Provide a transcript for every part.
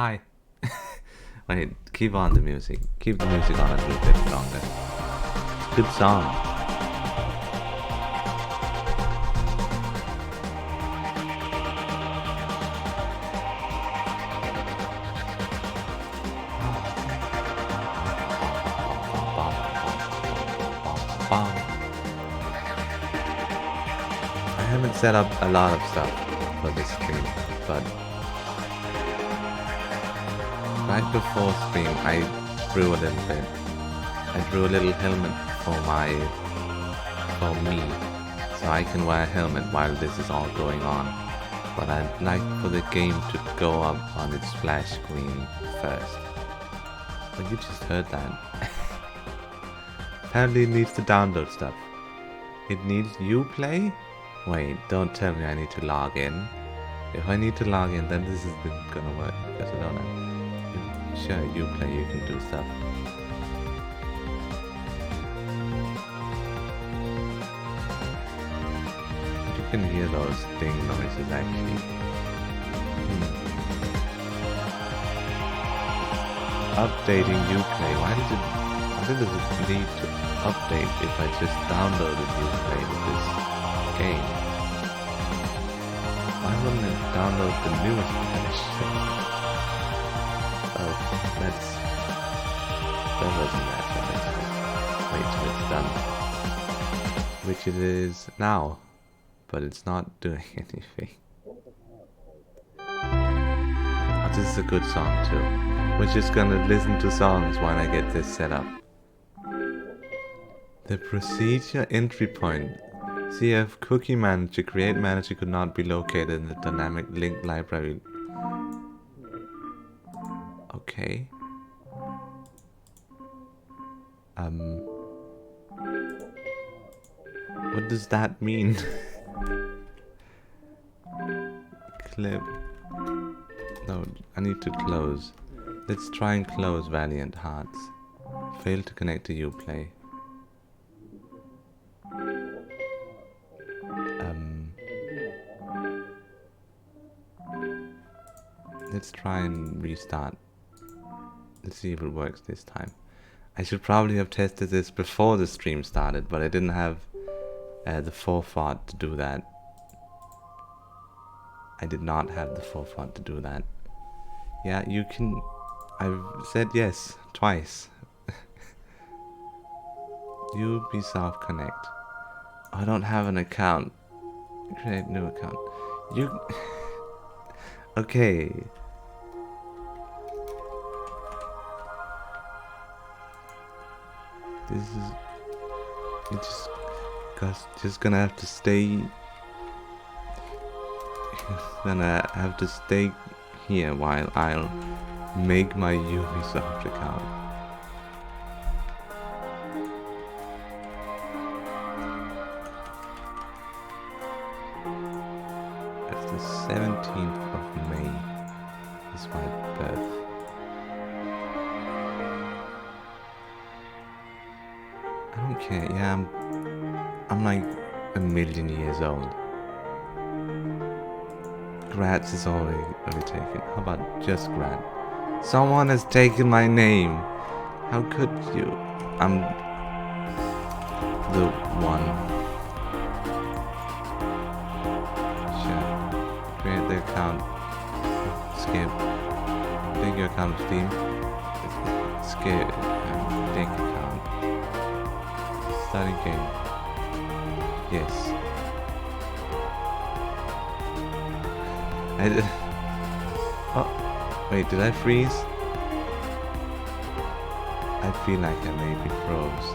Hi. Wait, keep on the music. Keep the music on a little bit longer. Good song. I haven't set up a lot of stuff for this stream, but right before stream I drew a little bit. I drew a little helmet for me, so I can wear a helmet while this is all going on. But I'd like for the game to go up on its splash screen first. But you just heard that. Apparently it needs to download stuff. It needs Uplay? Wait, don't tell me I need to log in. If I need to log in, then this isn't gonna work because I don't have. Sure, Uplay, you can do stuff. You can hear those ding noises actually. Updating Uplay. Why does it need to update if I just downloaded Uplay with this game? Why wouldn't it download the newest version? Oh, that wasn't that. Wait till it's done. Which it is now, but it's not doing anything. Oh, this is a good song too. We're just gonna listen to songs while I get this set up. The procedure entry point. CF cookie manager, create manager could not be located in the dynamic link library. Okay. What does that mean? Clip. No, I need to close. Let's try and close Valiant Hearts. Failed to connect to Uplay. Let's try and restart. Let's see if it works this time. I should probably have tested this before the stream started, but I didn't have the forethought to do that. I did not have the forethought to do that. Yeah, you can. I've said yes twice. Ubisoft Connect. I don't have an account. Create new account. You. Okay. This is. You just gonna have to stay. Gonna have to stay here while I'll make my Ubisoft account. It's the 17th of May. Is my birth. I don't care. Yeah, I'm like a million years old. Grat is already taken. How about just Grat? Someone has taken my name. How could you? I'm the one. Sure. Create the account. Skip. Take your account of Steam. Skip. Take account. Starting game. Yes. I did. Oh, wait, did I freeze? I feel like I maybe froze.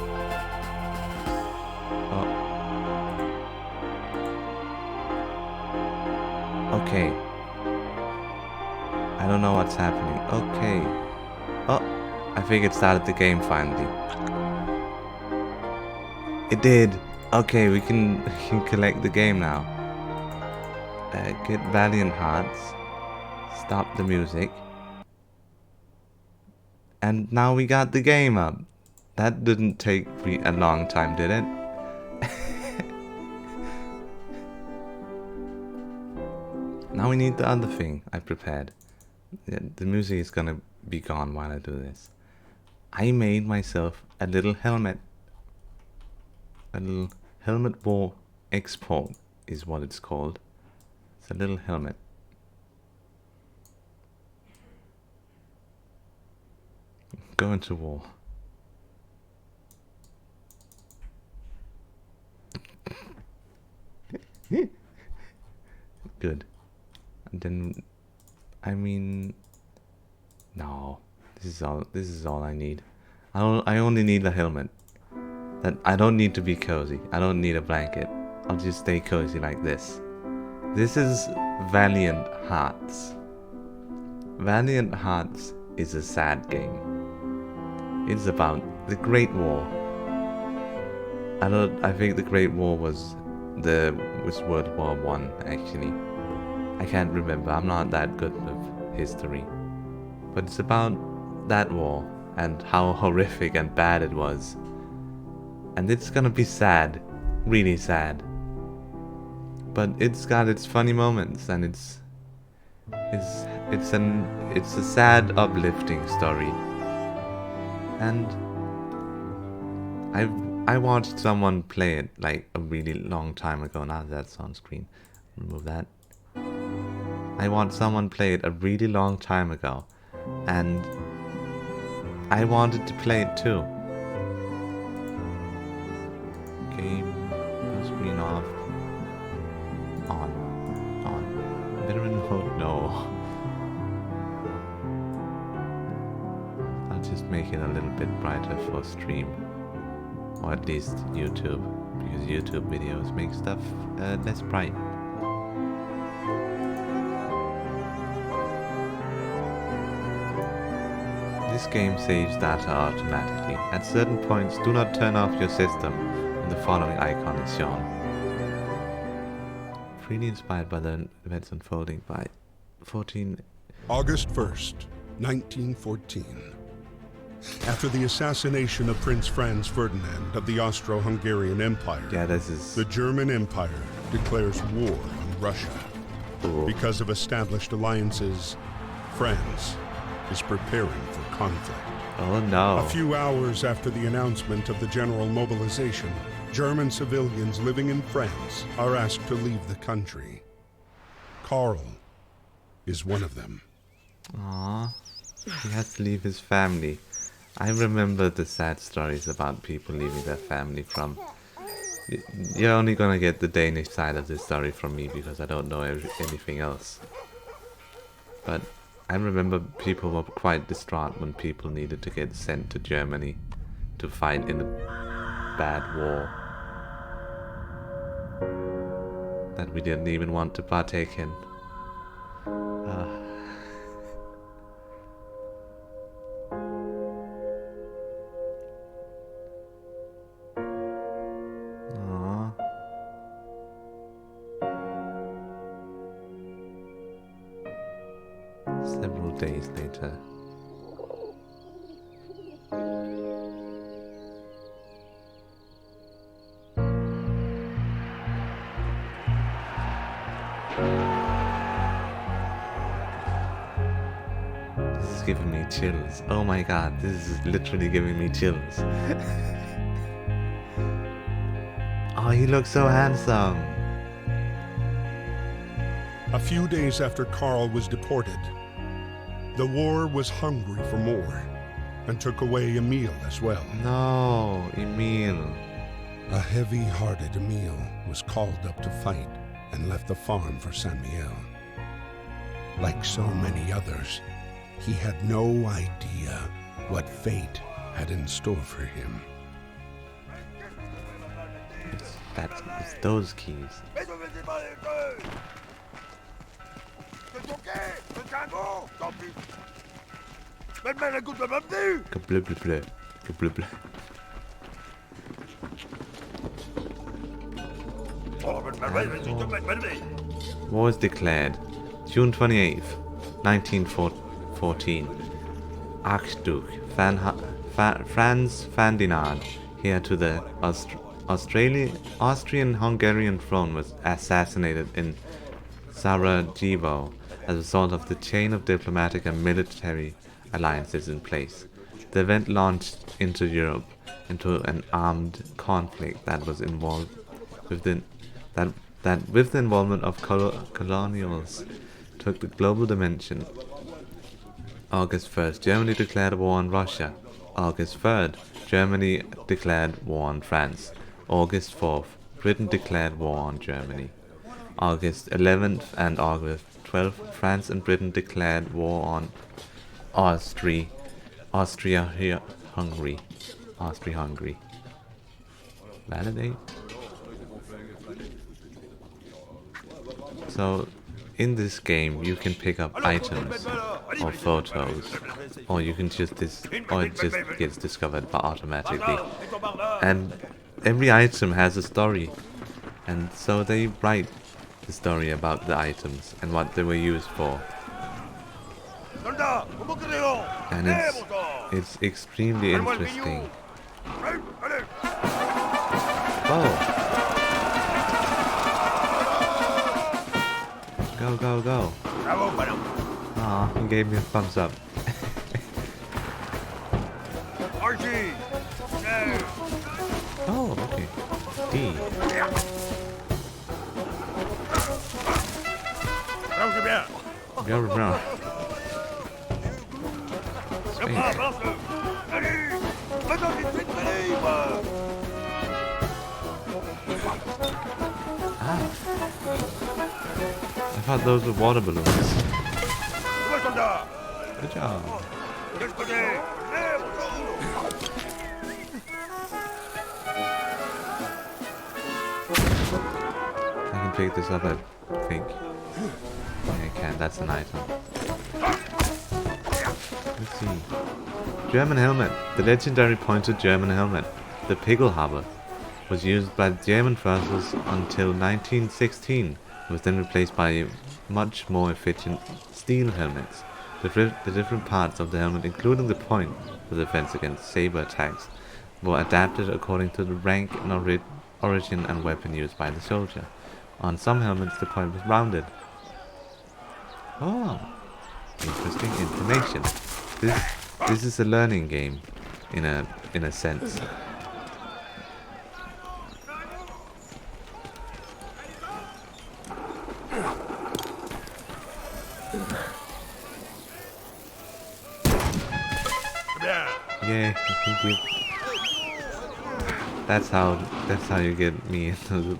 Oh. Okay. I don't know what's happening. Okay. Oh, I think it started the game finally. It did. Okay, we can collect the game now. Get Valiant Hearts. Stop the music. And now we got the game up. That didn't take me a long time, did it? Now we need the other thing I prepared. Yeah, the music is gonna be gone while I do this. I made myself a little helmet. A little helmet war export is what it's called. It's a little helmet. Go into war. Good. And then, I mean, no. This is all I need. I only need a helmet. That I don't need to be cozy. I don't need a blanket. I'll just stay cozy like this. This is Valiant Hearts. Valiant Hearts is a sad game. It's about the Great War. I think the Great War was World War One actually. I can't remember. I'm not that good with history. But it's about that war and how horrific and bad it was. And it's gonna be sad, really sad. But it's got its funny moments, and it's a sad, uplifting story. And I watched someone play it like a really long time ago. Now that's on screen. Remove that. I watched someone play it a really long time ago, and I wanted to play it too. Game screen off. On. Veteran mode, no. I'll just make it a little bit brighter for stream. Or at least YouTube. Because YouTube videos make stuff less bright. This game saves data automatically. At certain points, do not turn off your system. The following icon is shown. Freely inspired by the events unfolding by August 1st, 1914. After the assassination of Prince Franz Ferdinand of the Austro-Hungarian Empire, the German Empire declares war on Russia. Ooh. Because of established alliances, France is preparing for conflict. Oh no. A few hours after the announcement of the general mobilization, German civilians living in France are asked to leave the country. Karl is one of them. Aww. He has to leave his family. I remember the sad stories about people leaving their family from... You're only gonna get the Danish side of this story from me because I don't know anything else. But I remember people were quite distraught when people needed to get sent to Germany to fight in a bad war that we didn't even want to partake in. Several days later. This is giving me chills. Oh my god, this is literally giving me chills. Oh, he looks so handsome. A few days after Karl was deported, the war was hungry for more and took away Emile as well. No, Emile. A heavy-hearted Emile was called up to fight and left the farm for Saint-Mihiel. Like so many others, he had no idea what fate had in store for him. It's those keys. War is declared. June 28th, 1914. Archduke Franz Ferdinand, heir to the Austrian-Hungarian throne, was assassinated in Sarajevo as a result of the chain of diplomatic and military alliances in place. The event launched into Europe into an armed conflict that was involved within that with the involvement of colonials took the global dimension. August 1st, Germany declared war on Russia. August 3rd, Germany declared war on France. August 4th, Britain declared war on Germany. August 11th and August 12th, France and Britain declared war on Austria-Hungary. Validate. So, in this game, you can pick up items or photos, or you can just or it just gets discovered automatically. And every item has a story, and so they write the story about the items and what they were used for. And it's extremely interesting. Oh. Go, go, go. Aw, he gave me a thumbs up. Oh, okay. D. Go around. I thought those were water balloons. Good job. I can pick this up, I think. Yeah, I can, that's an item. Let's see. German helmet. The legendary pointed German helmet, the Pickelhaube, was used by the German forces until 1916. It was then replaced by much more efficient steel helmets. The different parts of the helmet, including the point for defense against saber attacks, were adapted according to the rank and origin and weapon used by the soldier. On some helmets, the point was rounded. Oh, interesting information. This is a learning game, in a sense. Yeah, that's how you get me into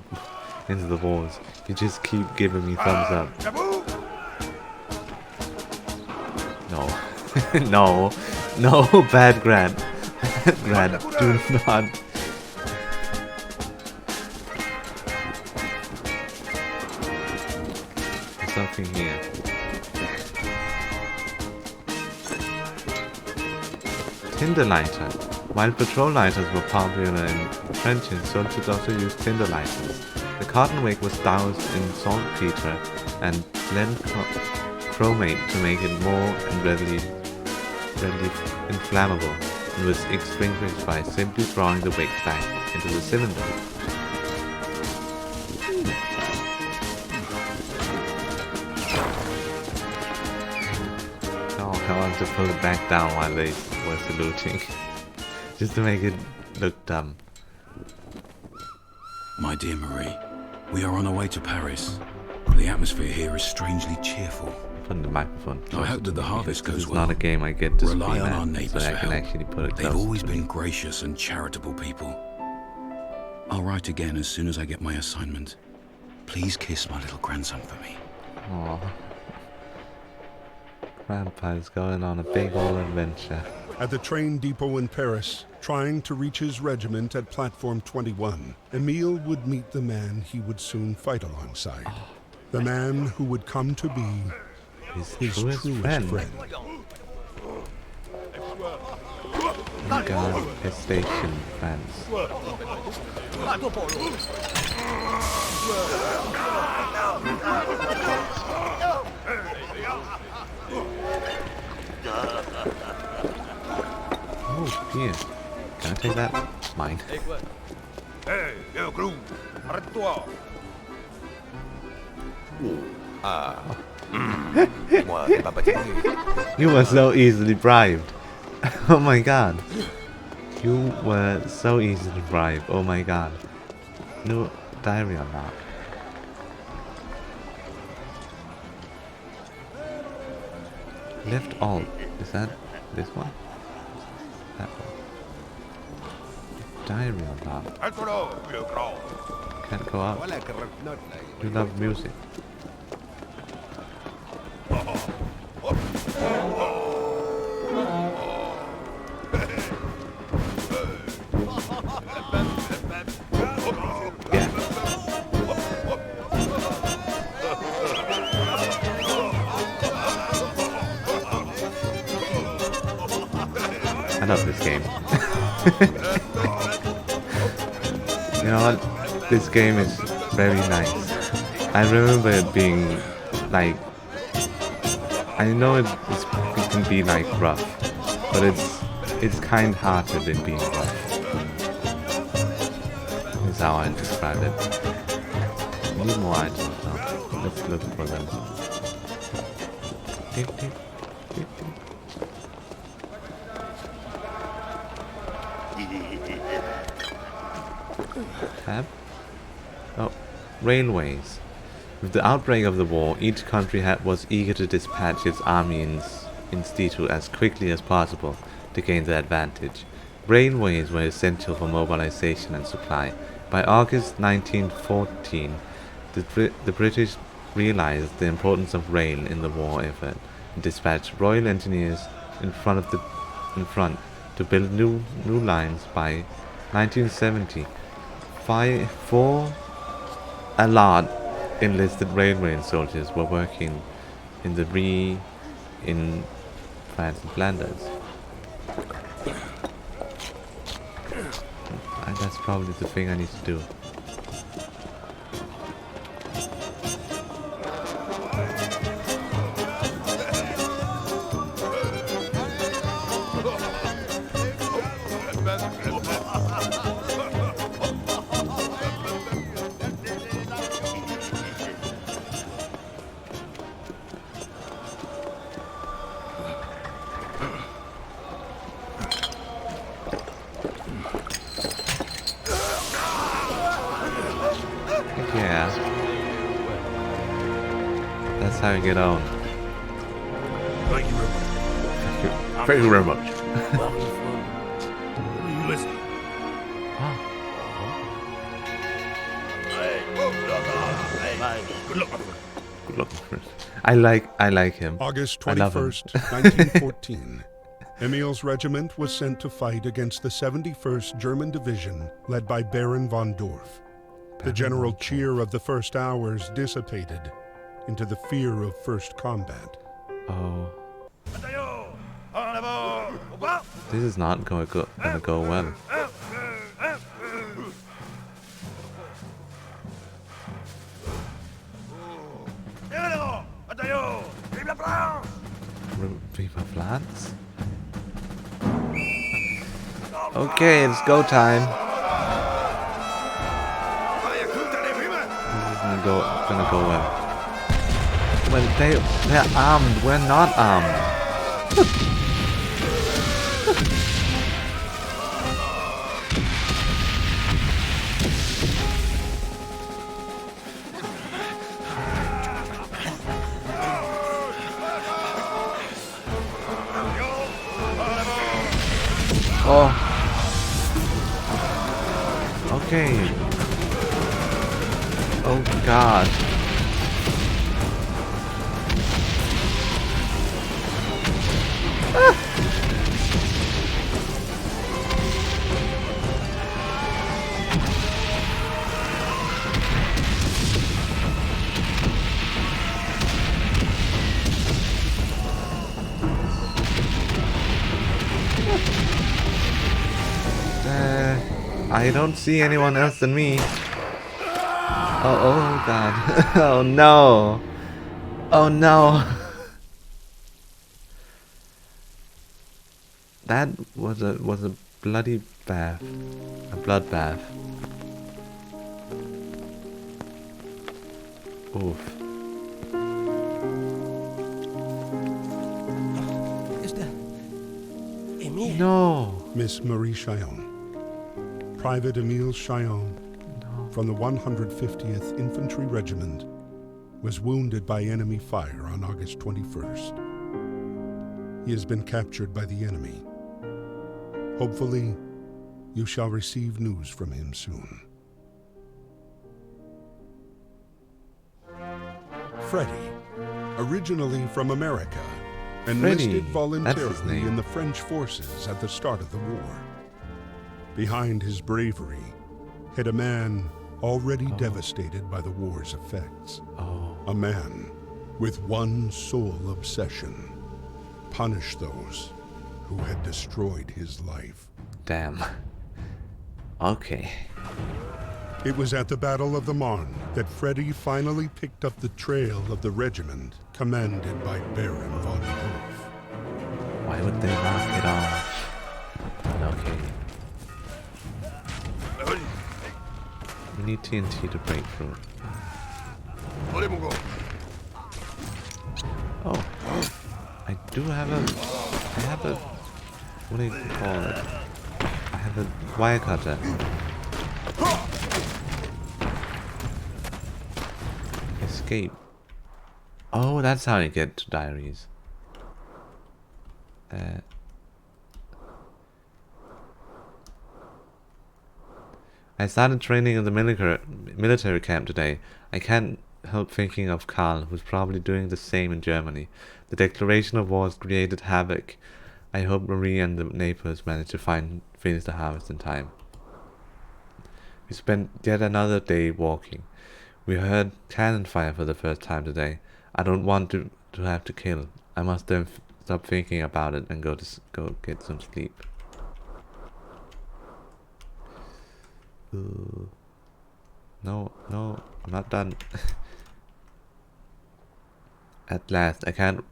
the walls. You just keep giving me thumbs up. No, no, bad Grat. Grat, do not. There's something here. Tinder lighter. While patrol lighters were popular in trenches, soldiers also used tinder lighters. The cotton wick was doused in saltpeter and blend chromate to make it more and readily inflammable, and was extinguished by simply drawing the wick back into the cylinder. Oh, I wanted to pull it back down while they were saluting, just to make it look dumb. My dear Marie, we are on our way to Paris. The atmosphere here is strangely cheerful. Put the microphone. I hope that the harvest goes well. It's not a game I get to rely on our scream at, neighbors so I for can help. actually put it close. They've always been gracious and charitable people. I'll write again as soon as I get my assignment. Please kiss my little grandson for me. Aww. Grandpa's going on a big old adventure. At the train depot in Paris, trying to reach his regiment at Platform 21, Emile would meet the man he would soon fight alongside. The man who would come to be his truest friend. Infestation friends. Oh dear. Can I take that? It's mine. Hey, yo, crew, arrête-toi. You were so easily bribed. Oh my god. You were so easily bribed. Oh my god. No diary unlocked. Left alt. Is that this one? That one. Diary unlocked. Can't go out. You love music. Yeah. I love this game. You know what? This game is very nice. I remember it being like, I know it can be like rough, but it's kind-hearted in being rough. Is how I describe it. We need more items now. Let's look for them. Tab? Oh, railways. With the outbreak of the war, each country was eager to dispatch its army in situ as quickly as possible to gain the advantage. Railways were essential for mobilization and supply. By August 1914, the British realized the importance of rail in the war effort and dispatched Royal Engineers in front to build new lines. By 1970, a lot enlisted railway soldiers were working in in France and Flanders. And that's probably the thing I need to do. Yeah. That's how you get on. Thank you Thank you very much. Listen. Good luck, my friend. Good luck, my friend. I like him. August I love him. 21st, 1914. Emile's regiment was sent to fight against the 71st German Division, led by Baron von Dorf. The general cheer of the first hours dissipated into the fear of first combat. Oh. This is not gonna go well. Viva Flats? Okay, it's go time. This is gonna go well. Well, they're armed. We're not armed. Oh. Okay. Oh God. Ah. I don't see anyone else than me. Oh God. Oh no. Oh no. That was a bloody bath. A bloodbath. Oof. No. Miss Marie Chillon. Private Emile Chillon from the 150th Infantry Regiment was wounded by enemy fire on August 21st. He has been captured by the enemy. Hopefully, you shall receive news from him soon. Freddy, originally from America, enlisted voluntarily in the French forces at the start of the war. Behind his bravery hid a man already devastated by the war's effects. A man with one sole obsession: punish those who had destroyed his life. Damn. Okay. It was at the Battle of the Marne that Freddy finally picked up the trail of the regiment commanded by Baron von Wolf. Why would they knock it off? Okay. We need TNT to break through. Oh. I do have a... what do you call it? I have a wire cutter. Escape. Oh, that's how you get to diaries. I started training in the military camp today. I can't help thinking of Karl, who's probably doing the same in Germany. The declaration of war has created havoc. I hope Marie and the neighbors manage to finish the harvest in time. We spent yet another day walking. We heard cannon fire for the first time today. I don't want to have to kill. I must then stop thinking about it and go get some sleep. No, I'm not done. At last, I can't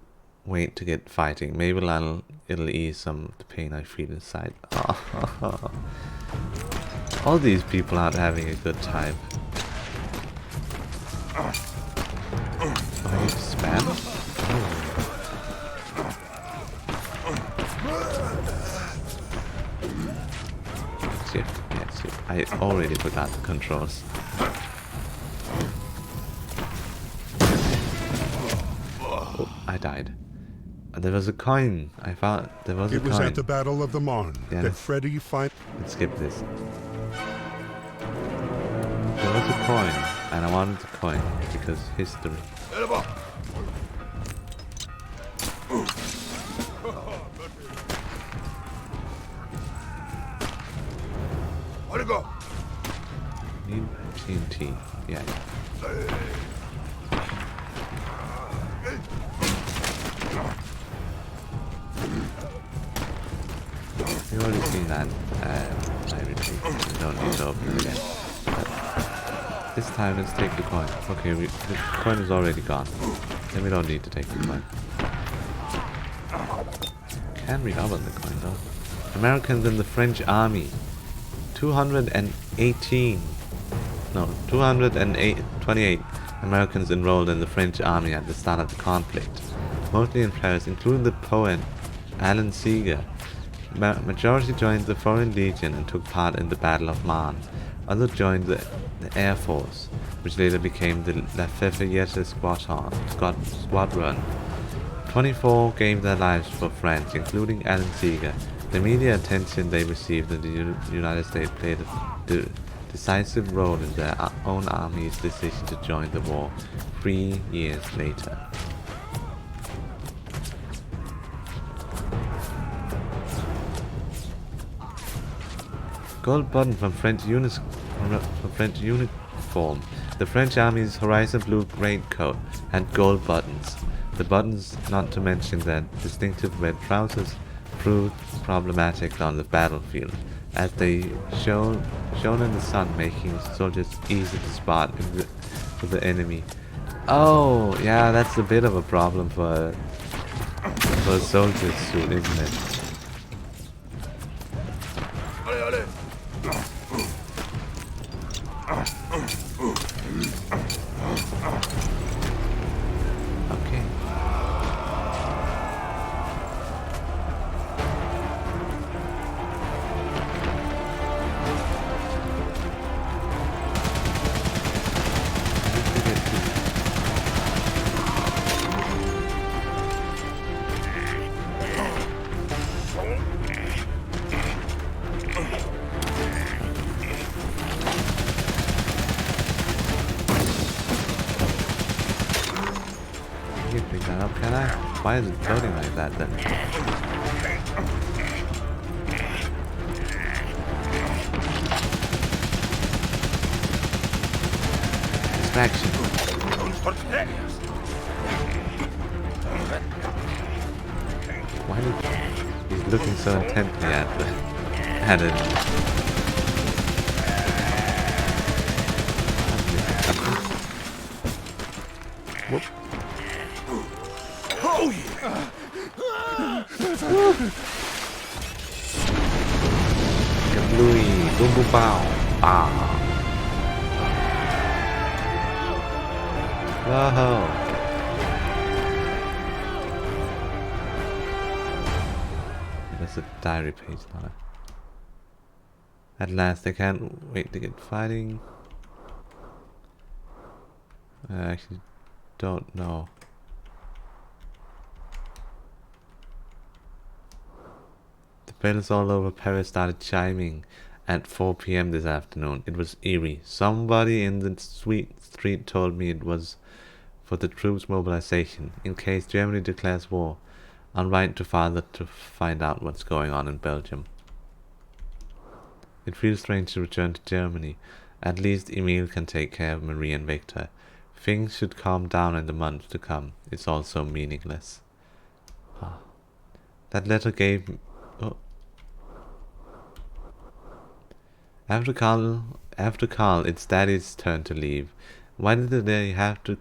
wait to get fighting. Maybe it'll ease some of the pain I feel inside. All these people aren't having a good time. Oh, I need to spam? Shift. Yeah, shift. I already forgot the controls. Oh, I died. There was a coin. I found there was a coin. It was at the Battle of the Marne that Freddy Let's skip this. There was a coin, and I wanted the coin because history. Need TNT. Yeah. We already seen that. I repeat. We don't need to open it again. But this time, let's take the coin. Okay, the coin is already gone. Then we don't need to take the coin. Can we open the coin though? Americans in the French army. 228 Americans enrolled in the French army at the start of the conflict, mostly in Paris, including the poet Alan Seeger. Majority joined the Foreign Legion and took part in the Battle of Marne. Others joined the Air Force, which later became the La Fayette Squadron. 24 gave their lives for France, including Alan Seeger. The media attention they received in the United States played a decisive role in their own army's decision to join the war 3 years later. Gold button from French uniform. The French army's horizon blue greatcoat had gold buttons. The buttons, not to mention their distinctive red trousers, proved problematic on the battlefield, as they shone in the sun, making soldiers easy to spot for the enemy. Oh, yeah, that's a bit of a problem for a soldier's suit, isn't it? Okay. can pick that up, can I? Why is it floating like that then? Distraction. Why did he's looking so intently at it? Whoop. Oh yeah! Kablooey, boom boom pow. Ah. Whoa. That's a diary page, not a... At last, I can't wait to get fighting. I actually don't know. The bells all over Paris started chiming at 4 p.m. this afternoon. It was eerie. Somebody in the street told me it was for the troops' mobilization, in case Germany declares war. I'll write to father to find out what's going on in Belgium. It feels strange to return to Germany. At least Emile can take care of Marie and Victor. Things should calm down in the months to come. It's all so meaningless. Oh. That letter gave me... Oh. After Carl, it's Daddy's turn to leave. Why did they have to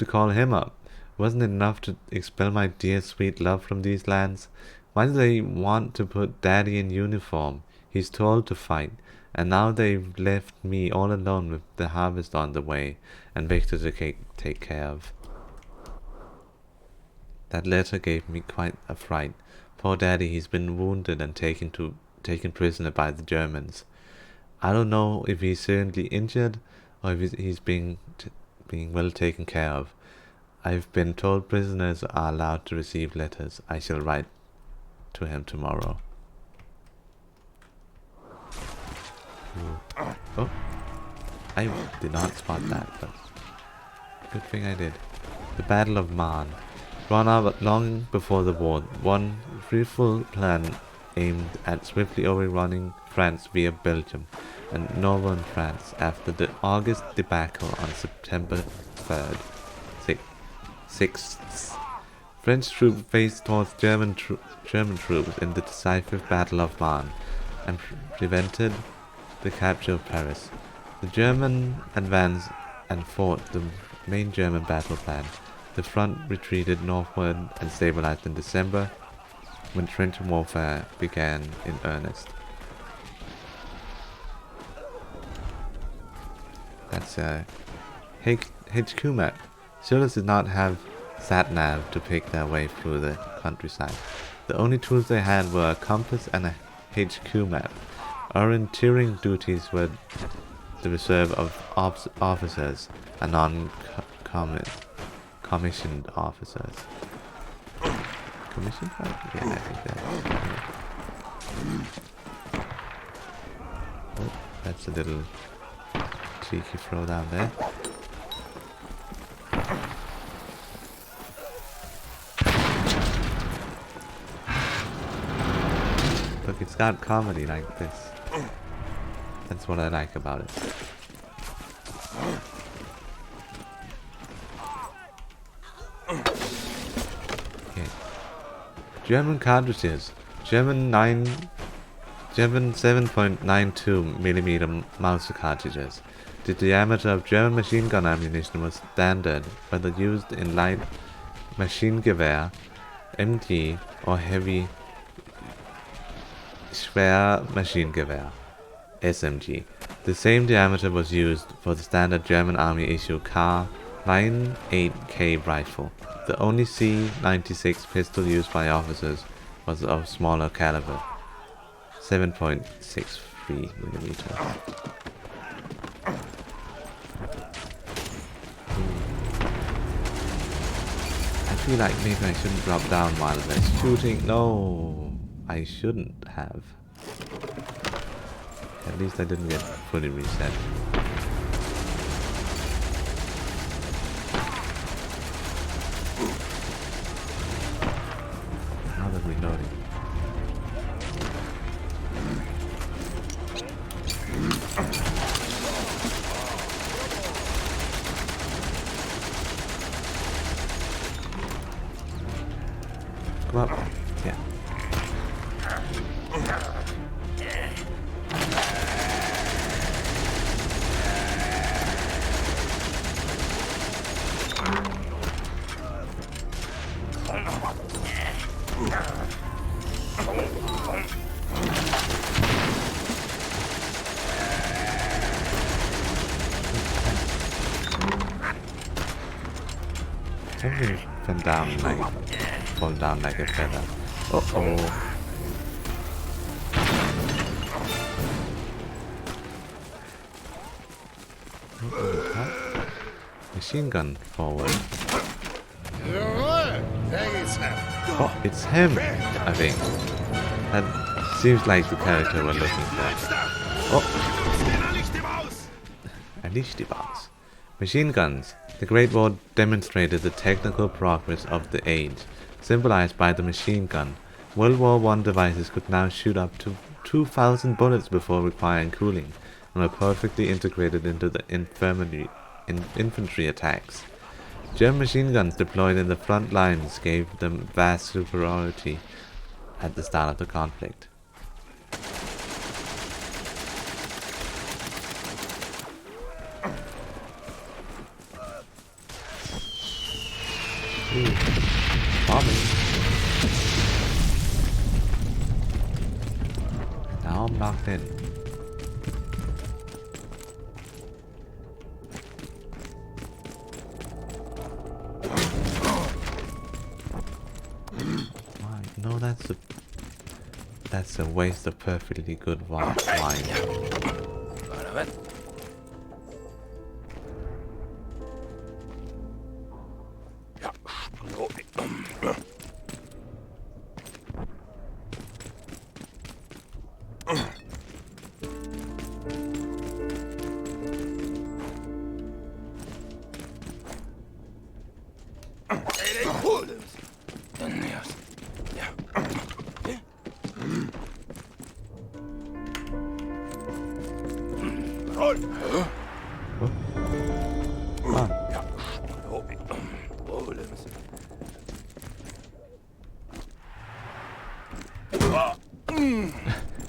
call him up? Wasn't it enough to expel my dear sweet love from these lands? Why do they want to put Daddy in uniform? He's told to fight, and now they've left me all alone with the harvest on the way, and Victor to take care of. That letter gave me quite a fright. Poor Daddy, he's been wounded and taken prisoner by the Germans. I don't know if he's seriously injured, or if he's being well taken care of. I've been told prisoners are allowed to receive letters. I shall write to him tomorrow. Oh, I did not spot that, but good thing I did. The Battle of Mojn. Drawn up long before the war, one fruitful plan aimed at swiftly overrunning France via Belgium and northern France after the August debacle on September 3rd. 6th. French troops faced towards German troops in the decisive Battle of Mojn and prevented the capture of Paris. The German advanced and fought the main German battle plan. The front retreated northward and stabilized in December, when trench warfare began in earnest. That's a HQ map. Soldiers did not have sat-nav to pick their way through the countryside. The only tools they had were a compass and a HQ map. Orienteering duties were the reserve of officers and non-commissioned officers. Commissioned? Yeah, I think that's... Oh, that's a little cheeky throw down there. Look, it's got comedy like this. That's what I like about it. Okay. German cartridges. German 7.92mm Mauser cartridges. The diameter of German machine gun ammunition was standard, whether used in light Maschinengewehr, MG, or heavy Schwermaschinengewehr, SMG. The same diameter was used for the standard German Army issue Kar 98K rifle. The only C96 pistol used by officers was of smaller caliber, 7.63mm. I feel like maybe I shouldn't drop down while they're shooting. No, I shouldn't have. At least I didn't get fully reset. Well, yeah. Something fell down like, fall down like a feather. Uh-oh. Machine gun forward. Oh, it's him, I think. That seems like the character we're looking for. Oh! Lichtibars. Machine guns. The Great War demonstrated the technical progress of the age, symbolized by the machine gun. World War I devices could now shoot up to 2,000 bullets before requiring cooling, and were perfectly integrated into the infantry attacks. German machine guns deployed in the front lines gave them vast superiority at the start of the conflict. Ooh, bombing. Now I'm locked in. No, that's a waste of perfectly good wine.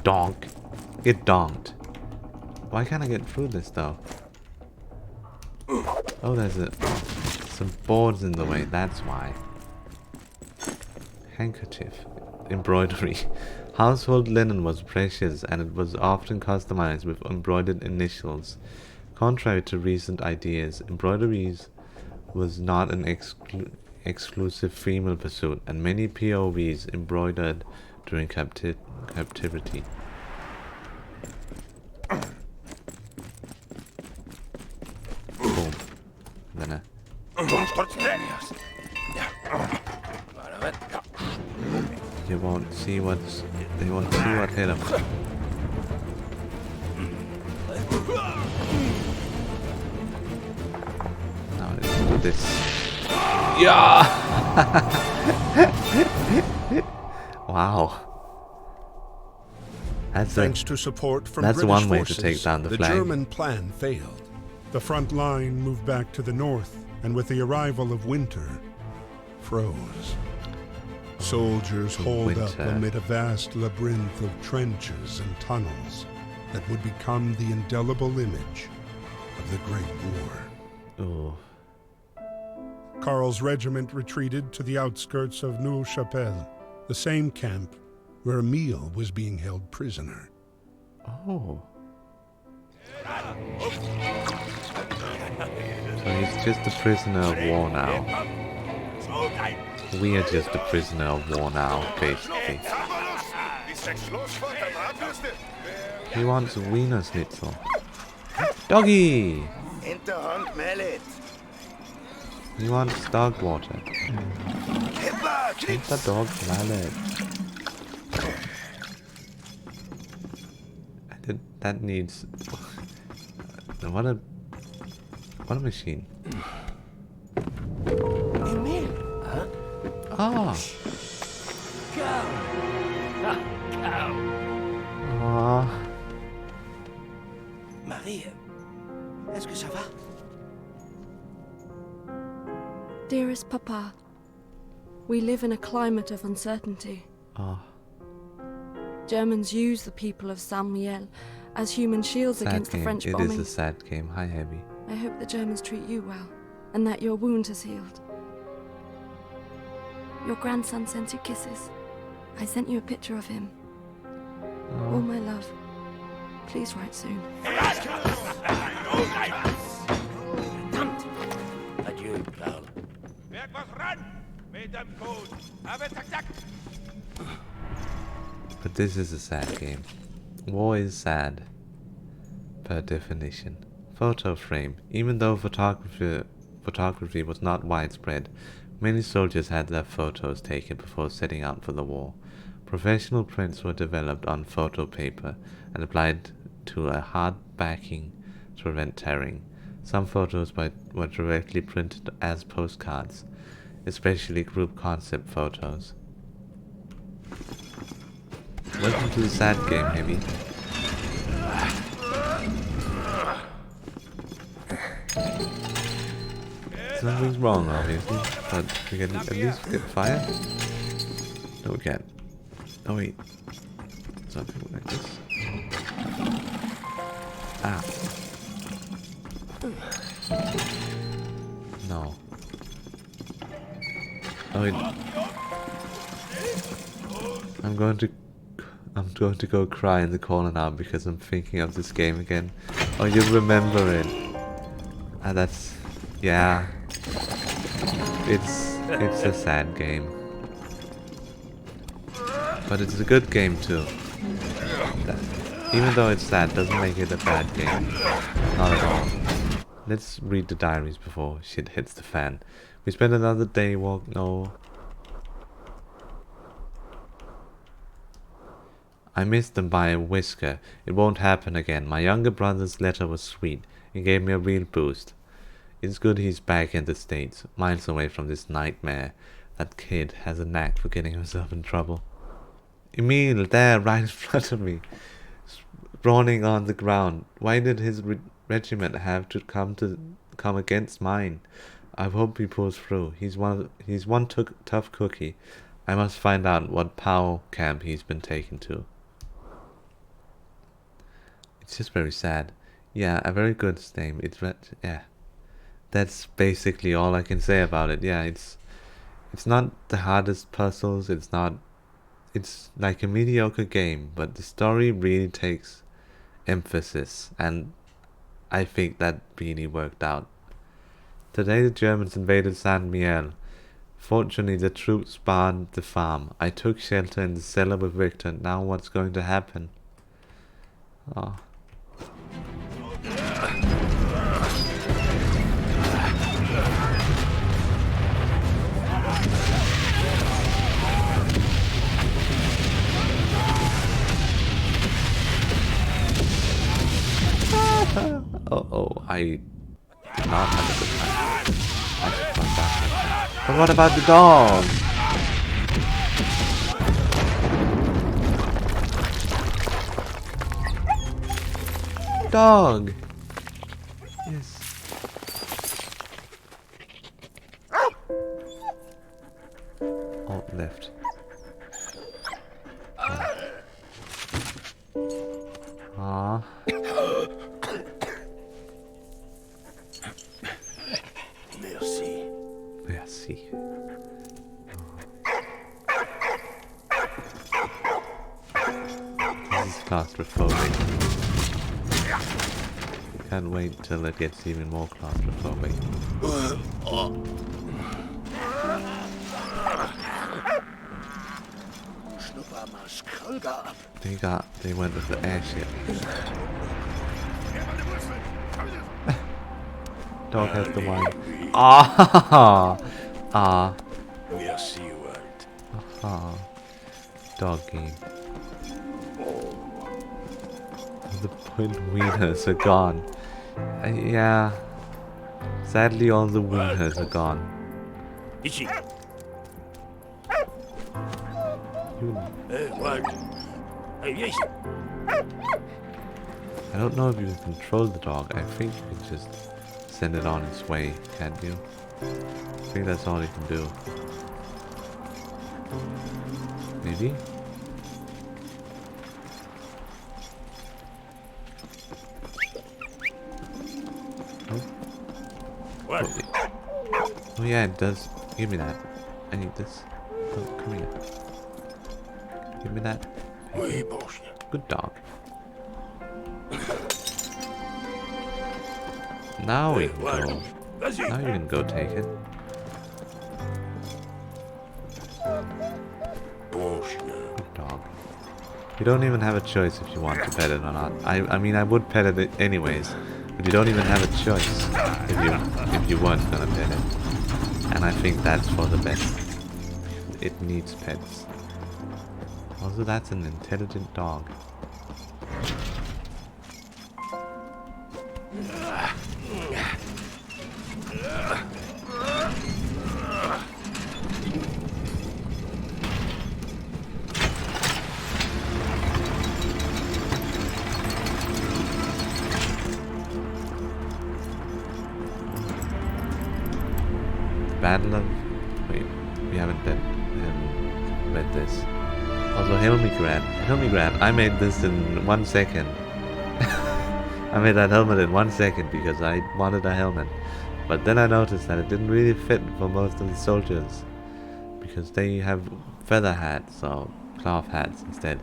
Donk. Get donked. Why can't I get through this though? Oh, there's some boards in the way, that's why. Handkerchief. Embroidery. Household linen was precious and it was often customized with embroidered initials. Contrary to recent ideas, embroideries was not an exclusive female pursuit, and many POVs embroidered during captivity. Boom. Then you won't see what's. They won't see what hit them. Now let's do this. Yeah. Wow. Thanks to support from that's British one way forces, to take down the flag. The German plan failed. The front line moved back to the north, and with the arrival of winter, froze. Soldiers holed up amid a vast labyrinth of trenches and tunnels that would become the indelible image of the Great War. Oh. Karl's regiment retreated to the outskirts of Neuve-Chapelle, the same camp where Emile was being held prisoner. Oh. So he's just a prisoner of war now. We are just a prisoner of war now, basically. He wants Wiener Schnitzel. Doggy! He wants dog water. Take the dog mallet. That needs... What a machine. Emile! Huh? Ah! Ah. Marie, est-ce que ça va? Dearest Papa, We live in a climate of uncertainty. Oh, Germans use the people of Saint-Mihiel as human shields sad against game. the French It bombing. is a sad game. Hi, Heavy. I hope the Germans treat you well, and that your wound has healed. Your grandson sends you kisses. I sent you a picture of him. All my love. Please write soon. Verdammt! Adieu, pal. Werk was ran! Met hem goed. Have tak tak! But this is a sad game. War is sad, per definition. Photo frame. Even though photography was not widespread, many soldiers had their photos taken before setting out for the war. Professional prints were developed on photo paper and applied to a hard backing to prevent tearing. Some photos were directly printed as postcards, especially group concept photos. Welcome to the sad game, Heavy. Something's wrong, obviously, but we can at least get fire. No, we can't. Oh wait, something like this. Ah. No. Oh wait. I'm going to go cry in the corner now because I'm thinking of this game again. Oh, you remember it? Ah, that's, yeah. It's a sad game, but it's a good game too. Even though it's sad, doesn't make it a bad game. Not at all. Let's read the diaries before shit hits the fan. We spent another day no. I missed them by a whisker. It won't happen again. My younger brother's letter was sweet. It gave me a real boost. It's good he's back in the States, miles away from this nightmare. That kid has a knack for getting himself in trouble. Emile, there, right in front of me, sprawling on the ground. Why did his regiment have to come against mine? I hope he pulls through. He's one tough cookie. I must find out what POW camp he's been taken to. It's just very sad. Yeah, a very good name. Yeah. That's basically all I can say about it. Yeah, it's not the hardest puzzles. It's like a mediocre game, but the story really takes emphasis, and I think that really worked out. Today the Germans invaded Saint-Mihiel. Fortunately, the troops barred the farm. I took shelter in the cellar with Victor. Now what's going to happen? Oh. I did not have a good time. I should run back. But what about the dog? Dog! Yes. Alt left. Ah. Merci. Merci. This is claustrophobic. Can't wait till it gets even more claustrophobic. They went with the airship. Dog has the wine. Ah! Ah. Merci, world. Ah. Dog game. The point wieners are gone. Yeah. Sadly, all the wieners are gone. Ici. You, World. Hey, viens ici. I don't know if you can control the dog. I think you can just send it on its way, can't you? I think that's all you can do. Maybe? What? Oh yeah, it does. Give me that. I need this. Oh, come here. Give me that. Oui, Mojn. Good dog. Now we can go. Vas-y. Now you can go take it. Mojn. Good dog. You don't even have a choice if you want to pet it or not. I mean I would pet it anyways, but you don't even have a choice if you weren't gonna pet it. And I think that's for the best. It needs pets. Also, that's an intelligent dog. Battle of... Wait, we haven't read this. Also, Grat. Grat, I made this in 1 second. I made that helmet in 1 second because I wanted a helmet. But then I noticed that it didn't really fit for most of the soldiers. Because they have feather hats or cloth hats instead.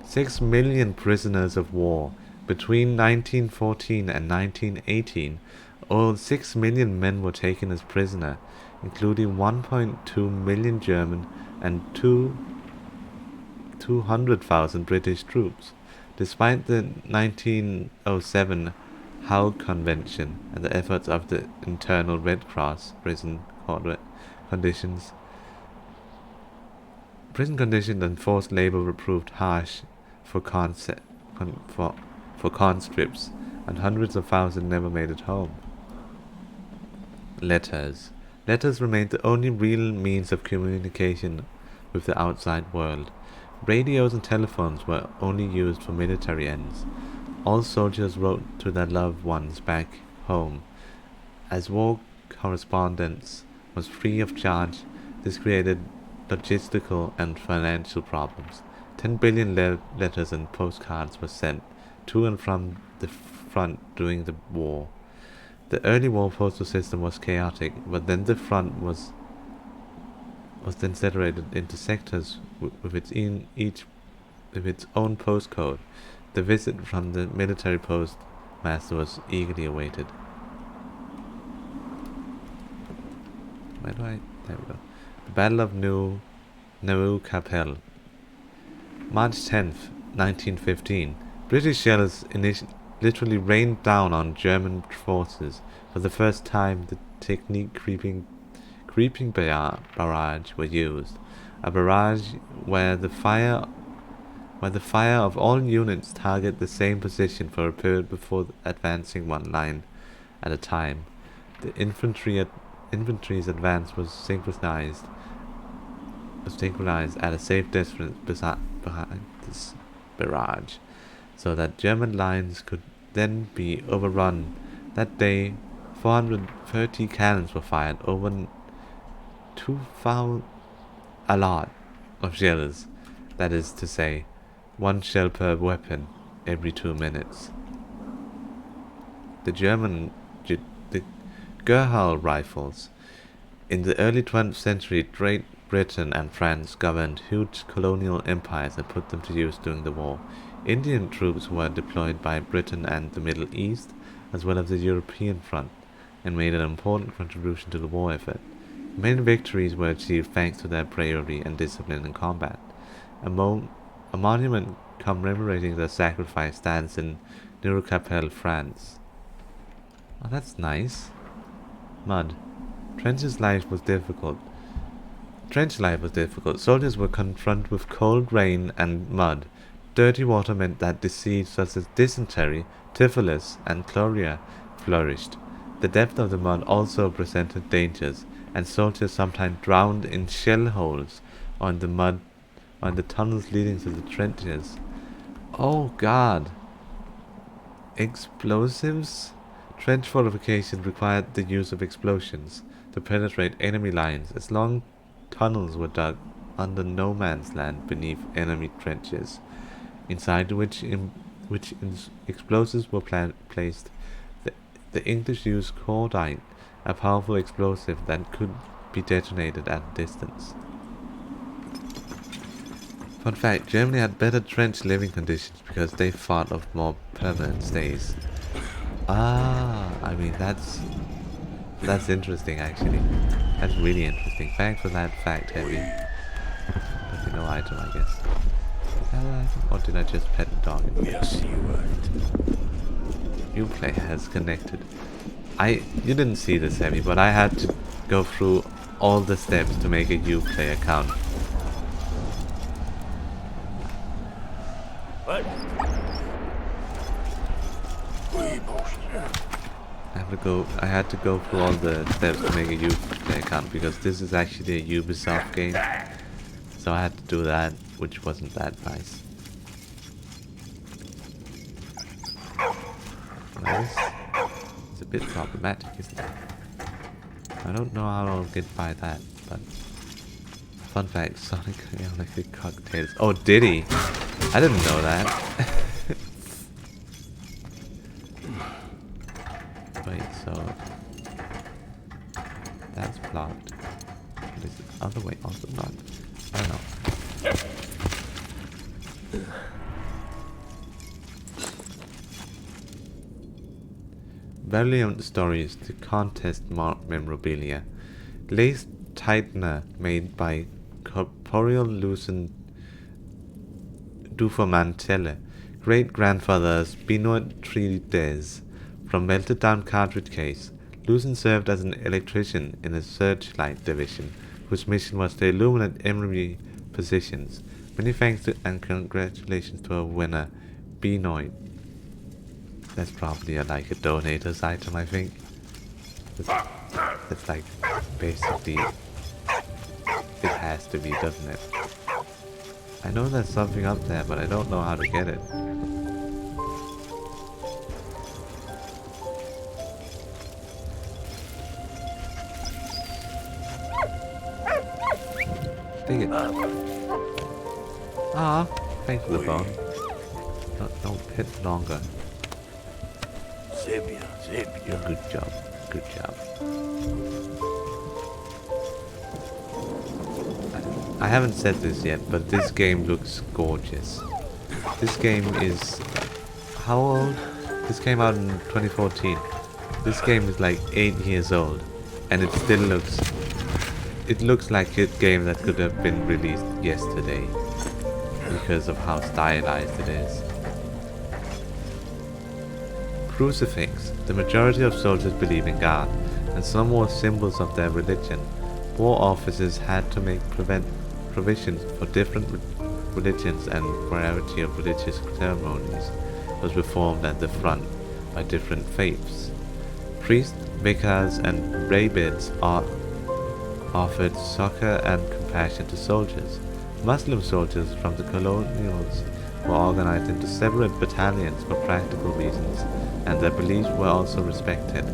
6 million prisoners of war. Between 1914 and 1918, over 6 million men were taken as prisoner, including 1.2 million German and 200,000 British troops. Despite the 1907 Hague Convention and the efforts of the internal Red Cross, prison conditions and forced labor were proved harsh for conscripts, and hundreds of thousands never made it home. Letters. Letters remained the only real means of communication with the outside world. Radios and telephones were only used for military ends. All soldiers wrote to their loved ones back home. As war correspondence was free of charge, this created logistical and financial problems. 10 billion letters and postcards were sent to and from the front during the war. The early war postal system was chaotic, but then the front was then separated into sectors with its own postcode. The visit from the military postmaster was eagerly awaited. Where do I? There we go. The Battle of Neuchâtel. March 10th, 1915. British shells literally rained down on German forces. For the first time, the technique creeping barrage were used. A barrage where the fire of all units target the same position for a period before advancing one line at a time. The infantry's advance was synchronized at a safe distance behind this barrage, so that German lines could then be overrun. That day, 430 cannons were fired, over 2,000, a lot of shells, that is to say, 1 shell per weapon every 2 minutes. The Gerhal rifles. In the early 20th century, Great Britain and France governed huge colonial empires and put them to use during the war. Indian troops were deployed by Britain and the Middle East, as well as the European front, and made an important contribution to the war effort. Many victories were achieved thanks to their bravery and discipline in combat. A monument commemorating their sacrifice stands in Neuchâtel, France. Oh, that's nice. Mud. Trench life was difficult. Soldiers were confronted with cold rain and mud. Dirty water meant that disease such as dysentery, typhus, and chlorea flourished. The depth of the mud also presented dangers, and soldiers sometimes drowned in shell holes or in the tunnels leading to the trenches. Oh God! Explosives? Trench fortification required the use of explosions to penetrate enemy lines. As long tunnels were dug under no man's land beneath enemy trenches, inside which explosives were placed. The English used cordite, a powerful explosive that could be detonated at a distance. Fun fact, Germany had better trench living conditions because they thought of more permanent stays. Ah, I mean that's interesting actually. That's really interesting. Thanks for that fact, Heavy. Okay, no item, I guess. Is that an item? Or did I just pet the dog? Yes, you right. Uplay has connected. You didn't see this, Heavy, but I had to go through all the steps to make a Uplay account. What? We potion. I had to go through all the steps to make a Uplay account because this is actually a Ubisoft game. So I had to do that, which wasn't that nice. Well, it's a bit problematic, isn't it? I don't know how I'll get by that, but fun fact, Sonic Electric Cocktails. Oh, did he? I didn't know that. Wait, so that's blocked. But is the other way also blocked? I don't know. Valiant Stories to contest memorabilia. Lace tightener made by corporeal lucent Duformantelle, great-grandfather's Benoit Trides, from melted down cartridge case. Lucent served as an electrician in the Searchlight Division, whose mission was to illuminate enemy positions. Many thanks to and congratulations to our winner, Benoit. That's probably like a donator's item, I think. It's like basically it has to be, doesn't it? I know there's something up there, but I don't know how to get it. Dig it. Ah, thanks for the bone. Don't hit longer. Zebia. Good job. Good job. I haven't said this yet, but this game looks gorgeous. This game is... how old? This came out in 2014. This game is like 8 years old. And it still looks... it looks like a game that could have been released yesterday. Because of how stylized it is. Crucifix. The majority of soldiers believe in God, and some were symbols of their religion. War officers had to make provisions for different religions, and variety of religious ceremonies was performed at the front by different faiths. Priests, vicars, and rabbis offered succor and compassion to soldiers. Muslim soldiers from the colonials were organized into separate battalions for practical reasons, and their beliefs were also respected.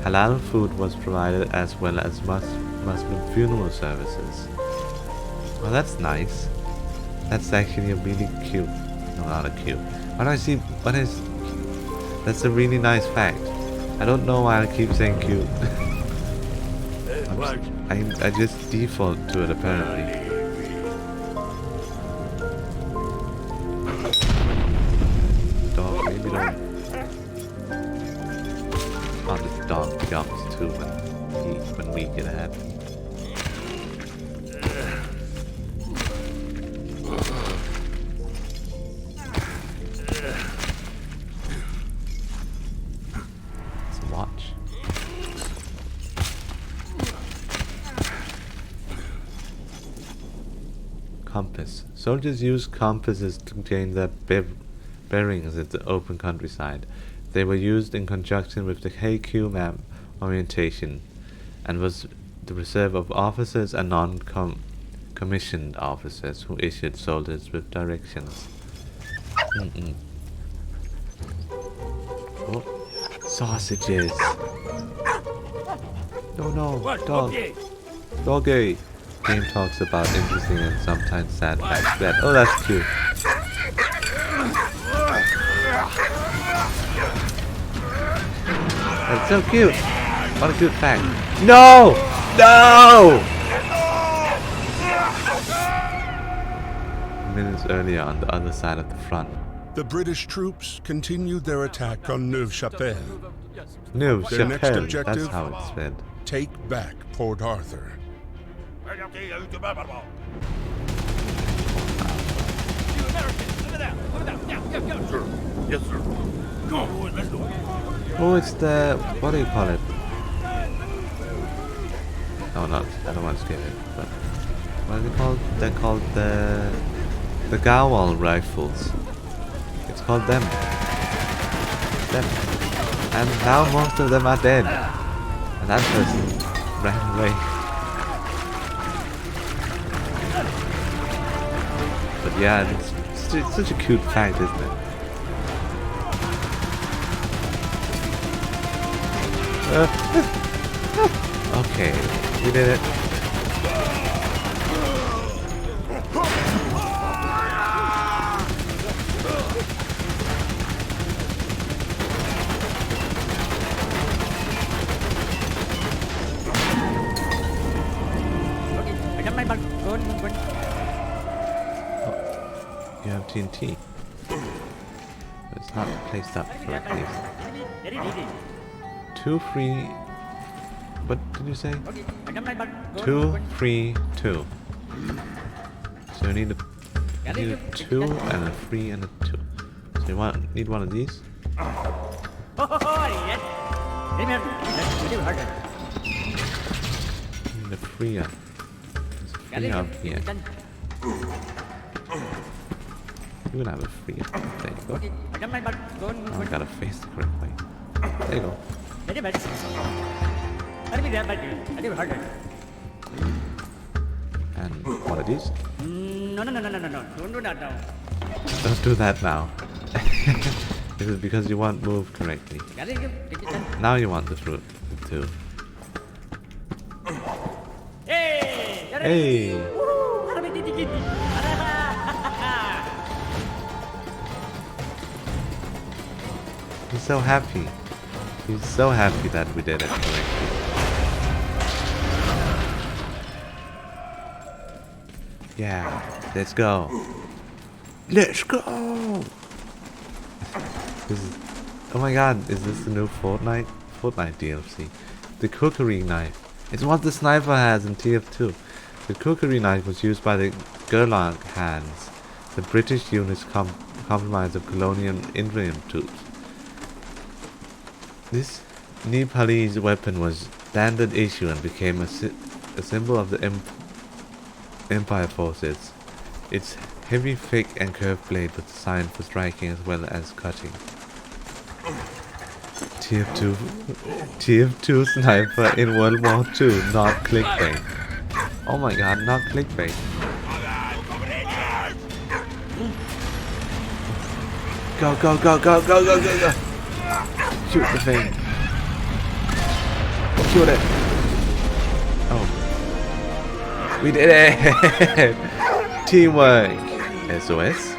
Halal food was provided as well as Muslim funeral services. Well, that's nice. That's actually a really cute... no, not a cute. Why do I see... what is... that's a really nice fact. I don't know why I keep saying cute. I just default to it apparently. Dog, maybe don't... oh, this dog jumps too when we get ahead. Compass. Soldiers used compasses to gain their bearings in the open countryside. They were used in conjunction with the HQ map orientation, and was the reserve of officers and non-commissioned officers who issued soldiers with directions. Oh, sausages! No, dog! Doggy! Game talks about interesting and sometimes sad facts. Oh, that's cute. That's so cute. What a cute fact. No! No! Minutes earlier on the other side of the front. The British troops continued their attack on Neuve-Chapelle. No, Their next Chapelle, objective? that's how it's said. Take back Port Arthur. Yes, sir. Go, let's do it. Oh, it's the... what do you call it? No, not... I don't want to skip it, but... what are they called? They're called the Gawal rifles. It's called them. Them. And now most of them are dead. And that person ran away. But yeah, it's such a cute fact, isn't it? Okay, we did it. You have TNT. It's not placed up correctly. 2 free. What did you say? 2 free 2. So you need a 2 and a free and a 2. So you need one of these. Need a free up. There's a free up here. You can have a free up. There you go. Oh, I gotta face the correct way. There you go. And one of these. No. Don't do that now. Don't do that now. This is because you won't move correctly. Now you want the fruit too. Hey! He's so happy. He's so happy that we did it correctly. Yeah, let's go. Let's go! This is, oh my god, is this the new Fortnite DLC? The cookery knife. It's what the sniper has in TF2. The cookery knife was used by the Gurlag hands, the British units comprised of colonial infantry troops. This Nepalese weapon was standard issue and became a symbol of the Empire forces. Its heavy, thick and curved blade was designed for striking as well as cutting. TF2 sniper in World War II, not clickbait. Oh my god, not clickbait. Go, go, go, go, go, go, go, go! Shoot the thing. Shoot it. Oh. We did it! Teamwork! SOS?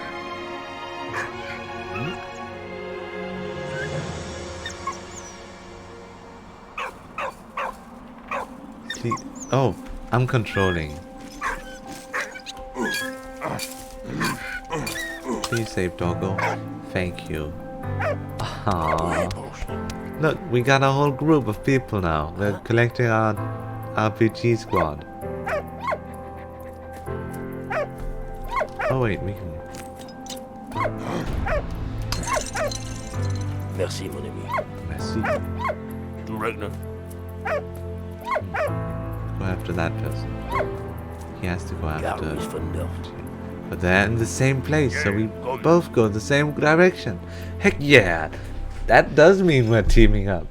Oh, I'm controlling. Please save Doggo. Thank you. Aww. Look, we got a whole group of people now. We're collecting our RPG squad. Oh wait, we can... Merci, mon ami. Merci. Du Ragnar. Go after that person. He has to go after... Gary's Vernuft. But they're in the same place, so we both go the same direction. Heck yeah! That does mean we're teaming up.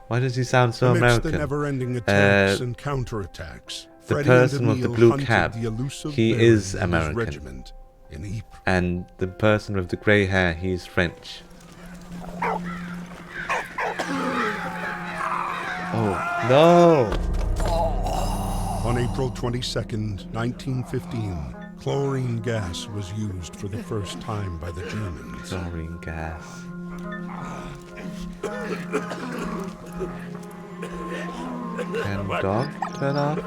Why does he sound so Amidst American? the never-ending attacks and counterattacks, The Freddy person and with the Emile blue hunted cap, the elusive he Baron is and his American. regiment in Ypres. And the person with the grey hair, he's French. Oh, no! On April 22nd, 1915, chlorine gas was used for the first time by the Germans. Chlorine gas. Can dog turn off?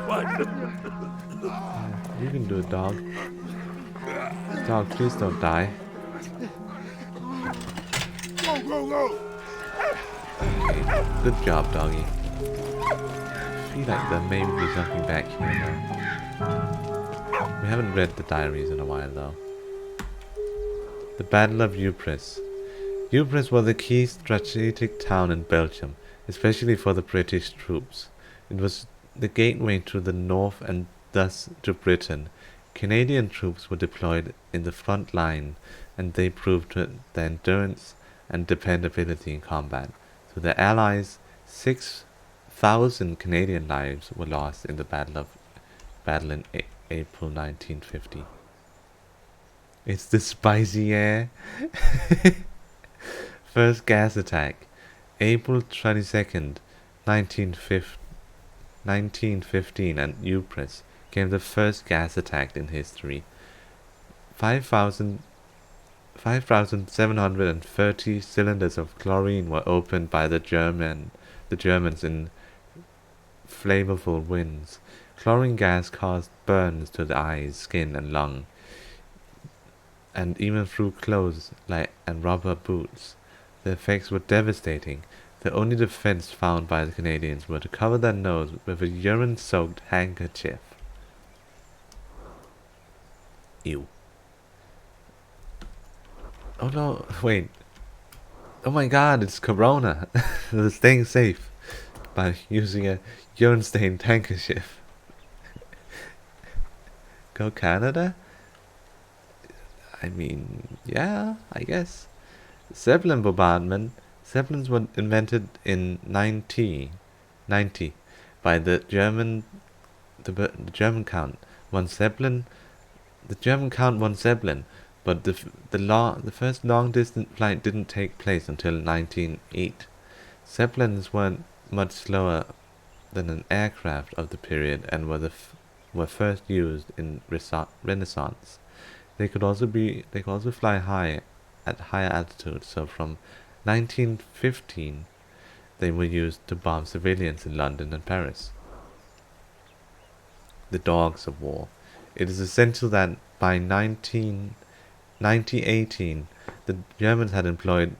Yeah, you can do it, dog. Dog, please don't die. Go, go, go! Okay. Good job, doggy. I feel like there may be something back here now. We haven't read the diaries in a while though. The Battle of Ypres. Ypres was a key strategic town in Belgium, especially for the British troops. It was the gateway to the north and thus to Britain. Canadian troops were deployed in the front line, and they proved their endurance and dependability in combat. To the Allies, 6,000 Canadian lives were lost in the battle in April 1950. It's the spicy air. First gas attack. April 22nd, 1915 at Ypres came the first gas attack in history. 5,730 cylinders of chlorine were opened by the Germans in flavorful winds. Chlorine gas caused burns to the eyes, skin, and lung, and even through clothes and rubber boots. The effects were devastating. The only defense found by the Canadians were to cover their nose with a urine-soaked handkerchief. Ew. Oh no, wait. Oh my god, it's Corona. They're staying safe by using a urine-stained handkerchief. Go Canada? I mean, yeah, I guess. Zeppelin bombardment. Zeppelins were invented in 1990 by the German Count von Zeppelin. The German Count von Zeppelin, but the first long-distance flight didn't take place until 1908. Zeppelins weren't much slower than an aircraft of the period and were first used in Renaissance. They could also fly high at higher altitudes. So from 1915, they were used to bomb civilians in London and Paris. The dogs of war. It is essential that by 1918, the Germans had employed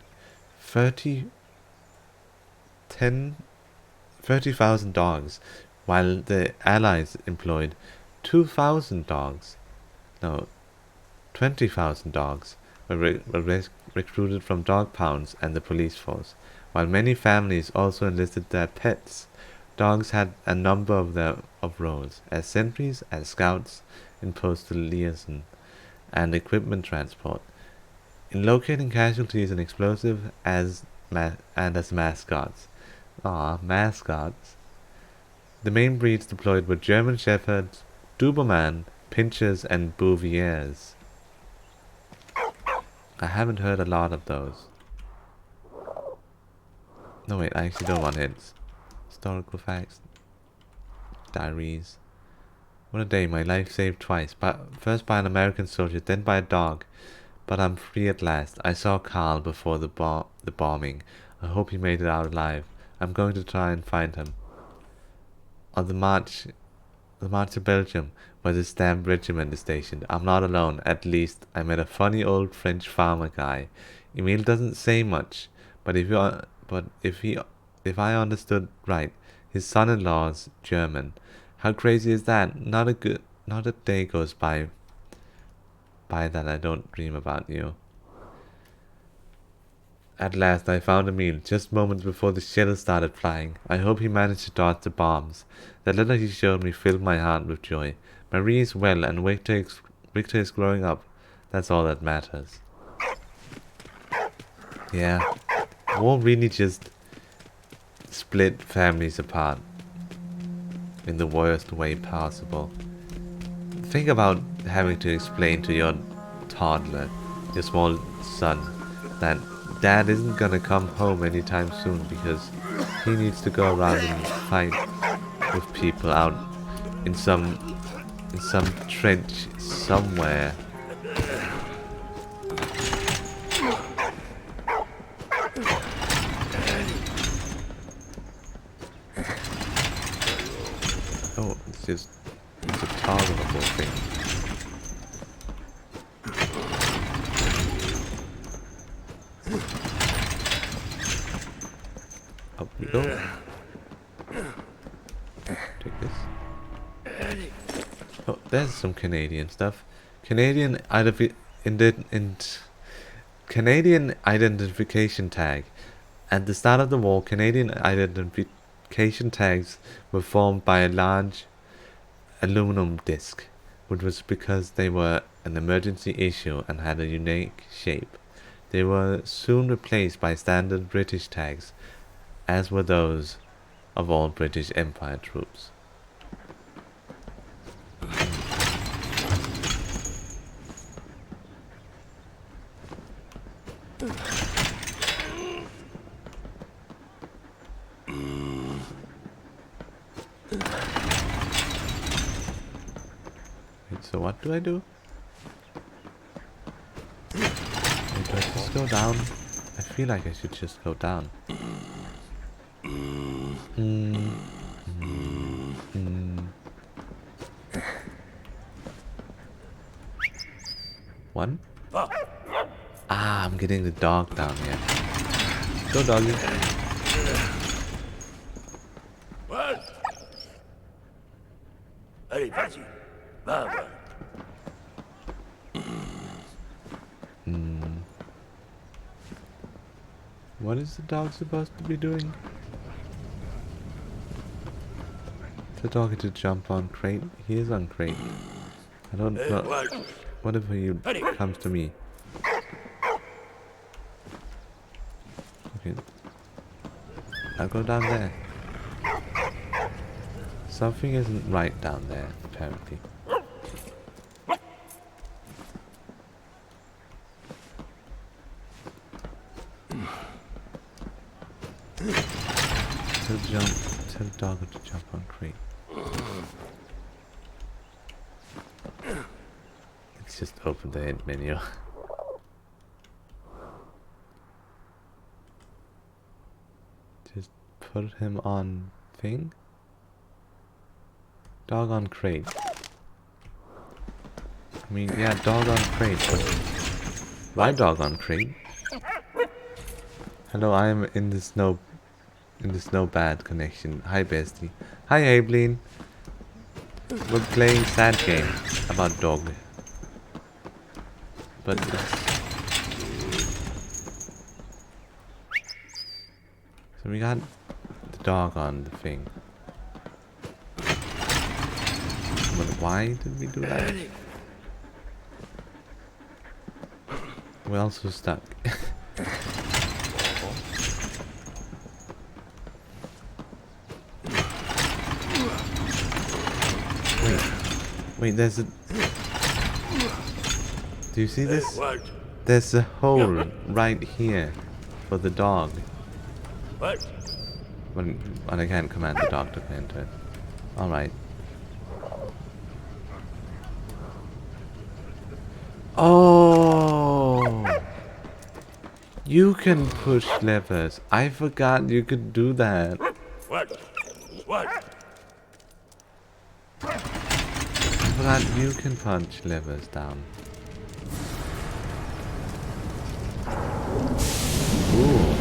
30,000 dogs, while the Allies employed 2,000 dogs. No, 20,000 dogs were recruited from dog pounds and the police force, while many families also enlisted their pets. Dogs had a number of roles, as sentries, as scouts, in postal liaison, and equipment transport, in locating casualties and explosives, and as mascots. Mascots. The main breeds deployed were German Shepherds, Doberman, Pinschers, and Bouviers. I haven't heard a lot of those. No wait, I actually don't want hits. Historical facts. Diaries. What a day, my life saved twice. First by an American soldier, then by a dog. But I'm free at last. I saw Carl before the bombing. I hope he made it out alive. I'm going to try and find him. On the march to Belgium, where the Stamp Regiment is stationed, I'm not alone. At least I met a funny old French farmer guy. Emile doesn't say much, but if I understood right, his son-in-law's German. How crazy is that? Not a day goes by that I don't dream about you. At last I found Emile, just moments before the shells started flying. I hope he managed to dodge the bombs. The letter he showed me filled my heart with joy. Marie is well and Victor is growing up. That's all that matters. Yeah, war really just split families apart in the worst way possible. Think about having to explain to your toddler, your small son, that Dad isn't gonna come home anytime soon because he needs to go around and fight with people out in some trench somewhere. Oh, it's a targetable thing. Up we go. Take this. Oh, there's some Canadian stuff. Canadian identification tag. At the start of the war, Canadian identification tags were formed by a large aluminum disc, which was because they were an emergency issue and had a unique shape. They were soon replaced by standard British tags, as were those of all British Empire troops. Wait, so what do I do? Wait, do I just go down? I feel like I should just go down. One? Ah, I'm getting the dog down here. Go, doggy. What? Allez, vas-y. Va, va. What is the dog supposed to be doing? The dog to jump on crate. He is on crate. I don't know. What if he comes to me? Okay. I'll go down there. Something isn't right down there, apparently. Tell the dog to jump on crate. Let's just open the hint menu. Just put him on thing. Dog on crate. I mean, yeah, dog on crate, but why dog on crate? Hello, I am in the snow bad connection. Hi, bestie. Hi, Abeline. We're playing sad game about dog. But so we got the dog on the thing. But why did we do that? We're also stuck. Wait, there's a... Do you see this? There's a hole right here for the dog. What? When I can't command the dog to enter it. Alright. Oh! You can push levers. I forgot you could do that. What? What? I forgot you can punch levers down. Ooh.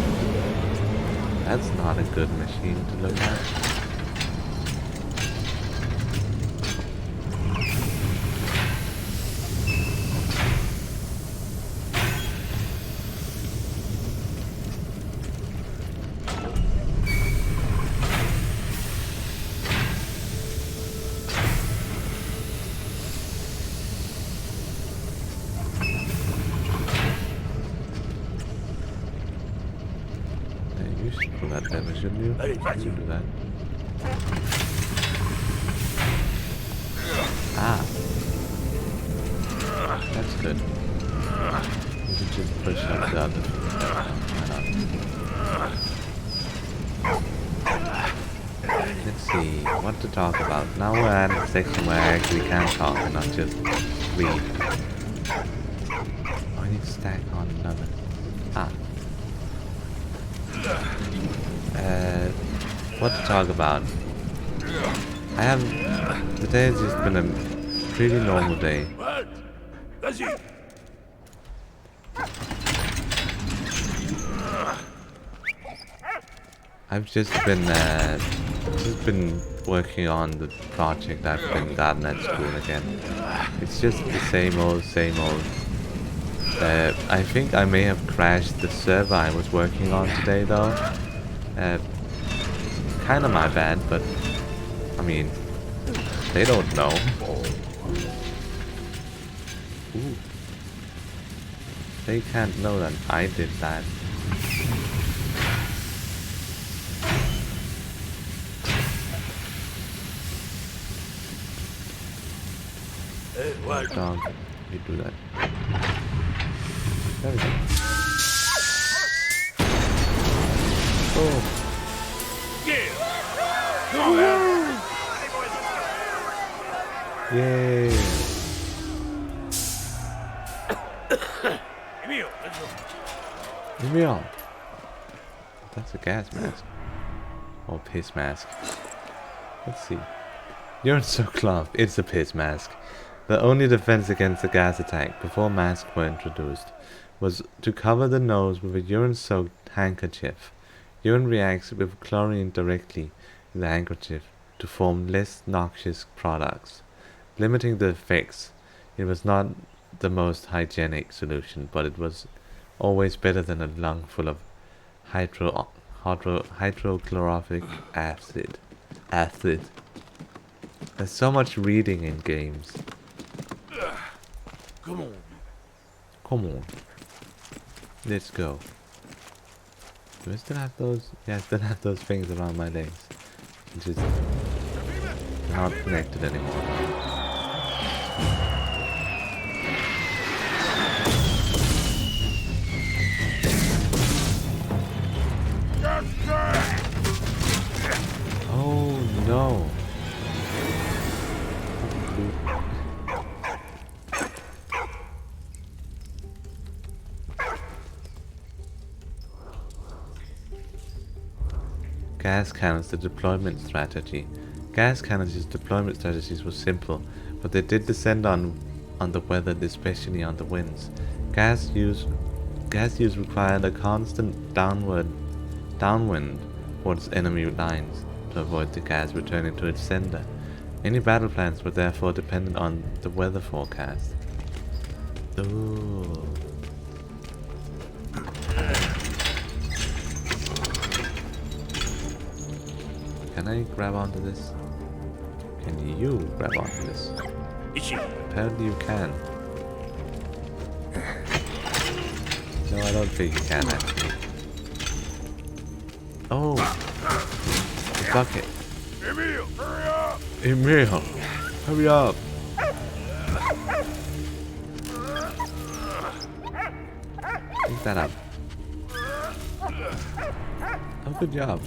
That's not a good machine to look at. Shouldn't you? You do that. Ah. That's good. We should just push up the other. Let's see. what to talk about. Now we're at a section where I actually can talk and not just read. I need to stack on another. What to talk about? Today has just been a pretty normal day. What? Does he? I've just been working on the project I've been gotten at school again. It's just the same old, same old. I think I may have crashed the server I was working on today though. Kinda my bad, but I mean, they don't know. Ooh. They can't know that I did that. Hey, what? Dog, you do that. There we go. Oh. Yeah. Come on, man. Yay. Emile, let's go. Emile. That's a gas mask. Or piss mask. Let's see. Urine soaked cloth. It's a piss mask. The only defense against the gas attack before masks were introduced was to cover the nose with a urine-soaked handkerchief. Urine reacts with chlorine directly in the handkerchief to form less noxious products, limiting the effects. It was not the most hygienic solution, but it was always better than a lung full of hydrochloric acid. There's so much reading in games. Come on. Come on. Let's go. Do I still have those? Yeah, I still have those things around my legs. Which is not connected anymore. Oh no. Gas cannons, the deployment strategy. Gas cannons' deployment strategies were simple, but they did descend on the weather, especially on the winds. Gas use required a constant downwind towards enemy lines to avoid the gas returning to its sender. Any battle plans were therefore dependent on the weather forecast. Ooh. Can I grab onto this? Can you grab onto this? Apparently you can. No, I don't think you can actually. Oh! The bucket! Emile, hurry up! Emile! Hurry up! Pick that up. Oh, good job.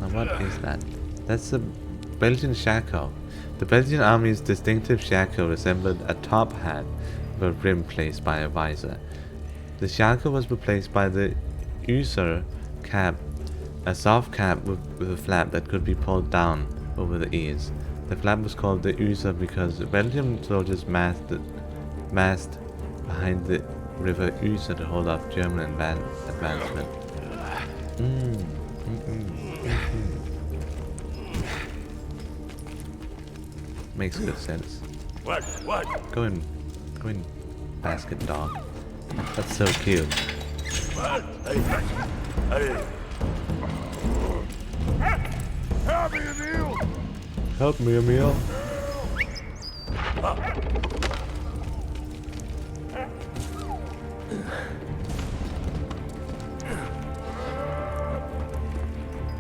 Now what is that? That's a Belgian shako. The Belgian army's distinctive shako resembled a top hat with a rim placed by a visor. The shako was replaced by the Aether cap, a soft cap with a flap that could be pulled down over the ears. The flap was called the Aether because Belgian soldiers massed behind the river Aether to hold off German advancement. Makes good sense. What? Go in, basket dog. That's so cute. What? Hey. Help me, Emile! Help me, Emile.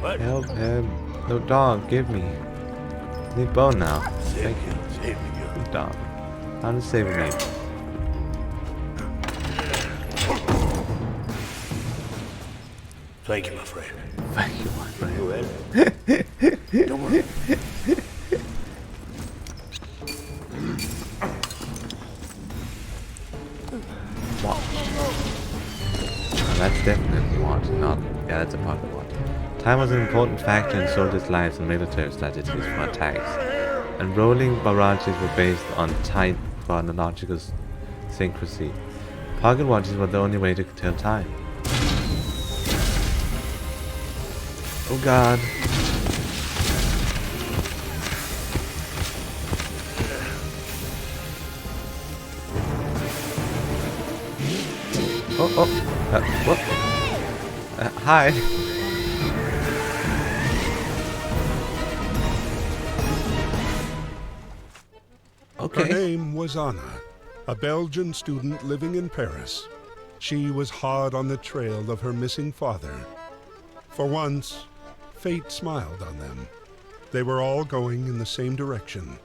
What? Help him. No, dog, give me. I need bone now. Thank you. Save me, Good dog. I'm just saving you. Thank you, my friend. Thank you, my friend. Don't worry. That's definitely what, not... Yeah, that's a pocket watch. Time was an important factor in soldiers' lives and military strategies for attacks, and rolling barrages were based on tight chronological synchrony. Pocket watches were the only way to tell time. Oh god. Oh, oh. What? Hi. Okay. Her name was Anna, a Belgian student living in Paris. She was hard on the trail of her missing father. For once, fate smiled on them. They were all going in the same direction.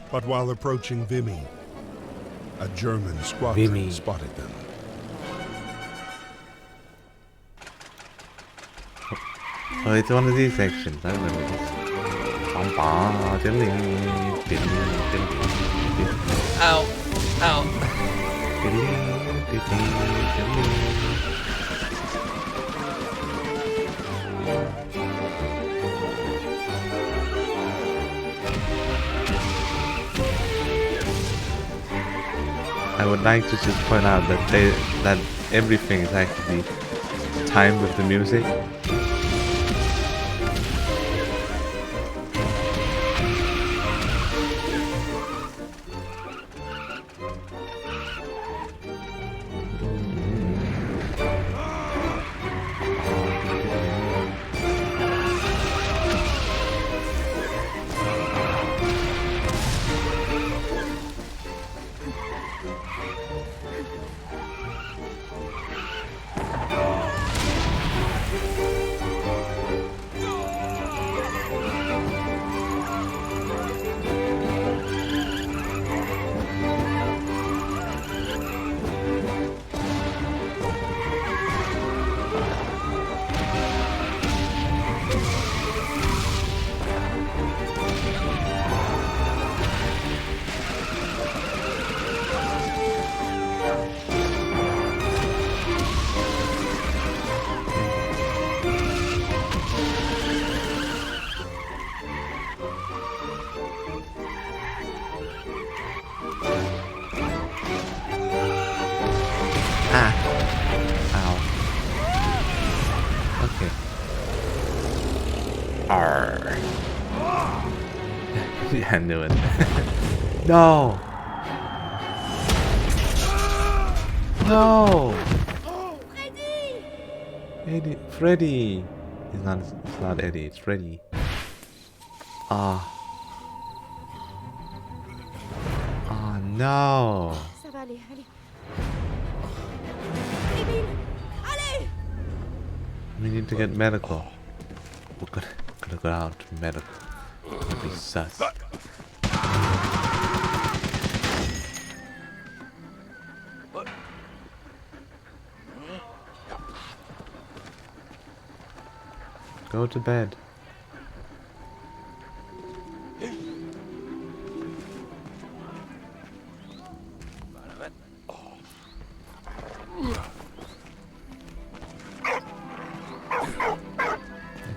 But while approaching Vimy, a German squadron spotted them. Oh, it's one of these sections. I remember this. Ow! Ow! I would like to just point out that everything is actually timed with the music. I knew it. No! No! Eddie! Freddy! It's not Eddie, it's Freddy. Ah. Oh no! Ça va aller, allez. Emile, allez! We need to get medical. We're gonna go out to medical. It'll be sus. Go to bed. I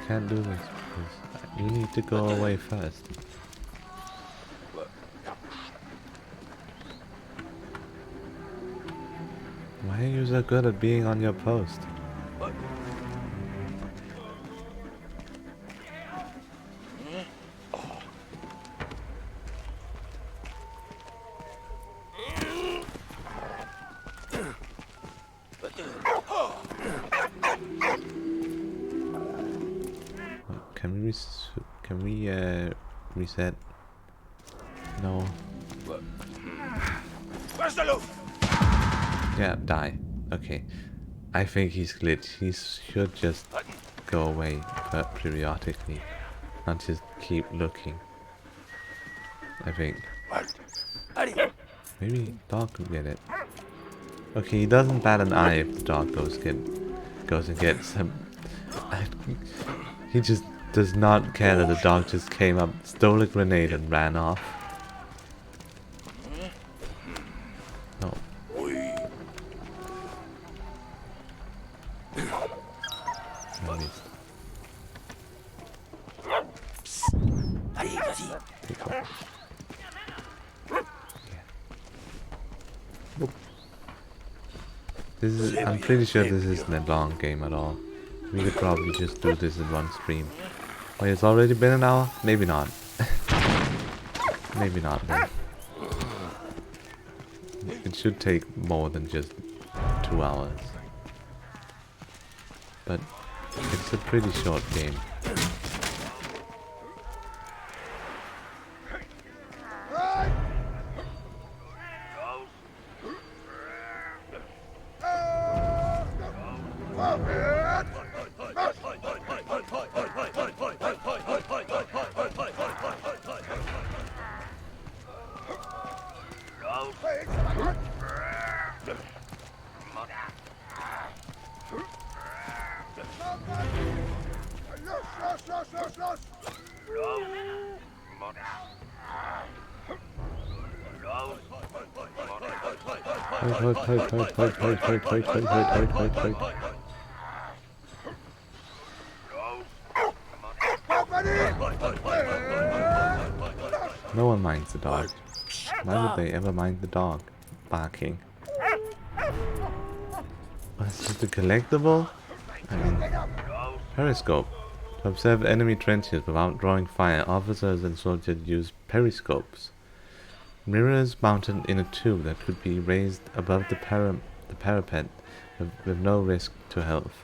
can't do this because you need to go away first. Why are you so good at being on your post? Can we reset? No. Yeah, die. Okay. I think he's glitched. He should just go away periodically, not just keep looking. I think. Maybe dog can get it. Okay, he doesn't bat an eye if the dog goes and gets He just does not care that the dog just came up, stole a grenade and ran off. No. This is, I'm pretty sure this isn't a long game at all. We could probably just do this in one stream. Wait, it's already been an hour? Maybe not. Maybe not then. It should take more than just 2 hours. But it's a pretty short game. No one minds the dog. Why would they ever mind the dog barking? Oh, it's just a collectible? I mean, periscope. To observe enemy trenches without drawing fire, officers and soldiers use periscopes. Mirrors mounted in a tube that could be raised above the parapet with no risk to health.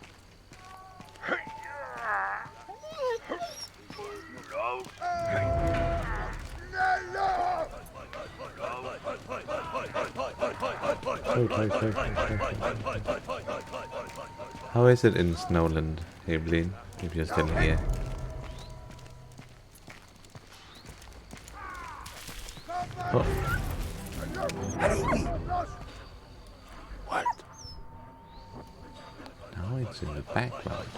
How is it in Snowland, Emile, if you're still here? Oh. What? Now it's in the background.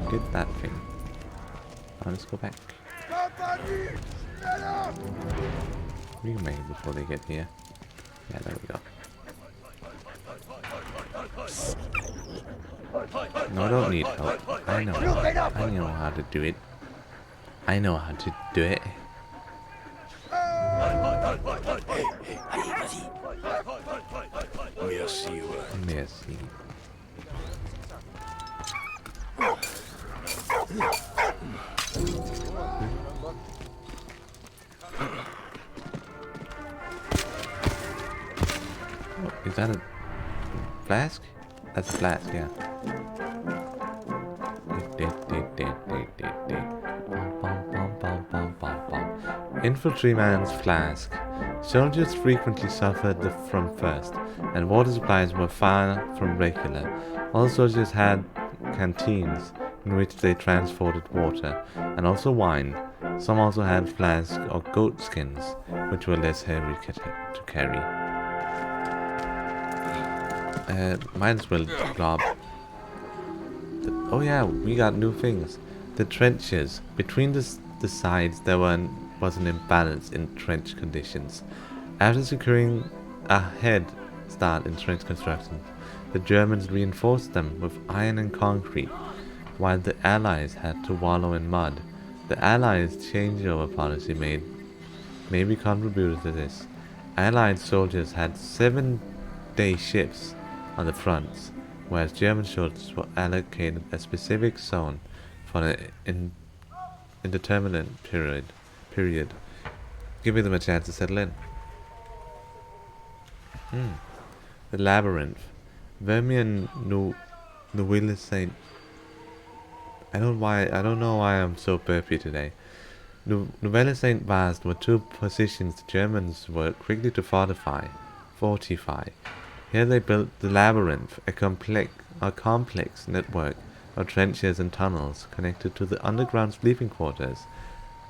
Get that thing. Now let's go back. We can make it before they get here. Yeah, there we go. No, I don't need help. I know how to do it. I know how to do it. Merci. Merci. Oh, is that a flask? That's a flask, yeah. Infantryman's flask. Soldiers frequently suffered from thirst, and water supplies were far from regular. All soldiers had canteens in which they transported water, and also wine. Some also had flasks or goat skins, which were less heavy to carry. Might as well grab. Oh yeah, we got new things. The trenches. Between the sides there was an imbalance in trench conditions. After securing a head start in trench construction, the Germans reinforced them with iron and concrete, while the Allies had to wallow in mud. The Allies' changeover policy maybe contributed to this. Allied soldiers had 7-day shifts on the fronts, whereas German soldiers were allocated a specific zone for an indeterminate period, giving them a chance to settle in. The Labyrinth. Vermian Nuwillicent. I don't know why I'm so burpy today. Nouvelle Saint Vast were two positions the Germans were quickly to fortify. Here they built the Labyrinth, a complex network of trenches and tunnels connected to the underground sleeping quarters.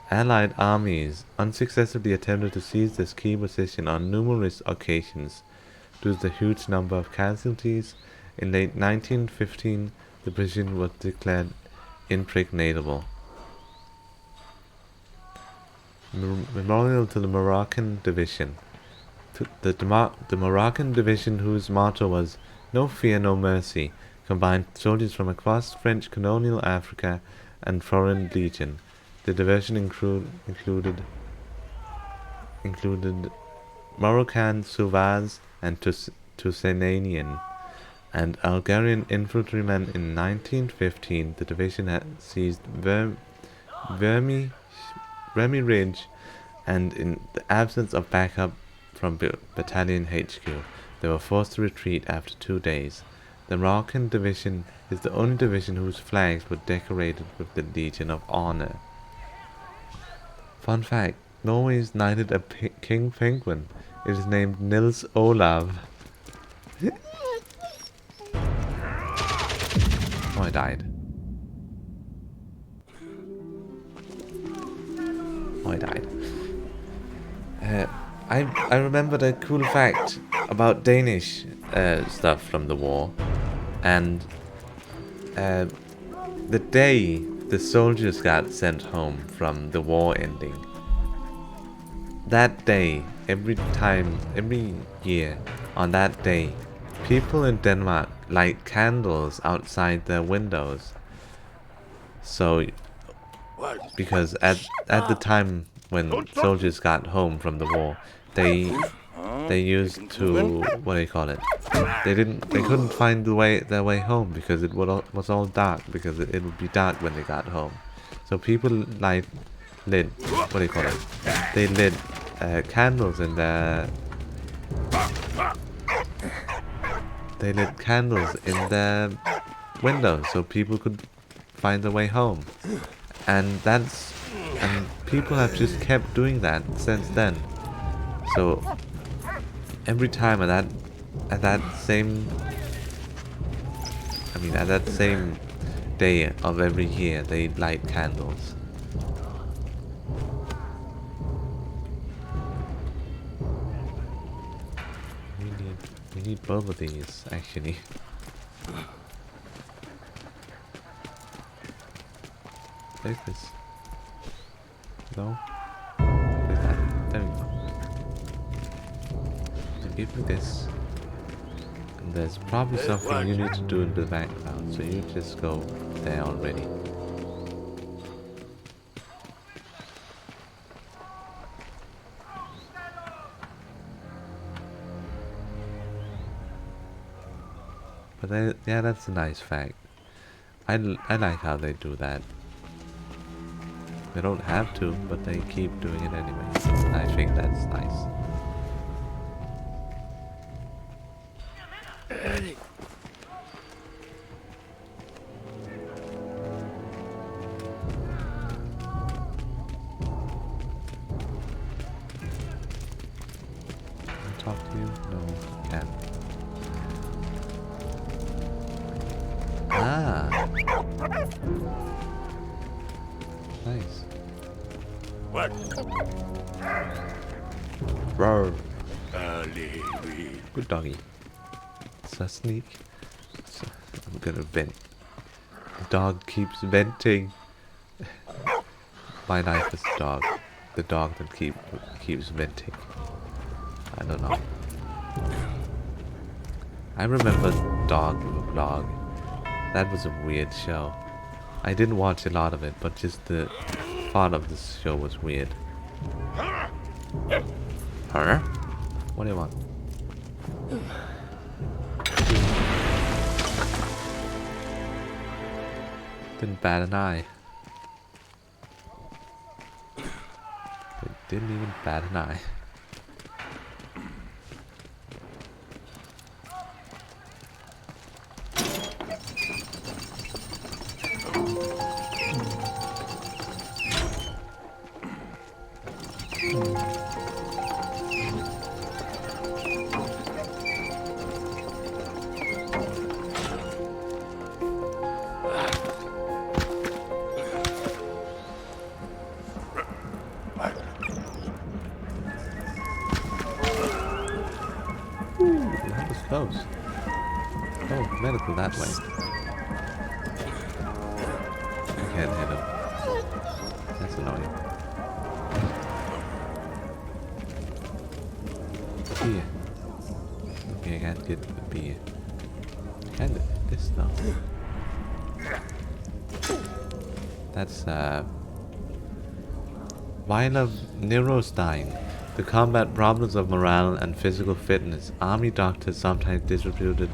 Allied armies unsuccessfully attempted to seize this key position on numerous occasions. Due to the huge number of casualties, in late 1915 the position was declared impregnable. Memorial to the Moroccan Division. The Moroccan Division, whose motto was "No Fear, No Mercy," combined soldiers from across French colonial Africa and Foreign Legion. The division included Moroccan Sauvage and Tuscananian and Algerian infantrymen. In 1915, the division had seized Remy Ridge, and in the absence of backup from Battalion HQ, they were forced to retreat after 2 days. The Moroccan Division is the only division whose flags were decorated with the Legion of Honor. Fun fact, Norway's knighted a king penguin. It is named Nils Olav. Oh, I died. I remembered a cool fact about Danish stuff from the war, and the day the soldiers got sent home from the war ending, that day, every year, on that day, people in Denmark light candles outside their windows. So, because at the time when soldiers got home from the war, they used to, what do you call it? They couldn't find their way home because it was all dark, because it would be dark when they got home. So people lit, what do you call it? They lit candles in their windows so people could find their way home. And people have just kept doing that since then. So every time at that same day of every year, they light candles. We need both of these, actually. Take this. No? Take that. There we go. So give me this. And there's probably something you need to do in the background, so you just go there already. But yeah, that's a nice fact. I like how they do that. They don't have to, but they keep doing it anyway. I think that's nice. Can I talk to you? No, I can't. Ah! Nice. What? Roar. Good doggy. So sneak. So I'm gonna vent. The dog keeps venting. My life is the dog. The dog that keeps venting. I don't know. I remember Dog Vlog. That was a weird show. I didn't watch a lot of it, but just the thought of this show was weird. Huh? What do you want? Didn't bat an eye. It didn't even bat an eye. close. Oh, medical that way. I can't hit him. That's annoying. Beer. Okay, I can't get the beer. Can this stuff. That's Violet Neurostein. To combat problems of morale and physical fitness, army doctors sometimes distributed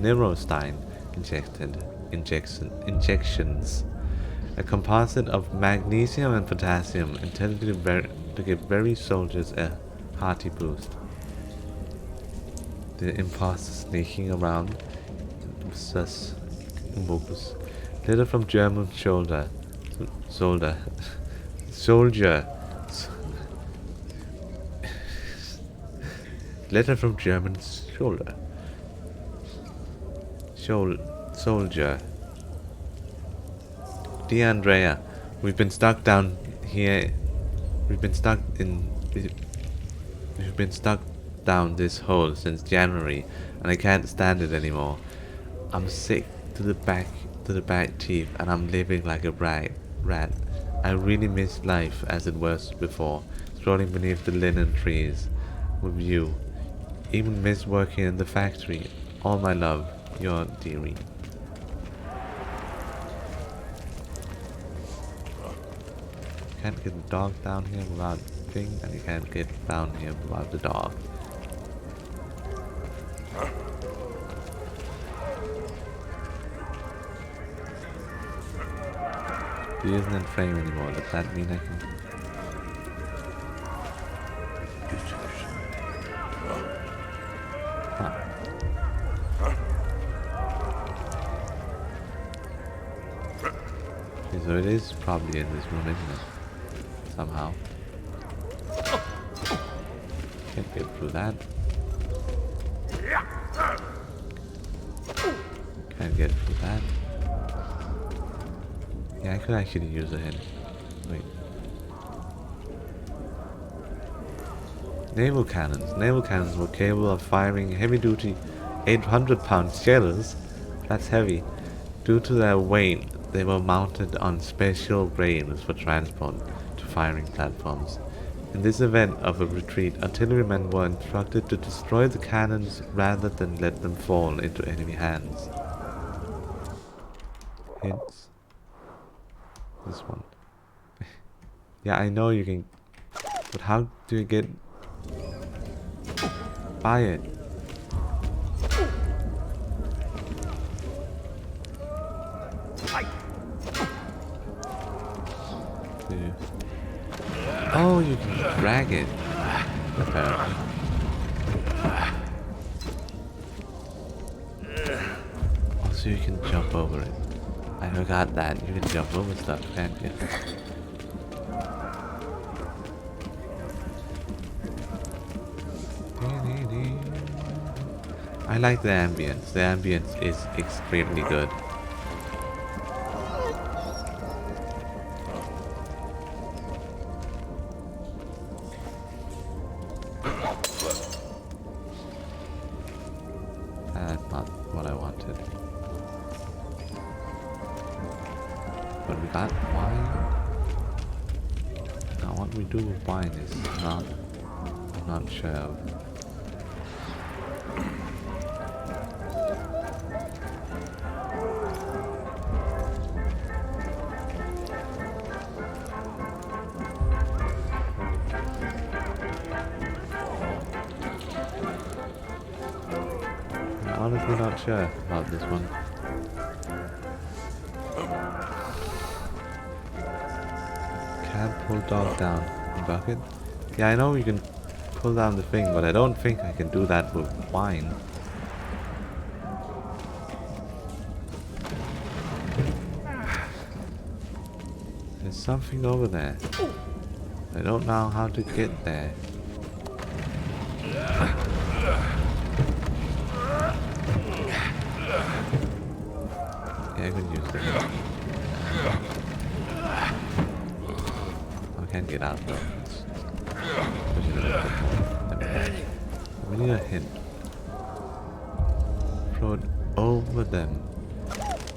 Neurostein injections. A composite of magnesium and potassium intended to give very soldiers a hearty boost. The imposter sneaking around. Sus. Letter from German soldier. Letter from German soldier. Dear Andrea, we've been stuck down here. We've been stuck down this hole since January, and I can't stand it anymore. I'm sick to the back teeth, and I'm living like a rat. I really miss life as it was before, strolling beneath the linen trees with you. Even miss working in the factory. All my love, your dearie. Can't get the dog down here without thing, and you can't get down here without the dog. He isn't in frame anymore. Does that mean I can? Huh. Okay, so it is probably in this room, isn't it? Somehow. Can't get through that. Can't get through that. Yeah, I could actually use a hint. Wait. Naval cannons. Naval cannons were capable of firing heavy-duty 800-pound shells. That's heavy. Due to their weight, they were mounted on special rails for transport to firing platforms. In this event of a retreat, artillerymen were instructed to destroy the cannons rather than let them fall into enemy hands. Hints. This one. Yeah, I know you can, but how do you get by it? Oh, you can drag it. Apparently. Also, you can jump over it. I forgot that. You can jump over stuff, can't you? I like the ambience. The ambience is extremely good. That's not what I wanted. But we got wine. Now what we do with wine is I'm not sure of. I'm honestly not sure about this one. Can't pull dog down in bucket. Yeah, I know you can pull down the thing, but I don't think I can do that with wine. There's something over there. I don't know how to get there. Yeah, I can use it. I can't get out though. We need a hint. rode over them.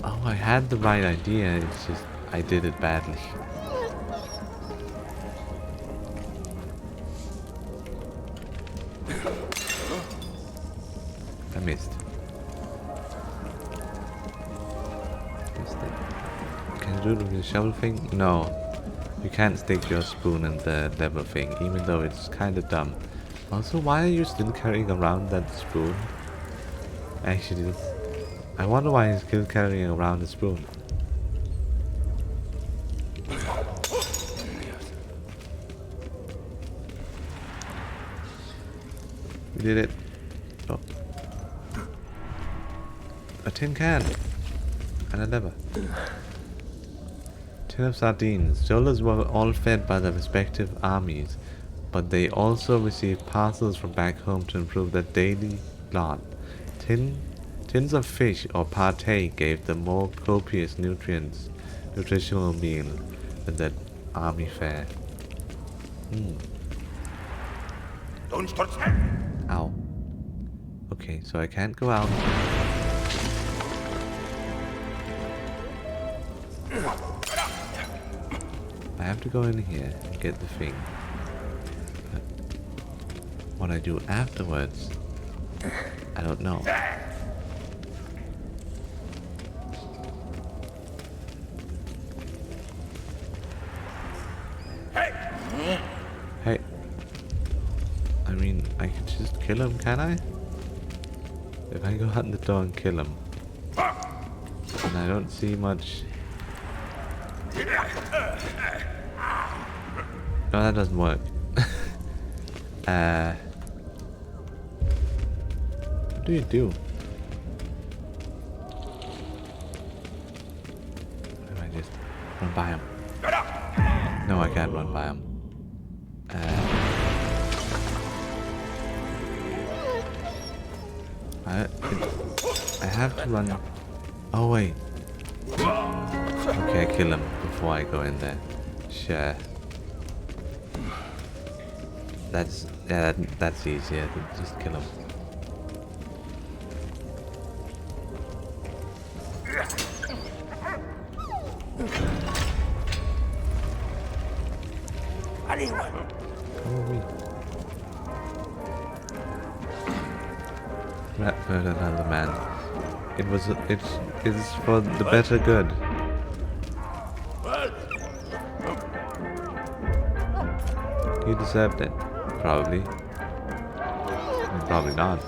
Oh, I had the right idea, it's just I did it badly. I missed. Can you do it with the shovel thing? No. You can't stick your spoon in the lever thing, even though it's kinda dumb. Also, why are you still carrying around that spoon? Actually, I wonder why he's still carrying around the spoon. We did it. Oh. A tin can. And a lever. Tin of sardines. Soldiers were all fed by their respective armies, but they also received parcels from back home to improve their daily lot. Tins of fish or pate gave them more copious nutritional meal than their army fare. Don't start. Ow. Okay, so I can't go out. I have to go in here and get the thing. But what I do afterwards, I don't know. Hey. I mean, I can just kill him, can I? If I go out the door and kill him. And I don't see much. No, that doesn't work. What do you do? If I just run by him? No, I can't run by him. I have to run. Oh wait. Okay, I kill him before I go in there. Sure. That's that's easier. Just kill him. Come with me. Rat murdered another man. It is for the better good. He deserved it. Probably. Probably not.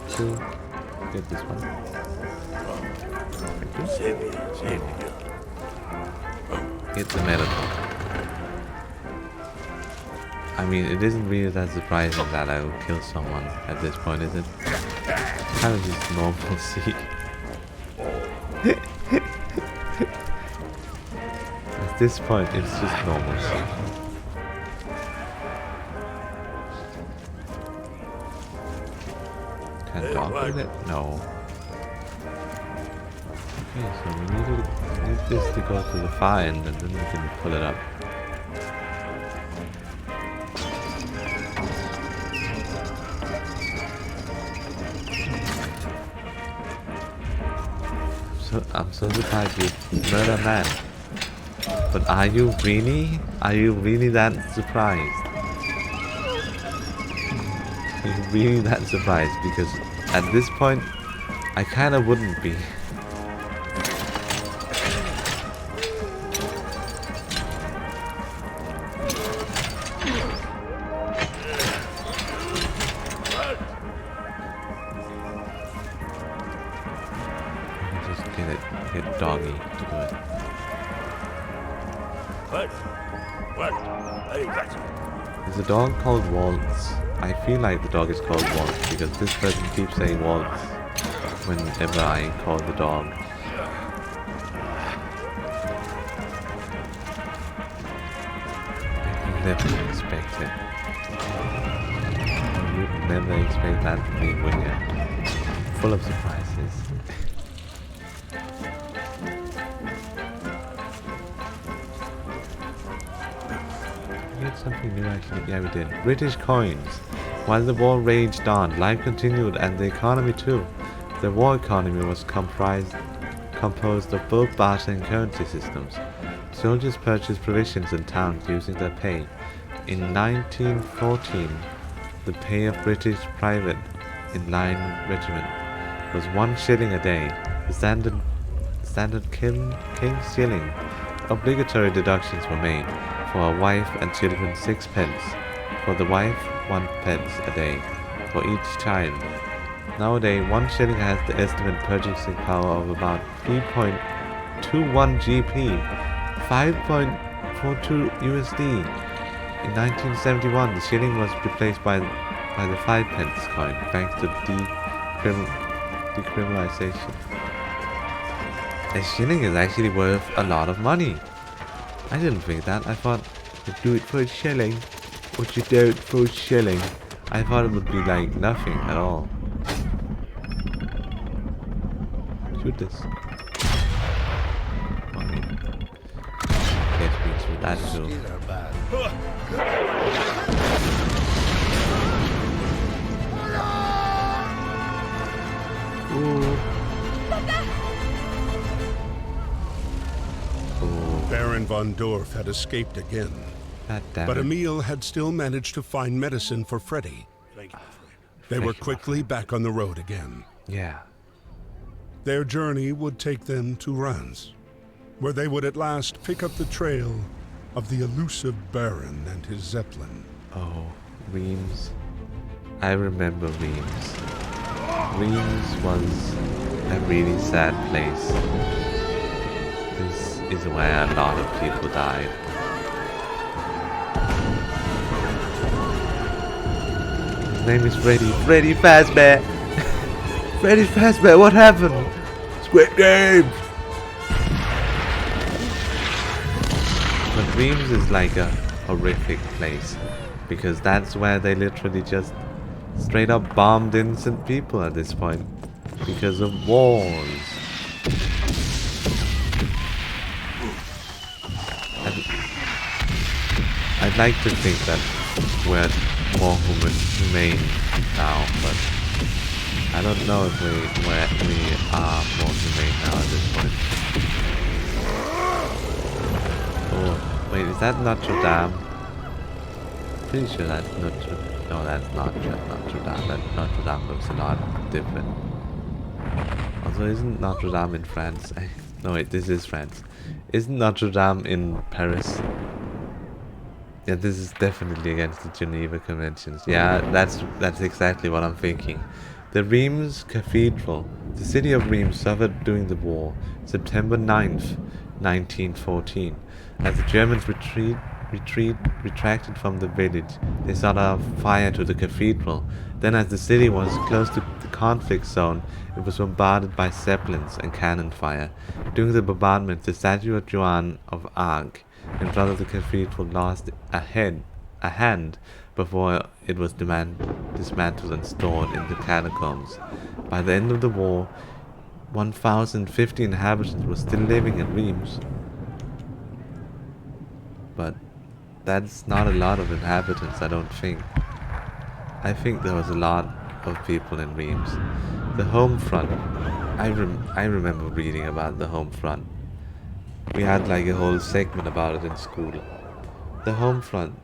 So, get this one. Thank you. Get the Meadow. I mean, it isn't really that surprising that I would kill someone at this point, is it? It's kind of just normal see. At this point, it's just normal see. Can I dog with it? No. Okay, so we need this to go to the far end and then we can pull it up. I'm so surprised you murder a man. But are you really? Are you really that surprised? Are you really that surprised? Because at this point, I kind of wouldn't be. Get doggy to do it. There's a dog called Waltz. I feel like the dog is called Waltz because this person keeps saying Waltz whenever I call the dog. I never expect it. You'd never expect that from me, would you? Full of surprises. something new actually? Yeah, we did. British coins. While the war raged on, life continued and the economy too. The war economy was composed of both barter and currency systems. Soldiers purchased provisions in towns using their pay. In 1914, the pay of British private in line regiment was 1 shilling a day. The standard king's shilling. Obligatory deductions were made. For a wife and children 6 pence. For the wife 1 pence a day. For each child. Nowadays 1 shilling has the estimated purchasing power of about 3.21 GP. 5.42 USD. In 1971 the shilling was replaced by the 5 pence coin thanks to decriminalization. A shilling is actually worth a lot of money. I didn't think that. I thought you'd do it for a shilling. What you do it for a shilling? I thought it would be like nothing at all. Shoot this. I mean, guess we shoot that too. Ooh. Baron von Dorf had escaped again, but Emile had still managed to find medicine for Freddy. They were quickly back on the road again. Yeah. Their journey would take them to Reims, where they would at last pick up the trail of the elusive Baron and his Zeppelin. Oh, Reims. I remember Reims. Reims was a really sad place. This is where a lot of people died. His name is Freddy. Freddy Fazbear! Freddy Fazbear, what happened? Squid Games! But Reims is like a horrific place. Because that's where they literally just straight up bombed innocent people at this point. Because of wars. I'd like to think that we're more humane now, but I don't know if we are more humane now at this point. Oh, wait, is that Notre Dame? Pretty sure that's Notre... No, that's not Notre Dame. That Notre Dame looks a lot different. Also, isn't Notre Dame in France? No, wait, this is France. Isn't Notre Dame in Paris? Yeah, this is definitely against the Geneva Conventions. Yeah, that's exactly what I'm thinking. The Reims Cathedral. The city of Reims suffered during the war, September 9th, 1914. As the Germans retracted from the village, they set off fire to the cathedral. Then, as the city was close to the conflict zone, it was bombarded by zeppelins and cannon fire. During the bombardment, the statue of Joan of Arc in front of the cathedral lost a hand before it was dismantled and stored in the catacombs. By the end of the war, 1,050 inhabitants were still living in Reims. But that's not a lot of inhabitants, I don't think. I think there was a lot of people in Reims. The home front. I remember reading about the home front. We had like a whole segment about it in school. The home front,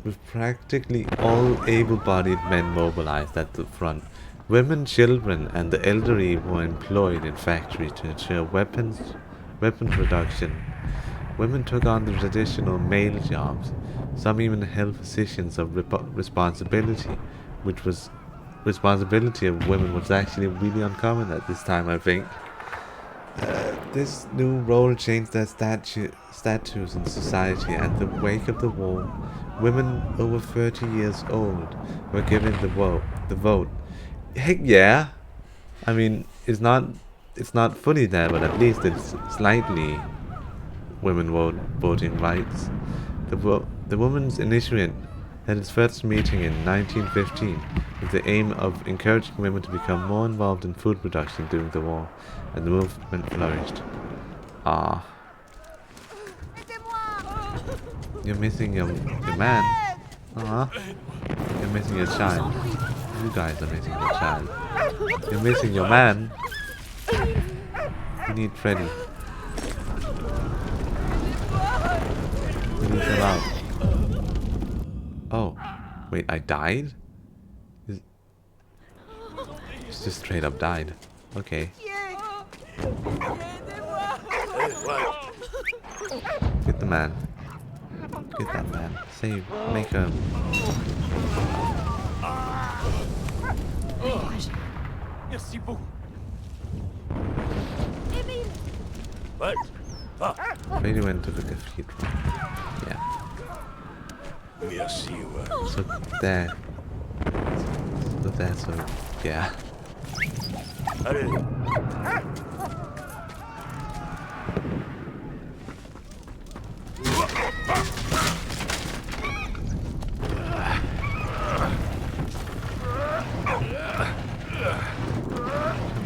with practically all able-bodied men mobilized at the front. Women, children, and the elderly were employed in factories to ensure weapons production. Women took on the traditional male jobs. Some even held positions of responsibility, which was responsibility of women was actually really uncommon at this time, I think. This new role changed their status in society. At the wake of the war, women over 30 years old were given the vote. Heck yeah! I mean, it's not fully there, but at least it's slightly women voting rights. The Women's Initiative had its first meeting in 1915 with the aim of encouraging women to become more involved in food production during the war, and the movement flourished. You're missing your man. You're missing your child. You guys are missing your child. You're missing your man. We need Freddy. We need him out. Oh, wait, I died? It's just straight up died. Okay. Get the man. Get that man. Save. Make him. Merci beaucoup. Emile! What? Freddy went to the cathedral. Yeah. Merci, ouais. So there. So there, so yeah. Allez.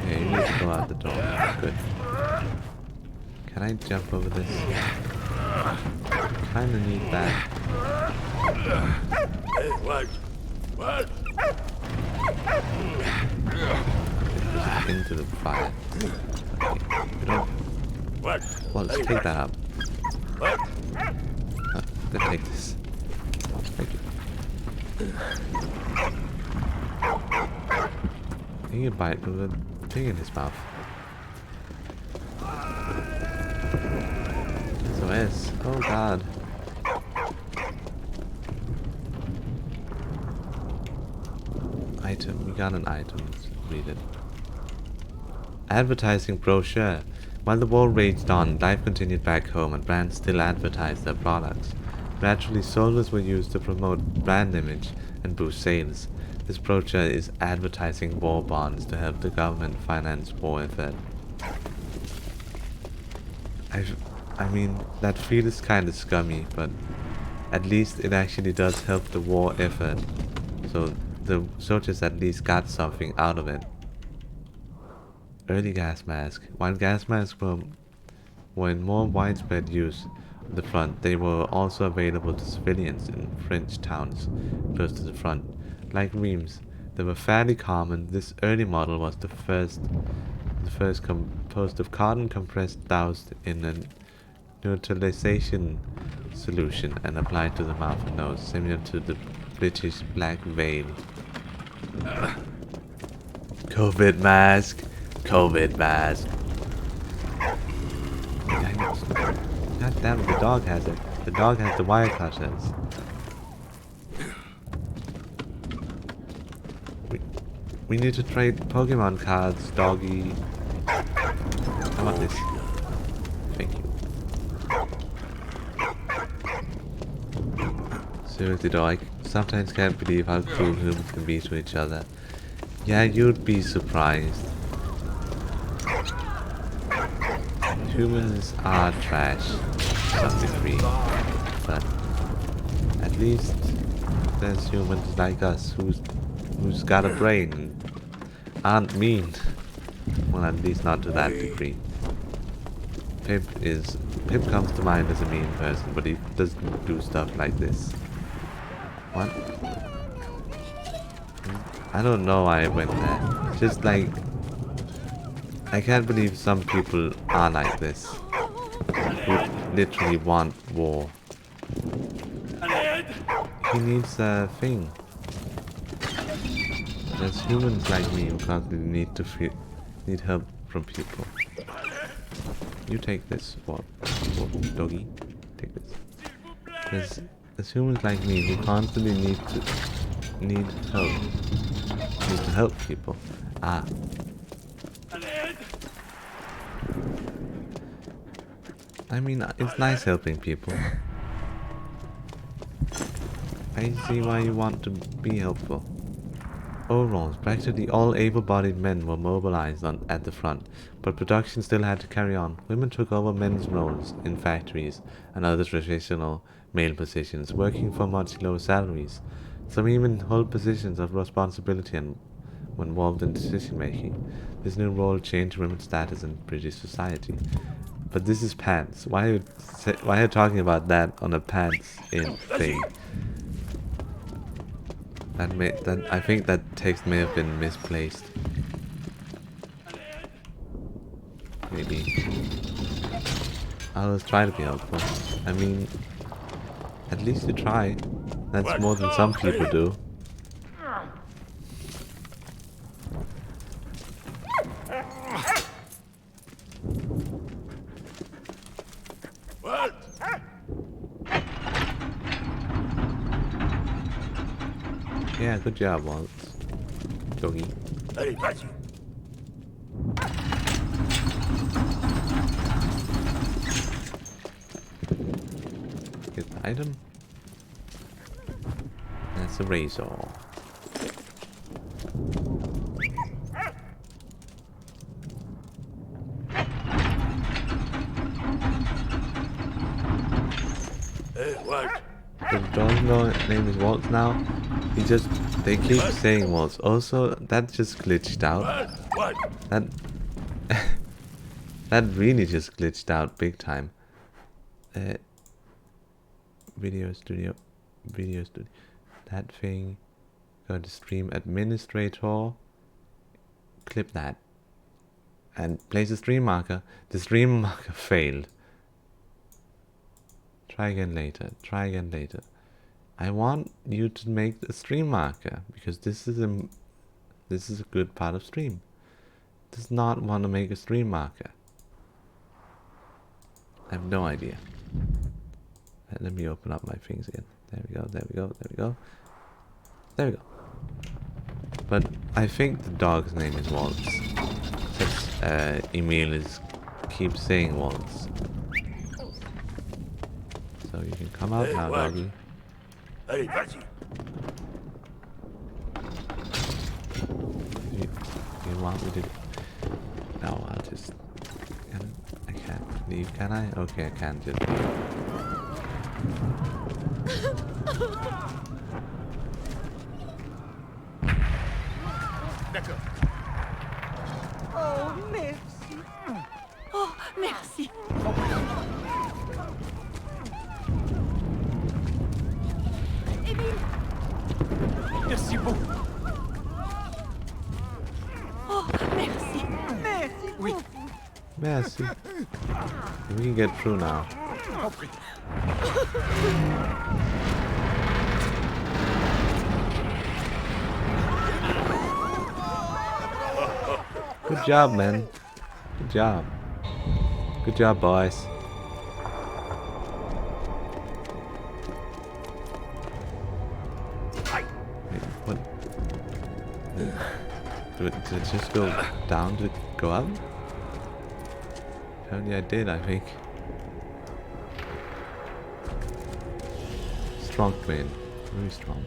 Okay, you need to go out the door. Good. Can I jump over this? Kinda need that. Hey, what? What? Just into the fire. Okay. We don't. What? Well, let's take that up. What? Let's take this. Thank you. He can bite with a thing in his mouth. SOS. Oh god. Item. We got an item. Let's read it. Advertising brochure. While the war raged on, life continued back home and brands still advertised their products. Naturally, soldiers were used to promote brand image and boost sales. This brochure is advertising war bonds to help the government finance war effort. I mean, that feel is kinda scummy, but at least it actually does help the war effort. So the soldiers at least got something out of it. Early gas mask. While gas masks were in more widespread use on the front, they were also available to civilians in French towns close to the front. Like reams, they were fairly common. This early model was the first composed of cotton compressed doused in a neutralization solution and applied to the mouth and nose, similar to the British Black Veil. COVID mask. COVID mask. God damn it, the dog has it. The dog has the wire cutters. We need to trade Pokemon cards, doggy. I want this. Thank you. Seriously though, I sometimes can't believe how cruel humans can be to each other. Yeah, you'd be surprised. Humans are trash to some degree, but at least there's humans like us who's got a brain and aren't mean. Well, at least not to that degree. Pip comes to mind as a mean person, but he doesn't do stuff like this. What? I don't know why I went there. Just like, I can't believe some people are like this. Who literally want war. He needs a thing. There's humans like me who constantly need help from people. You take this, what doggy? Take this. There's humans like me who constantly need help. Need to help people. Ah. I mean, it's nice helping people. I see why you want to be helpful. Overall, practically all able-bodied men were mobilized at the front, but production still had to carry on. Women took over men's roles in factories and other traditional male positions, working for much lower salaries. Some even hold positions of responsibility and were involved in decision-making. This new role changed women's status in British society. But this is pants. Why are you talking about that on a pants in thing? I think that text may have been misplaced. Maybe. I was trying to be helpful. I mean, at least you try. That's more than some people do. Yeah, good job, Waltz. Doggy. Get the item. That's a razor. The dog's name is Waltz now. They keep saying Waltz. Also, that just glitched out. That really just glitched out big time. Video studio. That thing. Go to stream administrator. Clip that. And place a stream marker. The stream marker failed. Try again later. I want you to make the stream marker because this is a good part of stream. Does not want to make a stream marker. I have no idea. Let me open up my things again. There we go. But I think the dog's name is Waltz. Since Emile keeps saying Waltz. So you can come out now, doggy. You want me to... No, I'll just... I can't leave, can I? Okay, I can't just leave. Oh, merci. Oh, merci. Merci beaucoup. Oh, merci. Merci. Oui. Merci. We can get through now. Good job, man. Good job. Good job, boys. Wait, what? Did it just go down? Did it go up? Apparently I did, I think. Strong twin. Very strong.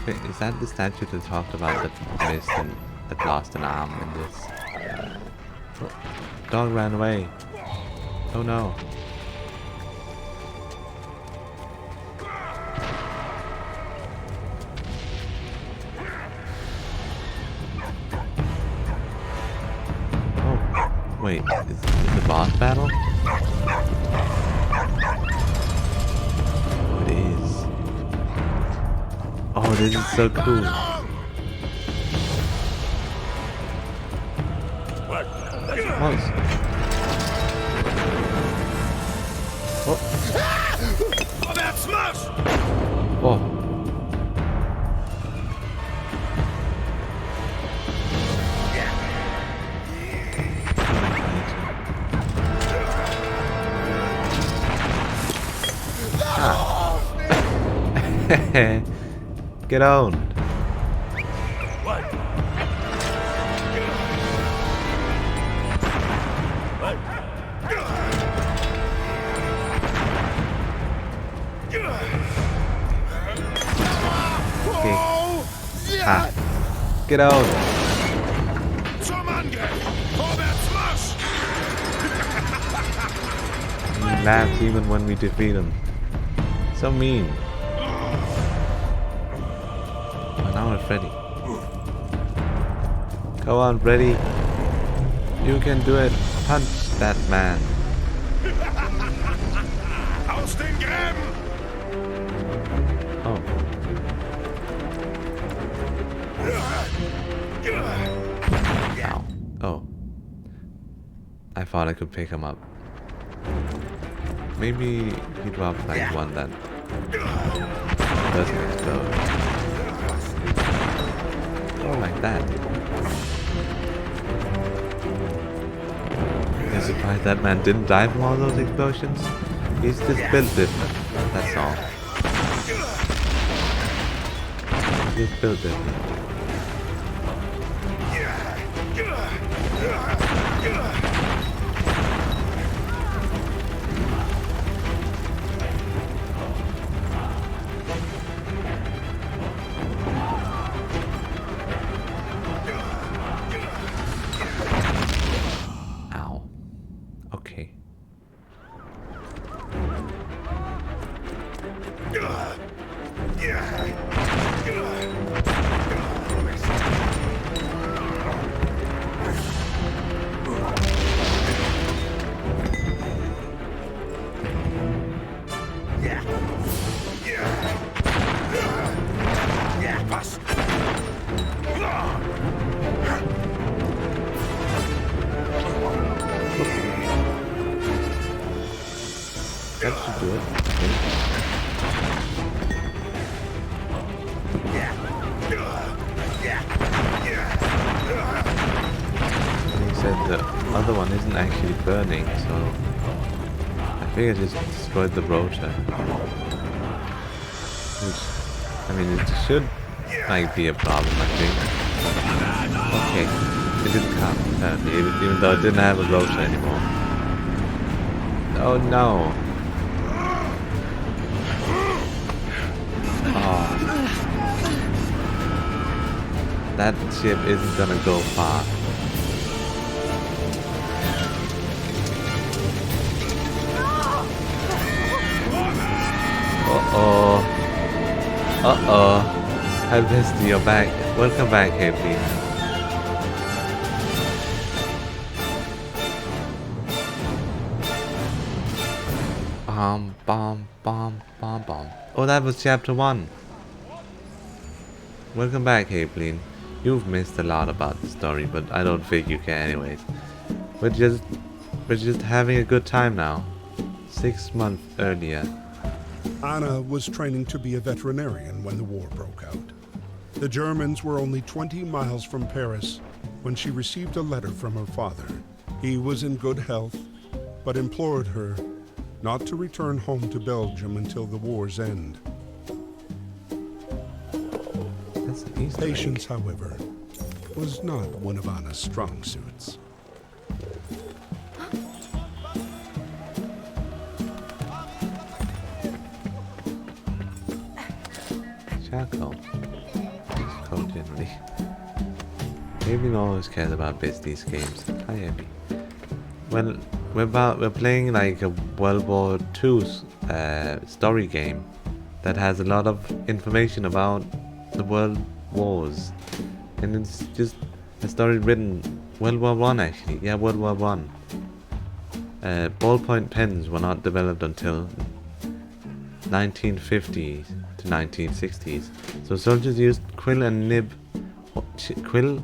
Is that the statue that talked about that missed and that lost an arm in this? Oh, dog ran away. Oh no. Oh, wait, is this the boss battle? Oh, it is. Oh, this is so cool. Once. Oh. Oh. Ah. Get owned. Okay. Ah. Get out. He laughs even when we defeat him. So mean. Now we're ready. Go on, Freddy. You can do it. Punch that man. Aus den Gräben! Oh. Ow. Oh. I thought I could pick him up. Maybe he dropped like one that doesn't explode. Oh, like that. I'm surprised that man didn't die from all those explosions. He's just built different. That's all. He's just built different. Ow. Okay. That should do it. He said the other one isn't actually burning, so I think I just destroyed the rotor. Which, I mean, it should like be a problem, I think. Okay, it didn't come apparently, even though it didn't have a rotor anymore. Oh no! Oh. That ship isn't gonna go far. Uh-oh. Uh-oh. Hi Misty, you're back. Welcome back, Happy. Bomb. Oh, that was chapter 1. Welcome back, Haplin. You've missed a lot about the story, but I don't think you can anyways. We're just having a good time now. 6 months earlier. Anna was training to be a veterinarian when the war broke out. The Germans were only 20 miles from Paris when she received a letter from her father. He was in good health, but implored her not to return home to Belgium until the war's end. That's an Easter egg. Patience, however, was not one of Anna's strong suits. Charcoal. Just coal generally. Abby always cares about these games. Hi Abby. Well, we're playing like a World War II story game that has a lot of information about the world wars, and it's just a story written World War One actually. Yeah, World War One. Ballpoint pens were not developed until 1950s to 1960s. So soldiers used quill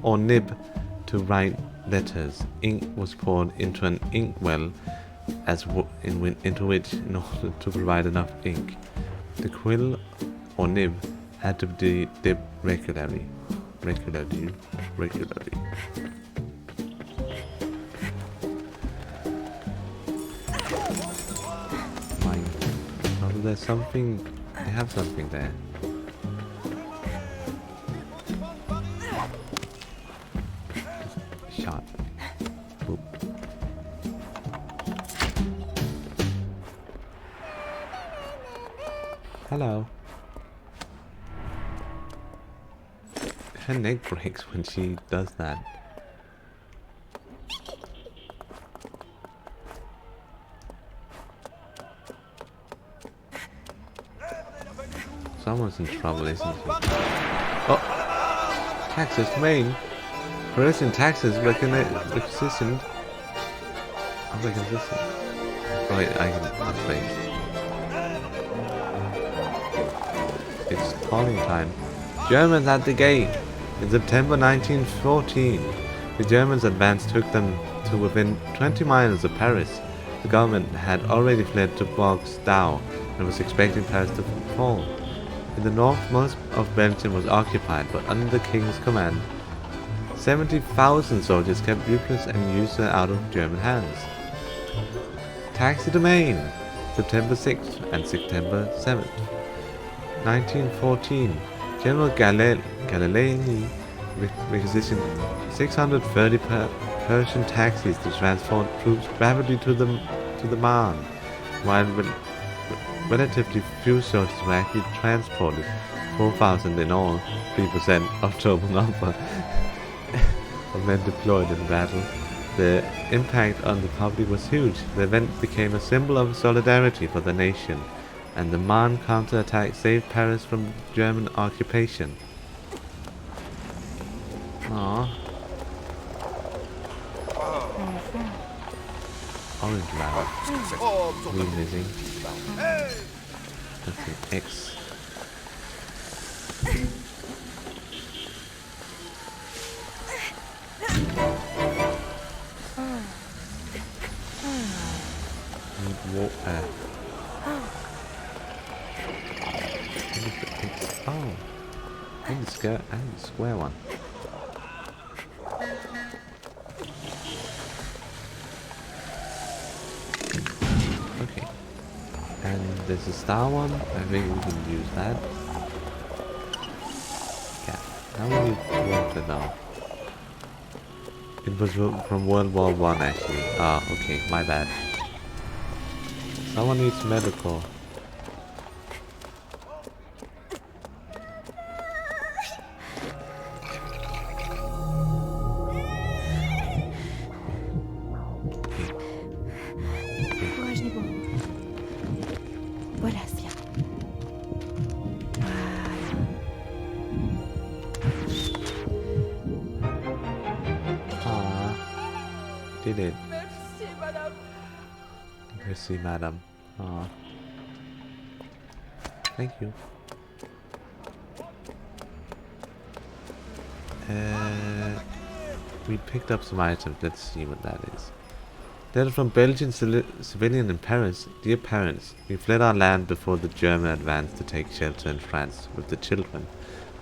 or nib to write letters. Ink was poured into an inkwell into which in order to provide enough ink. The quill or nib had to be dipped regularly. Mine. Oh, there's something. I have something there. Shot. Boop. Hello. Her neck breaks when she does that. Someone's in trouble, isn't she? Oh! Texas, Maine! Parisian taxes requisitioned. Right, I can wait. It's calling time. Germans at the gate. In September 1914, the Germans' advance took them to within 20 miles of Paris. The government had already fled to Bordeaux and was expecting Paris to fall. In the north, most of Belgium was occupied, but under the king's command, 70,000 soldiers kept Ypres and User out of German hands. Taxi domain, September 6th and September 7th. 1914, General Galilei requisitioned 630 Persian taxis to transport troops rapidly to the Marne, while relatively few soldiers were actually transported, 4,000 in all, 3% of total number of men deployed in battle. The impact on the public was huge. The event became a symbol of solidarity for the nation, and the Marne counterattack saved Paris from German occupation. Aww. Orange lava. Really missing. Okay, X. Need water. Oh, I need the square one. Okay. And there's a star one. I think we can use that. Yeah. Now we need water now. It was from World War I actually. Ah, okay, my bad. Someone needs medical. Did it. Merci, madame. Merci, madam. Aww. Thank you. We picked up some items. Let's see what that is. Letter from Belgian civilian in Paris. Dear parents, we fled our land before the German advance to take shelter in France with the children.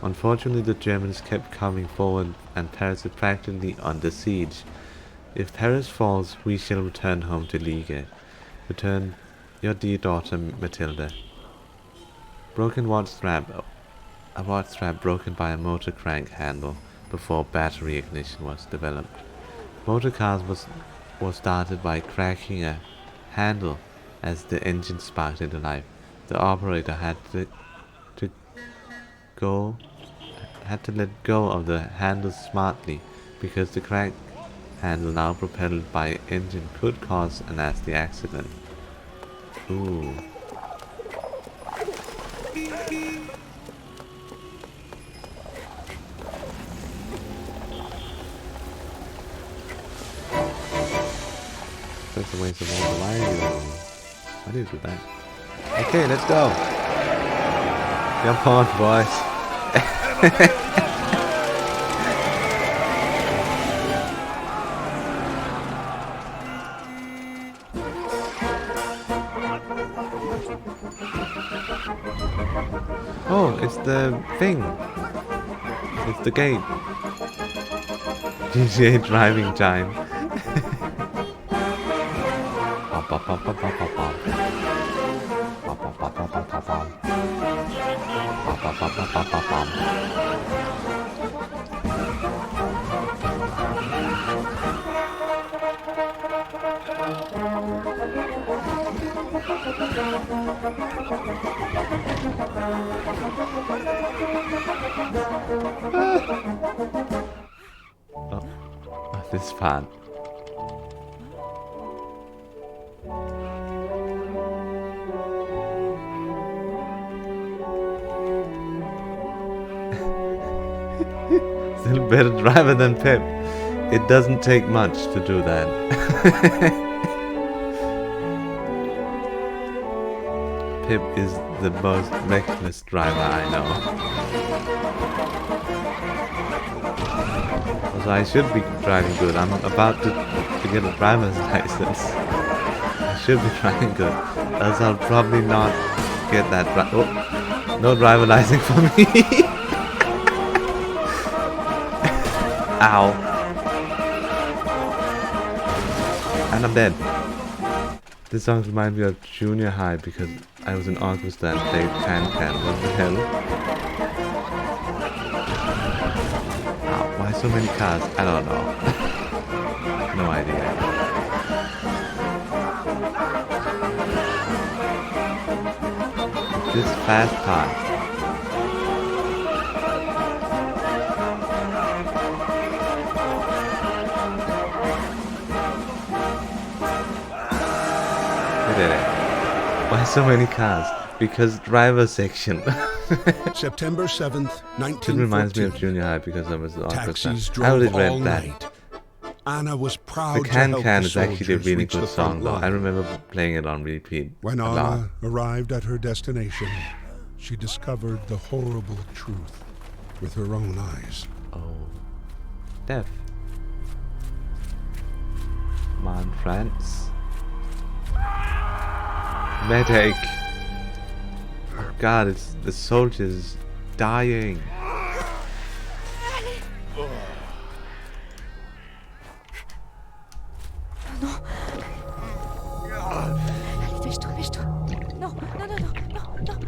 Unfortunately, the Germans kept coming forward and Paris is practically under siege. If Paris falls, we shall return home to Liege. Return your dear daughter Matilda. Broken watch strap. A watch strap broken by a motor crank handle before battery ignition was developed. Motor cars was started by cracking a handle as the engine sparked into life. The operator had to let go of the handle smartly because the crank handle now propelled by engine could cause a nasty accident. Ooh. That's a waste of all the life. Why do you do that? Okay, let's go. Jump on, boys. Oh, it's the thing. It's the gate. GTA driving time. Oh, this is fun. Still better driver than Pep. It doesn't take much to do that. Pip is the most reckless driver I know. Also, I should be driving good. I'm about to get a driver's license. I should be driving good. Else I'll probably not get that oh, no driver license for me. Ow. And I'm dead. This song reminds me of junior high because I was in orchestra and played can-can. What the hell? Ow, why so many cars? I don't know. No idea. This fast part. Why so many cars? Because driver section. September 7th, It reminds me 1914. of junior high because I was the orchestra. Taxis I drove already all read that. night. Anna was proud The to help Can-Can the is actually a soldiers really reach the good front song though. line. I remember playing it on repeat When a lot. Anna arrived at her destination, she discovered the horrible truth with her own eyes. Oh. Death. Come on, France. Medic! Oh god, it's the soldiers dying. Allez, dépêche-toi, dépêche-toi. Non, non, non, non, non, non.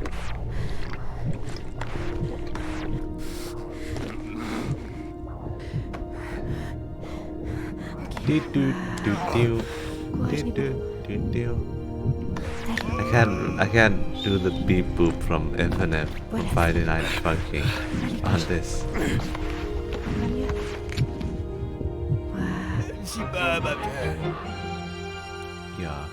Do do do do do do do. I can't do the beep boop from Infinite Friday Night Funky on this. Yeah.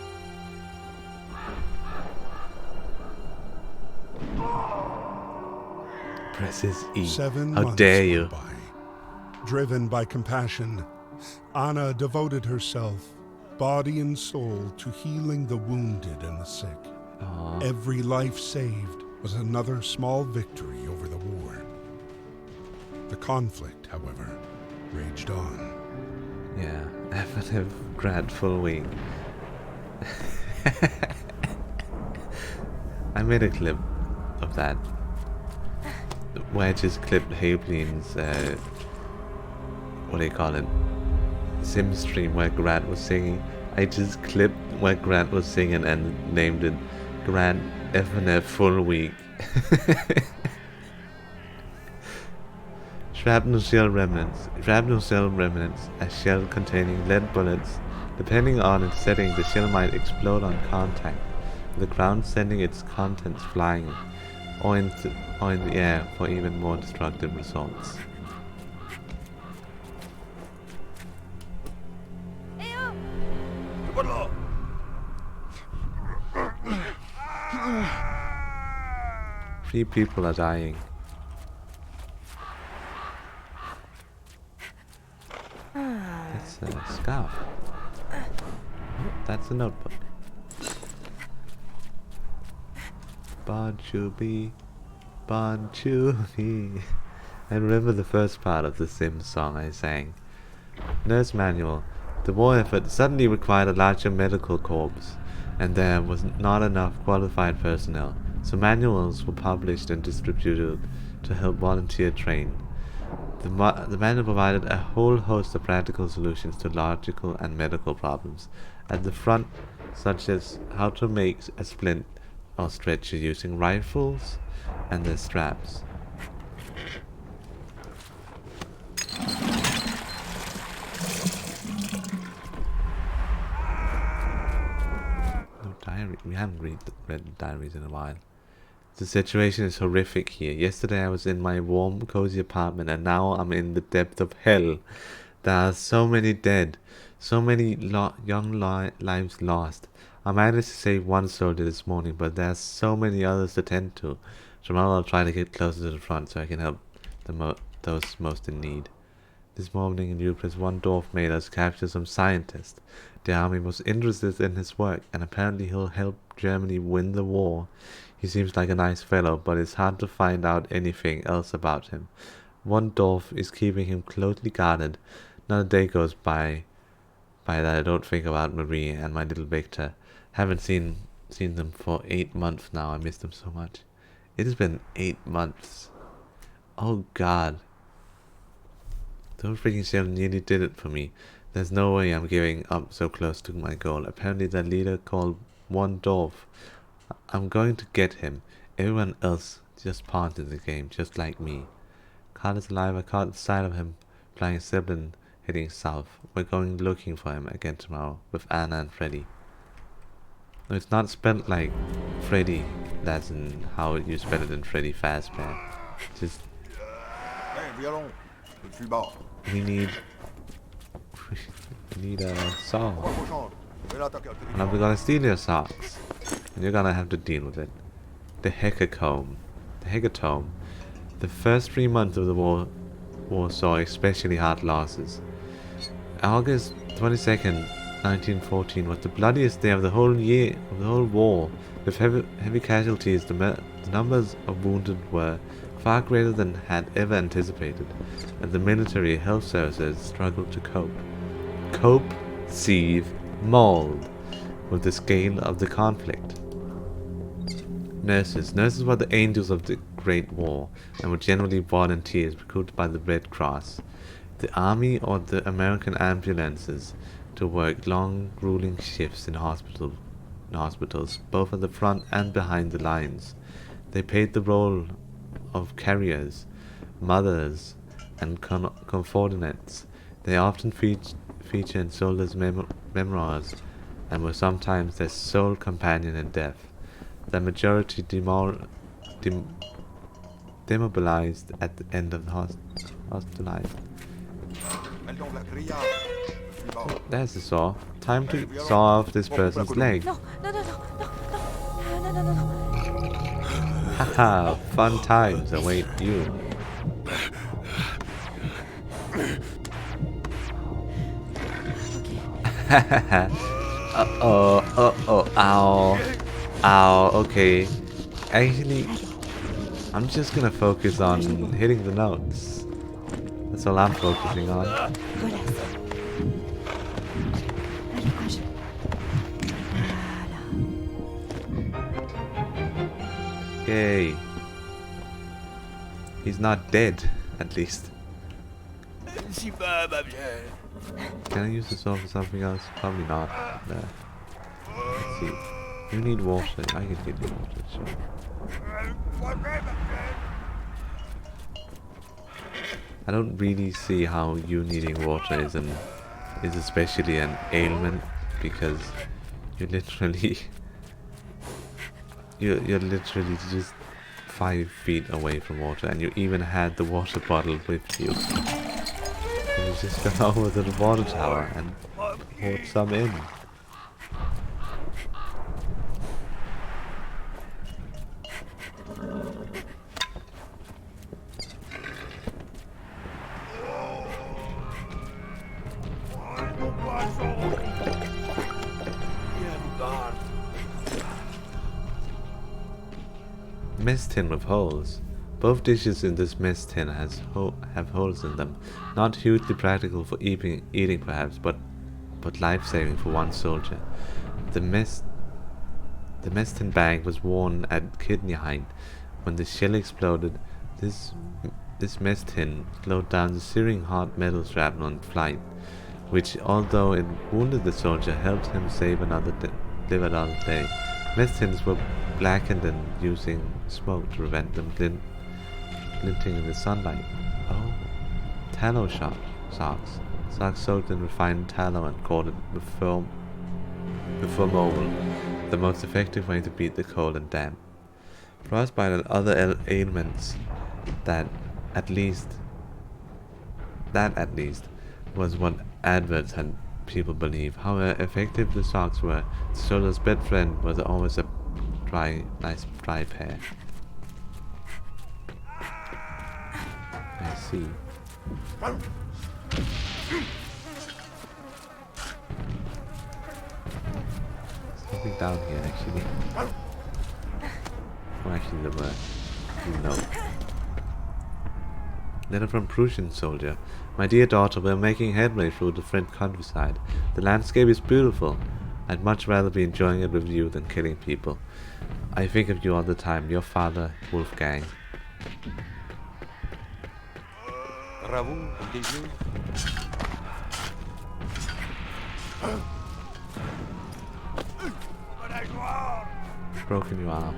Presses E. 7 How months dare went you? by. Driven by compassion, Anna devoted herself, body and soul, to healing the wounded and the sick. Aw. Every life saved was another small victory over the war. The conflict, however, raged on. Yeah, effective Grat full week. I made a clip of that where I just clipped Hayblin's what do you call it? Sim stream where Grat was singing. I just clipped where Grat was singing and named it Grat FNF full week. Shrapnel shell remnants. Shrapnel shell remnants, a shell containing lead bullets. Depending on its setting, the shell might explode on contact with the ground, sending its contents flying, or in the air for even more destructive results. Voilà. 3 people are dying. That's a scarf. Oh, that's a notebook. Bon Chubby, Bon Chubby. I remember the first part of the Sims song I sang. Nurse manual. The war effort suddenly required a larger medical corps, and there was not enough qualified personnel, so manuals were published and distributed to help volunteer train. The manual provided a whole host of practical solutions to logical and medical problems at the front, such as how to make a splint or stretcher using rifles and their straps. No diary. We haven't read diaries in a while. The situation is horrific here. Yesterday I was in my warm, cozy apartment, and now I'm in the depth of hell. There are so many dead, so many young lives lost. I managed to save one soldier this morning, but there are so many others to tend to. Tomorrow I'll try to get closer to the front so I can help those most in need. This morning in Euclid, one dwarf made us capture some scientist. The army was interested in his work, and apparently he'll help Germany win the war. He seems like a nice fellow, but it's hard to find out anything else about him. One dwarf is keeping him closely guarded. Not a day goes by that I don't think about Marie and my little Victor. Haven't seen them for 8 months now. I miss them so much. It has been 8 months. Oh God. Those freaking shells nearly did it for me. There's no way I'm giving up so close to my goal. Apparently that leader called one dwarf. I'm going to get him. Everyone else just pawns in the game, just like me. Carl is alive. I caught sight of him flying a Zeppelin heading south. We're going looking for him again tomorrow with Anna and Freddy. No, it's not spelled like Freddy. That's in how you spell it in Freddy Fazbear. Just we need a saw. And I'm gonna steal your socks. And you're gonna have to deal with it. The Hecatome. The first 3 months of the war saw especially hard losses. August 22nd, 1914 was the bloodiest day of the whole war. With heavy casualties, the numbers of wounded were far greater than had ever anticipated, and the military health services struggled to conceive, mold with the scale of the conflict. Nurses were the angels of the Great War, and were generally volunteers recruited by the Red Cross, the Army, or the American ambulances to work long, grueling shifts in hospitals, both at the front and behind the lines. They played the role of carriers, mothers, and confidants. They often feature in soldiers' memoirs, and were sometimes their sole companion in death. The majority demobilized at the end of the hostile life. Oh, there's the saw. Time to saw off this person's leg. No. Haha, fun times await you. Ow, okay. Actually, I'm just gonna focus on hitting the notes. That's all I'm focusing on. Yay. He's not dead, at least. Can I use the saw for something else? Probably not. There. Let's see. You need water. I can give you water, sure. I don't really see how you needing water is especially an ailment, because you're literally you're literally just 5 feet away from water, and you even had the water bottle with you. And you just go over to the water tower and poured some in. Mess tin with holes. Both dishes in this mess tin have holes in them. Not hugely practical for eating perhaps, but life-saving for one soldier. The mess tin bag was worn at kidney height. When the shell exploded, this mess tin slowed down the searing hot metal shrapnel in flight, which, although it wounded the soldier, helped him live another day. Mess tins were blackened and using smoke to prevent them glinting in the sunlight. Oh, tallow socks. Socks soaked in refined tallow and coated with formol, the most effective way to beat the cold and damp. Frostbite and other ailments that at least was what adverts had people believe. However effective the socks were, the soldier's best friend was always a nice dry pair. I see. Something down here, actually. Oh, actually, there were. No. Letter from Prussian soldier. My dear daughter, we are making headway through the French countryside. The landscape is beautiful. I'd much rather be enjoying it with you than killing people. I think of you all the time. Your father, Wolfgang. Broken your arm.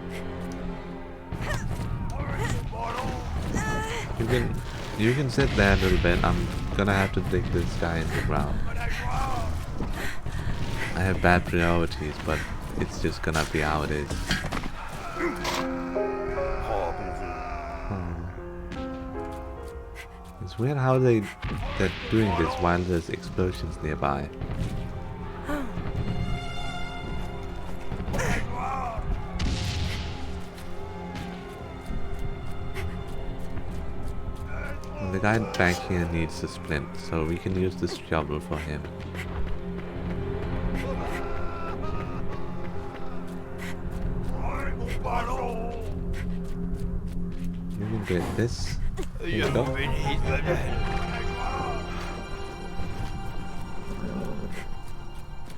You can sit there a little bit. I'm gonna have to dig this guy in the ground. I have bad priorities, but it's just gonna be how it is. It's weird how they're doing this while there's explosions nearby. The guy back here needs a splint, so we can use this shovel for him. You can get this. There you go.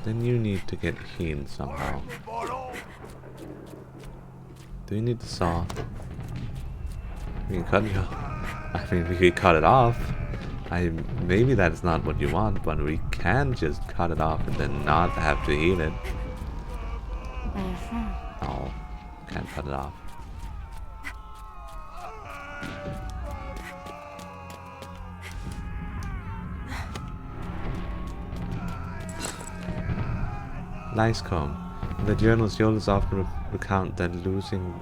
Then you need to get healed somehow. Do you need the saw? We can cut you. I mean, we could cut it off. Maybe that's not what you want, but we can just cut it off and then not have to heal it. Oh, can't cut it off. Lice comb. In the journals, Jonas often recount that losing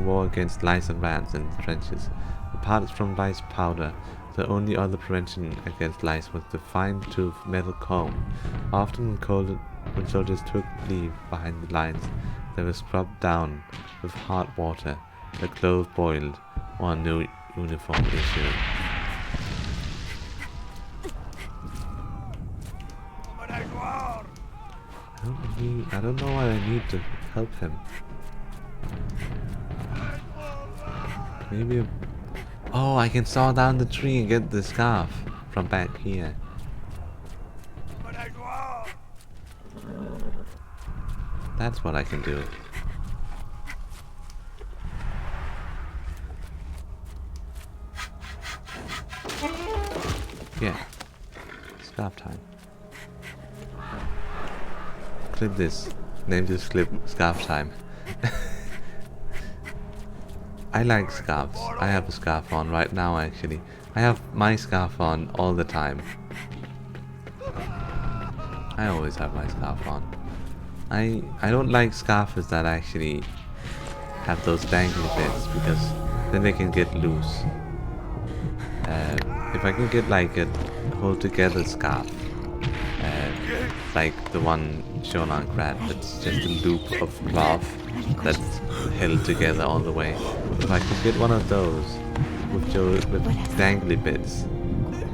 war against lice and rats in the trenches. Apart from lice powder, the only other prevention against lice was the fine-toothed metal comb. Often when soldiers took leave behind the lines, they were scrubbed down with hot water, their clothes boiled, or a new uniform issued. I don't know why I need to help him. Maybe oh, I can saw down the tree and get the scarf from back here. That's what I can do. Yeah. Scarf time. Clip this. Name this clip Scarf Time. I like scarves. I have a scarf on right now, actually. I have my scarf on all the time. I always have my scarf on. I don't like scarves that actually have those dangly bits, because then they can get loose. If I can get like a hold together scarf, like the one shown on Grat, that's just a loop of cloth that's held together all the way. If I could get one of those with dangly bits,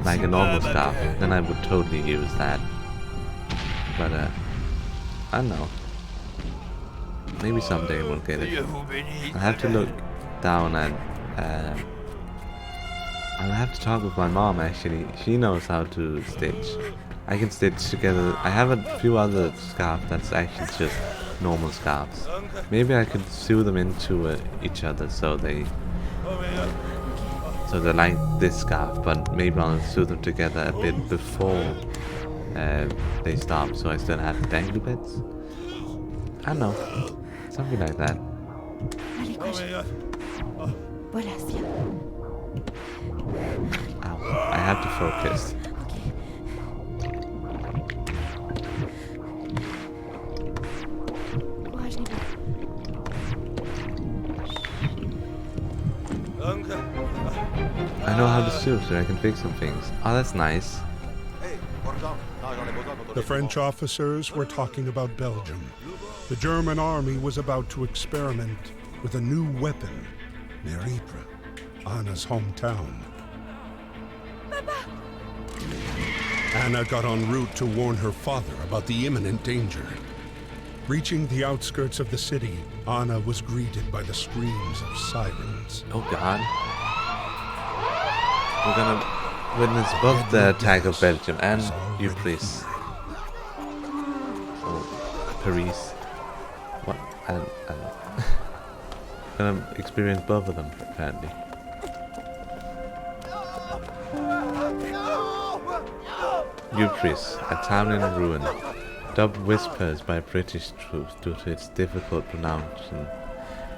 like a normal scarf, then I would totally use that. But I don't know. Maybe someday we'll get it. I'll have to look down at I'll have to talk with my mom, actually. She knows how to stitch. I can stitch together. I have a few other scarves that's actually just normal scarves. Maybe I could sew them into each other so they're like this scarf, but maybe I'll sew them together a bit before they stop, so I still have the dangly bits. I don't know, something like that. Ow, I have to focus. I know how to sew, so I can fix some things. Oh, that's nice. The French officers were talking about Belgium. The German army was about to experiment with a new weapon near Ypres, Anna's hometown. Papa! Anna got en route to warn her father about the imminent danger. Reaching the outskirts of the city, Anna was greeted by the screams of sirens. Oh god. We're gonna witness both the attack of Belgium and Ypres. Oh, Paris. What? I don't know. Gonna experience both of them, apparently. Ypres, a town in ruin, dubbed Whispers by British troops due to its difficult pronunciation.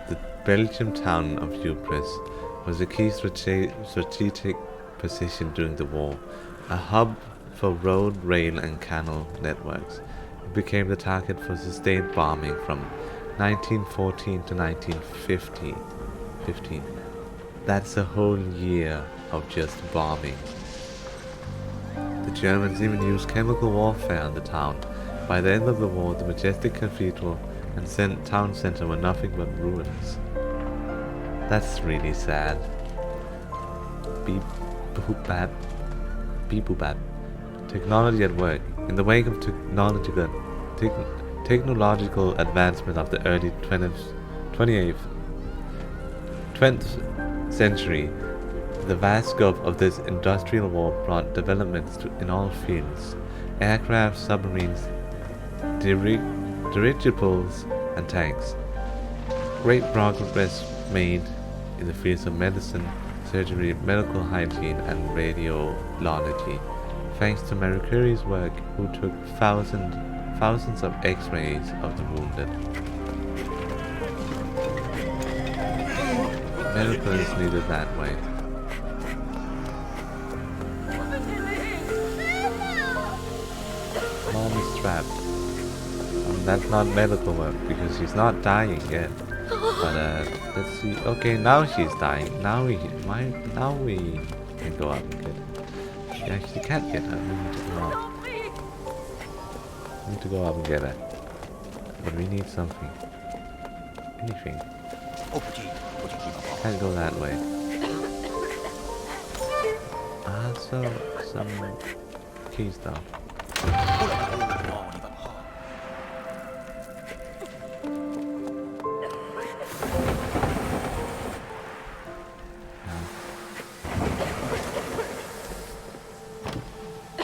The Belgian town of Ypres was a key strategic position during the war, a hub for road, rail and canal networks. It became the target for sustained bombing from 1914 to 1915. That's a whole year of just bombing. The Germans even used chemical warfare on the town. By the end of the war, the majestic cathedral and town center were nothing but ruins. That's really sad. Beep boop bap. Beep boop bap. Technology at work. In the wake of technological advancement of the early 20th century, the vast scope of this industrial war brought developments in all fields: aircraft, submarines, dirigibles, and tanks. Great progress made in the fields of medicine, surgery, medical hygiene, and radiology, thanks to Marie Curie's work, who took thousands of X-rays of the wounded. Medical is needed that way. Mom is trapped. That's not medical work because she's not dying yet. But let's see. Okay, now she's dying. Now we can go up and get her. She actually can't get her. We need to go up. We need to go up and get her. But we need something. Anything. Can't go that way. So some keys though.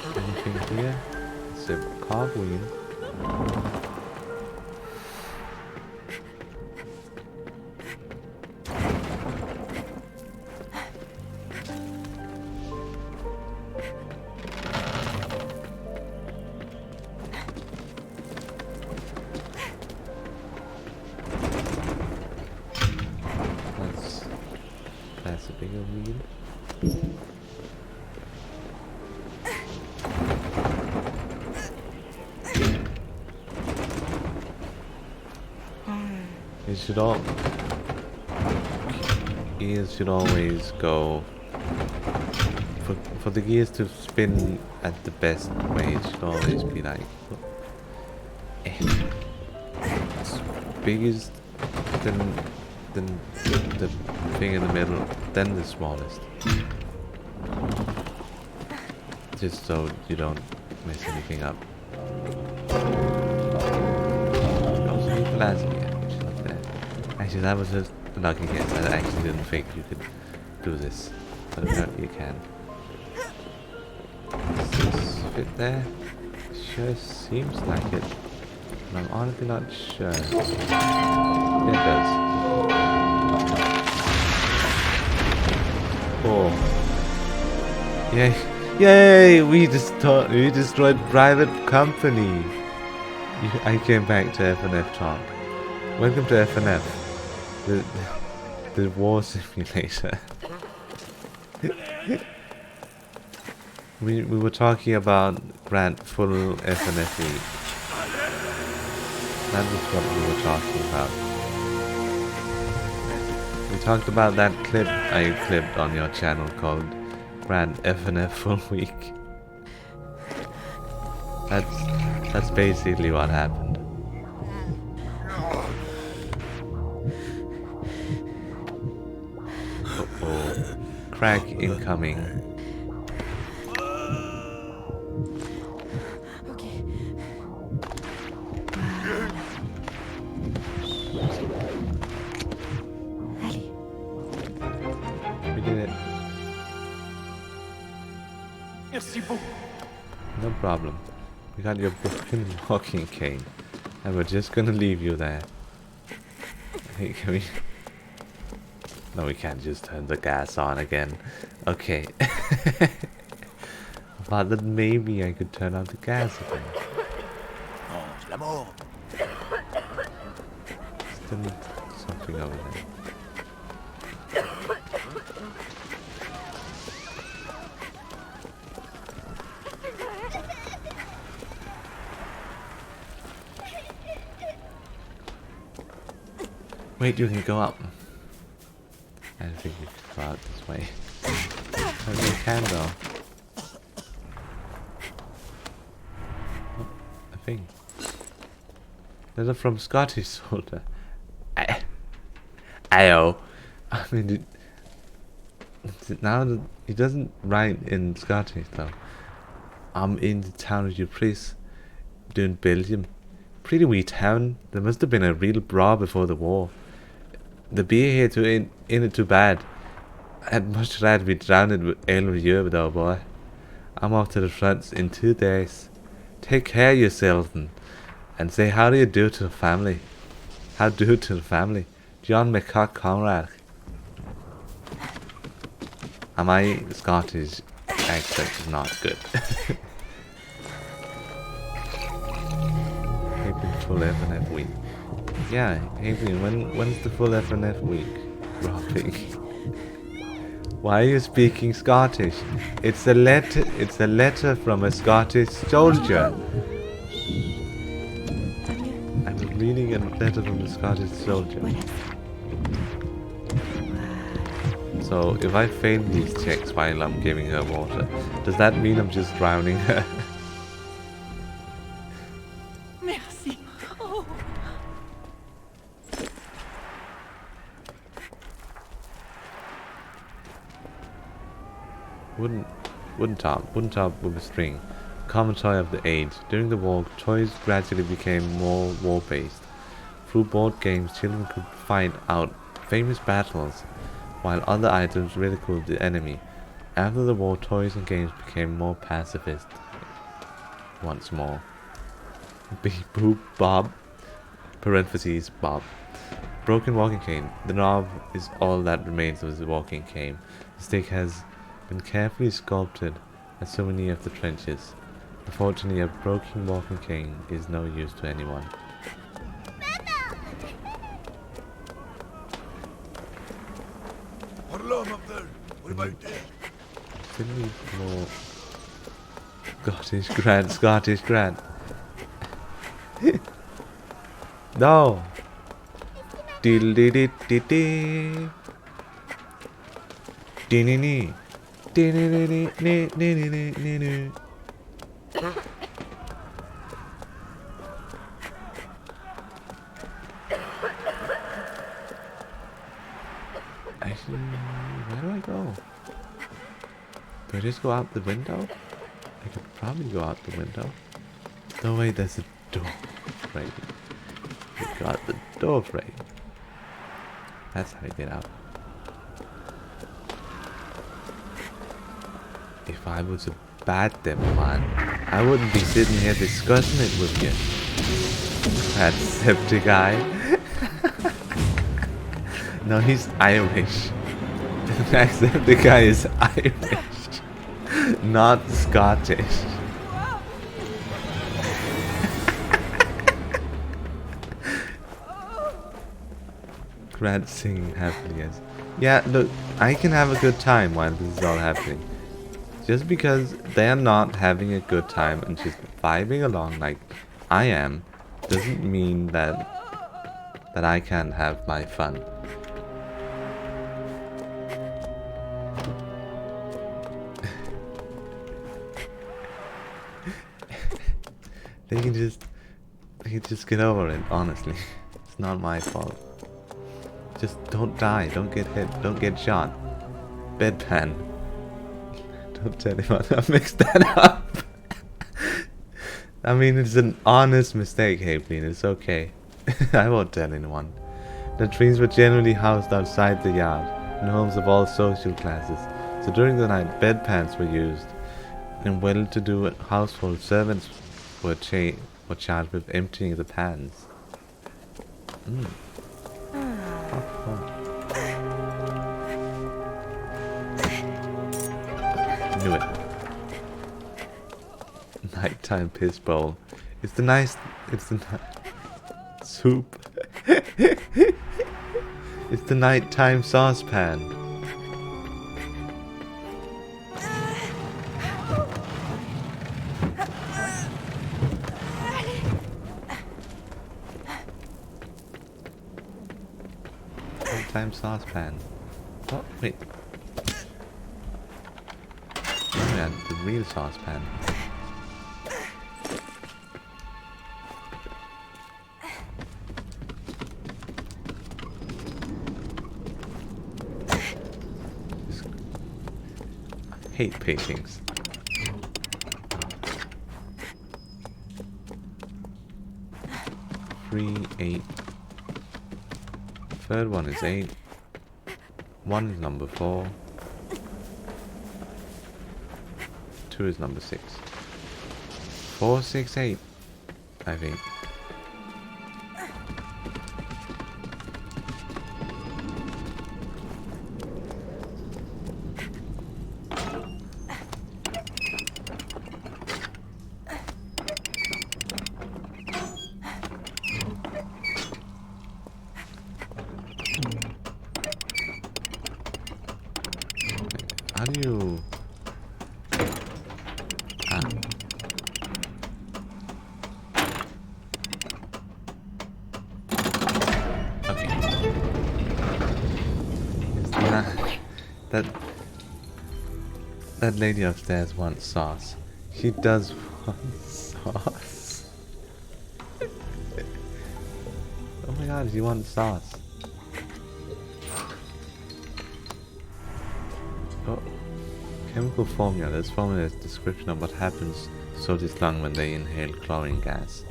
Anything here? It's a cogwheel. That's a bigger wheel. It should all gears should always go for the gears to spin at the best way. It should always be like biggest, then the thing in the middle, then the smallest. Just so you don't mess anything up. Also, you can actually, that was just a lucky guess. I actually didn't think you could do this, but apparently you can. Does this fit there? Sure seems like it, but I'm honestly not sure. Yeah, it does. Oh. Yay! Yay! We destroyed private company! I came back to FNF talk. Welcome to FNF. The war simulator. we were talking about Grat full FNF. That was what we were talking about. We talked about that clip I clipped on your channel called Grat FNF Full Week. That's basically what happened. Uh-oh. Crack incoming. Merci beaucoup. No problem. We got your broken walking cane. And we're just gonna leave you there. Hey, can we... No, we can't just turn the gas on again. Okay. I thought that maybe I could turn on the gas again. La mort. Still need something over there. Wait, you can go up. I don't think you can go out this way. Oh, you can though. Oh, I think. Letter from Scottish soldier. Ayo. I mean, now he doesn't write in Scottish though. I'm in the town of Ypres, doing Belgium. Pretty wee town. There must have been a real brawl before the war. The beer here too ain't it too bad. I'd much rather be drowned with ale with you though, boy. I'm off to the front in 2 days. Take care of yourself and say how do you do to the family. How do to the family. John McCock Conrad. And my Scottish accent is not good. Full FNF week. Yeah, Adrian, when's the full FNF week dropping? Why are you speaking Scottish? It's a letter from a Scottish soldier. I'm reading a letter from a Scottish soldier. So if I fail these checks while I'm giving her water, does that mean I'm just drowning her? Merci. Oh. Wooden top with a string. Common toy of the age. During the war, toys gradually became more war-based. Through board games, children could find out famous battles, while other items ridiculed the enemy. After the war, toys and games became more pacifist. Once more. Beep boop Bob. Parentheses Bob. Broken walking cane. The knob is all that remains of the walking cane. The stick has been carefully sculpted as souvenir of the trenches. Unfortunately, a broken walking cane is no use to anyone. Hello, up there. What about this? Still need more Scottish Grant. No. Diddle-dee-dee-dee-dee. Dee-nee-nee. Dee-nee-nee-nee-nee-nee-nee-nee. Actually, where do I go? Do I just go out the window? I could probably go out the window. No, wait, there's a door frame. We got the door frame. That's how I get out. If I was a bad Devilman, I wouldn't be sitting here discussing it with you. That septic guy. No, he's Irish. That septic guy is Irish, not Scottish. Grat singing happily, yes. Yeah, look, I can have a good time while this is all happening. Just because they're not having a good time and just vibing along like I am, doesn't mean that I can't have my fun. They can just get over it, honestly. It's not my fault. Just don't die, don't get hit, don't get shot. Bedpan. Don't tell anyone I mixed that up. I mean, it's an honest mistake, Haveline, it's okay. I won't tell anyone. The trees were generally housed outside the yard, in homes of all social classes. So during the night, bedpans were used. And well-to-do household servants were charged with emptying the pans. Knew it. Nighttime piss bowl. It's the soup. It's the nighttime saucepan. Nighttime saucepan. Oh, wait. Oh yeah, the real saucepan. I hate paintings. 3, 8. Third one is 8. 1 is number 4. 2 is number 6. 4, 6, 8. I think. How do you... Okay. That lady upstairs wants sauce. She does want sauce. Oh my god, she wants sauce. Oh. Chemical formula. This formula is a description of what happens to soldiers' lung when they inhale chlorine gas.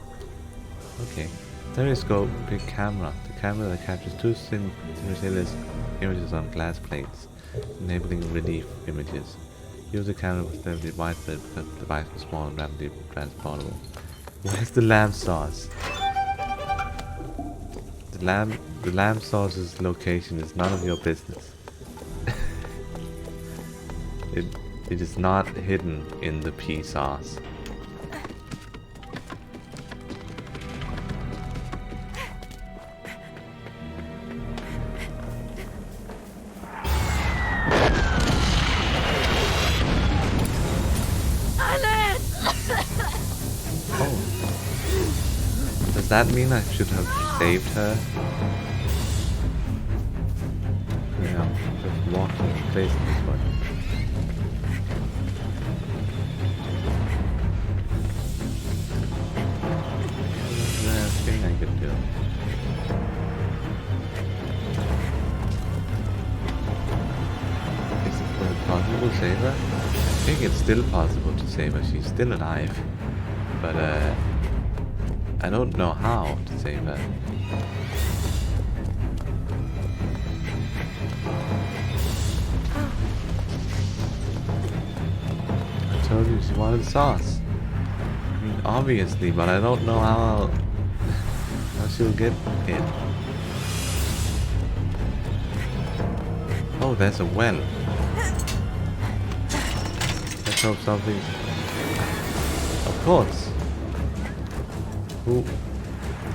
Okay. Stereoscope, big camera. The camera that captures 2 simultaneous images on glass plates, enabling relief images. Use the camera with the widespread because the device is small and rapidly transportable. Where's the lamb sauce? The lamb sauce's location is none of your business. It is not hidden in the pea sauce. Does that mean I should have saved her? Yeah, just walking in place this way. There's a thing I could do. Is it possible to save her? I think it's still possible to save her. She's still alive. But I don't know how to save her. I told you she wanted sauce. I mean, obviously, but I don't know how she'll get it. Oh, there's a well. Let's hope something... Of course. Ooh.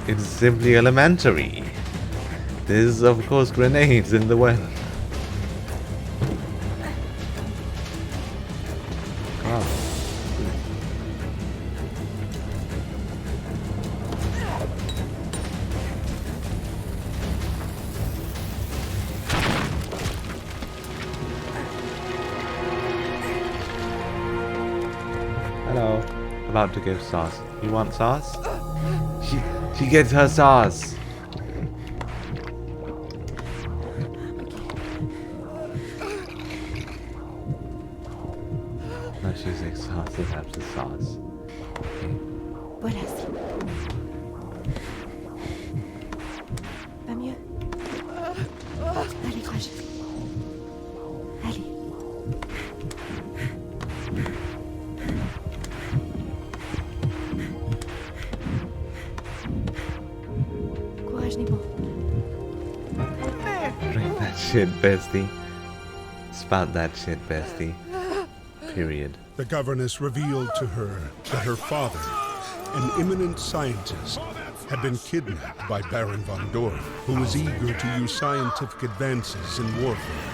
It's simply elementary. There's of course grenades in the well. Oh. Hello. About to give sauce. You want sauce? She gets her sauce. Now she's exhausted after sauce. Voilà. Va mieux? Allez, courage. Allez. shit, bestie. Spout that shit, bestie. Period. The governess revealed to her that her father, an eminent scientist, had been kidnapped by Baron von Dorf, who was eager to use scientific advances in warfare.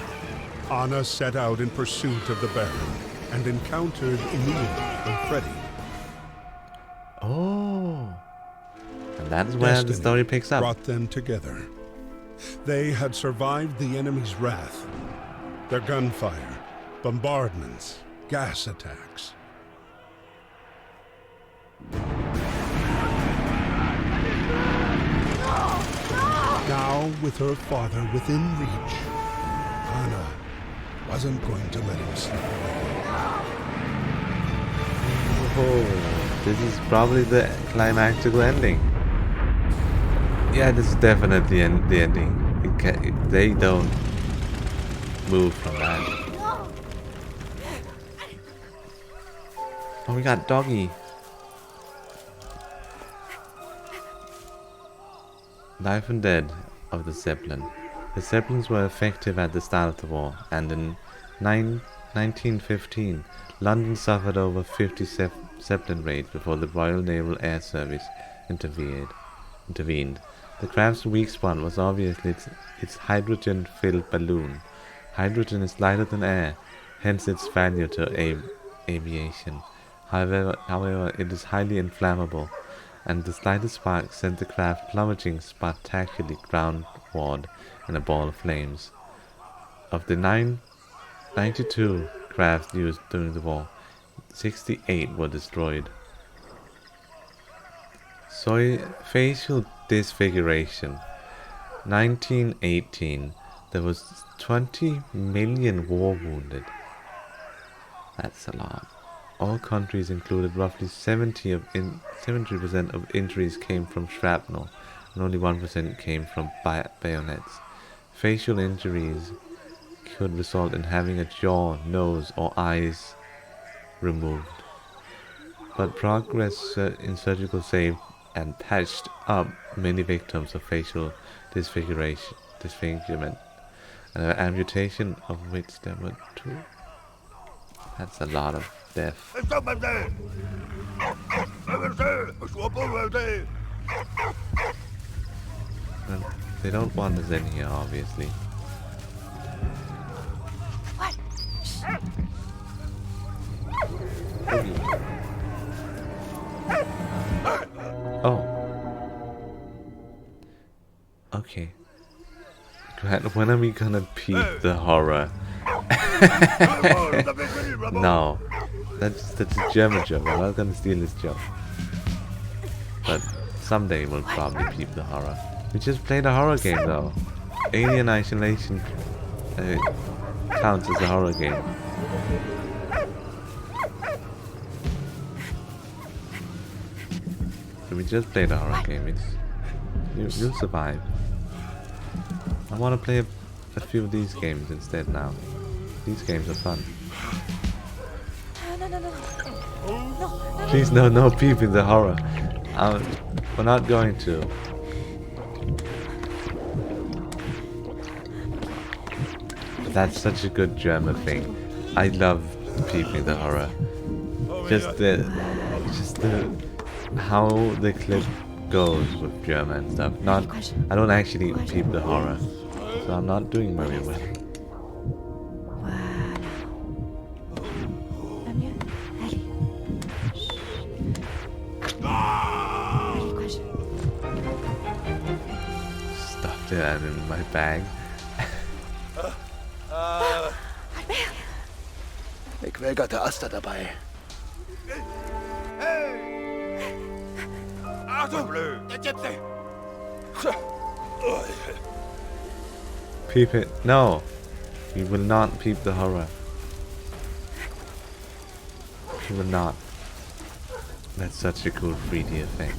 Anna set out in pursuit of the Baron and encountered Emile and Freddy. Oh. And that's where the story picks up. Brought them together. They had survived the enemy's wrath. Their gunfire, bombardments, gas attacks. Now, with her father within reach, Anna wasn't going to let him slip away. Oh, this is probably the climactic ending. Yeah, this is definitely the ending. They don't move from that. Oh, we got Doggy. Life and death of the Zeppelin. The Zeppelins were effective at the start of the war, and in 1915, London suffered over 50 Zeppelin raids before the Royal Naval Air Service intervened. The craft's weak spot was obviously its hydrogen-filled balloon. Hydrogen is lighter than air, hence its value to aviation. However, it is highly inflammable, and the slightest spark sent the craft plummeting spectacularly groundward in a ball of flames. Of the 92 crafts used during the war, 68 were destroyed. Facial disfiguration. 1918, there was 20 million war wounded. That's a lot. All countries included roughly 70% of injuries came from shrapnel, and only 1% came from bayonets. Facial injuries could result in having a jaw, nose, or eyes removed. But progress in surgical saved and patched up many victims of facial disfigurement, and an amputation of which there were 2. That's a lot of death. Well, they don't want us in here, obviously. What? Oh. Okay. Grat, when are we gonna peep the horror? No. That's a German joke. I'm not gonna steal this joke. But someday we'll probably peep the horror. We just played a horror game though. Alien Isolation counts as a horror game. So we just played a horror game. You'll survive. I want to play a few of these games instead now. These games are fun. No. Please no peeping the horror. We're not going to. That's such a good German thing. I love peeping the horror. Just the how the clip goes with German stuff. I don't actually peep the horror, so I'm not doing very well. Stuffed it in my bag. Ik weigerte Asta dabei. Achtung! Peep it. No! You will not peep the horror. You will not. That's such a cool 3D effect.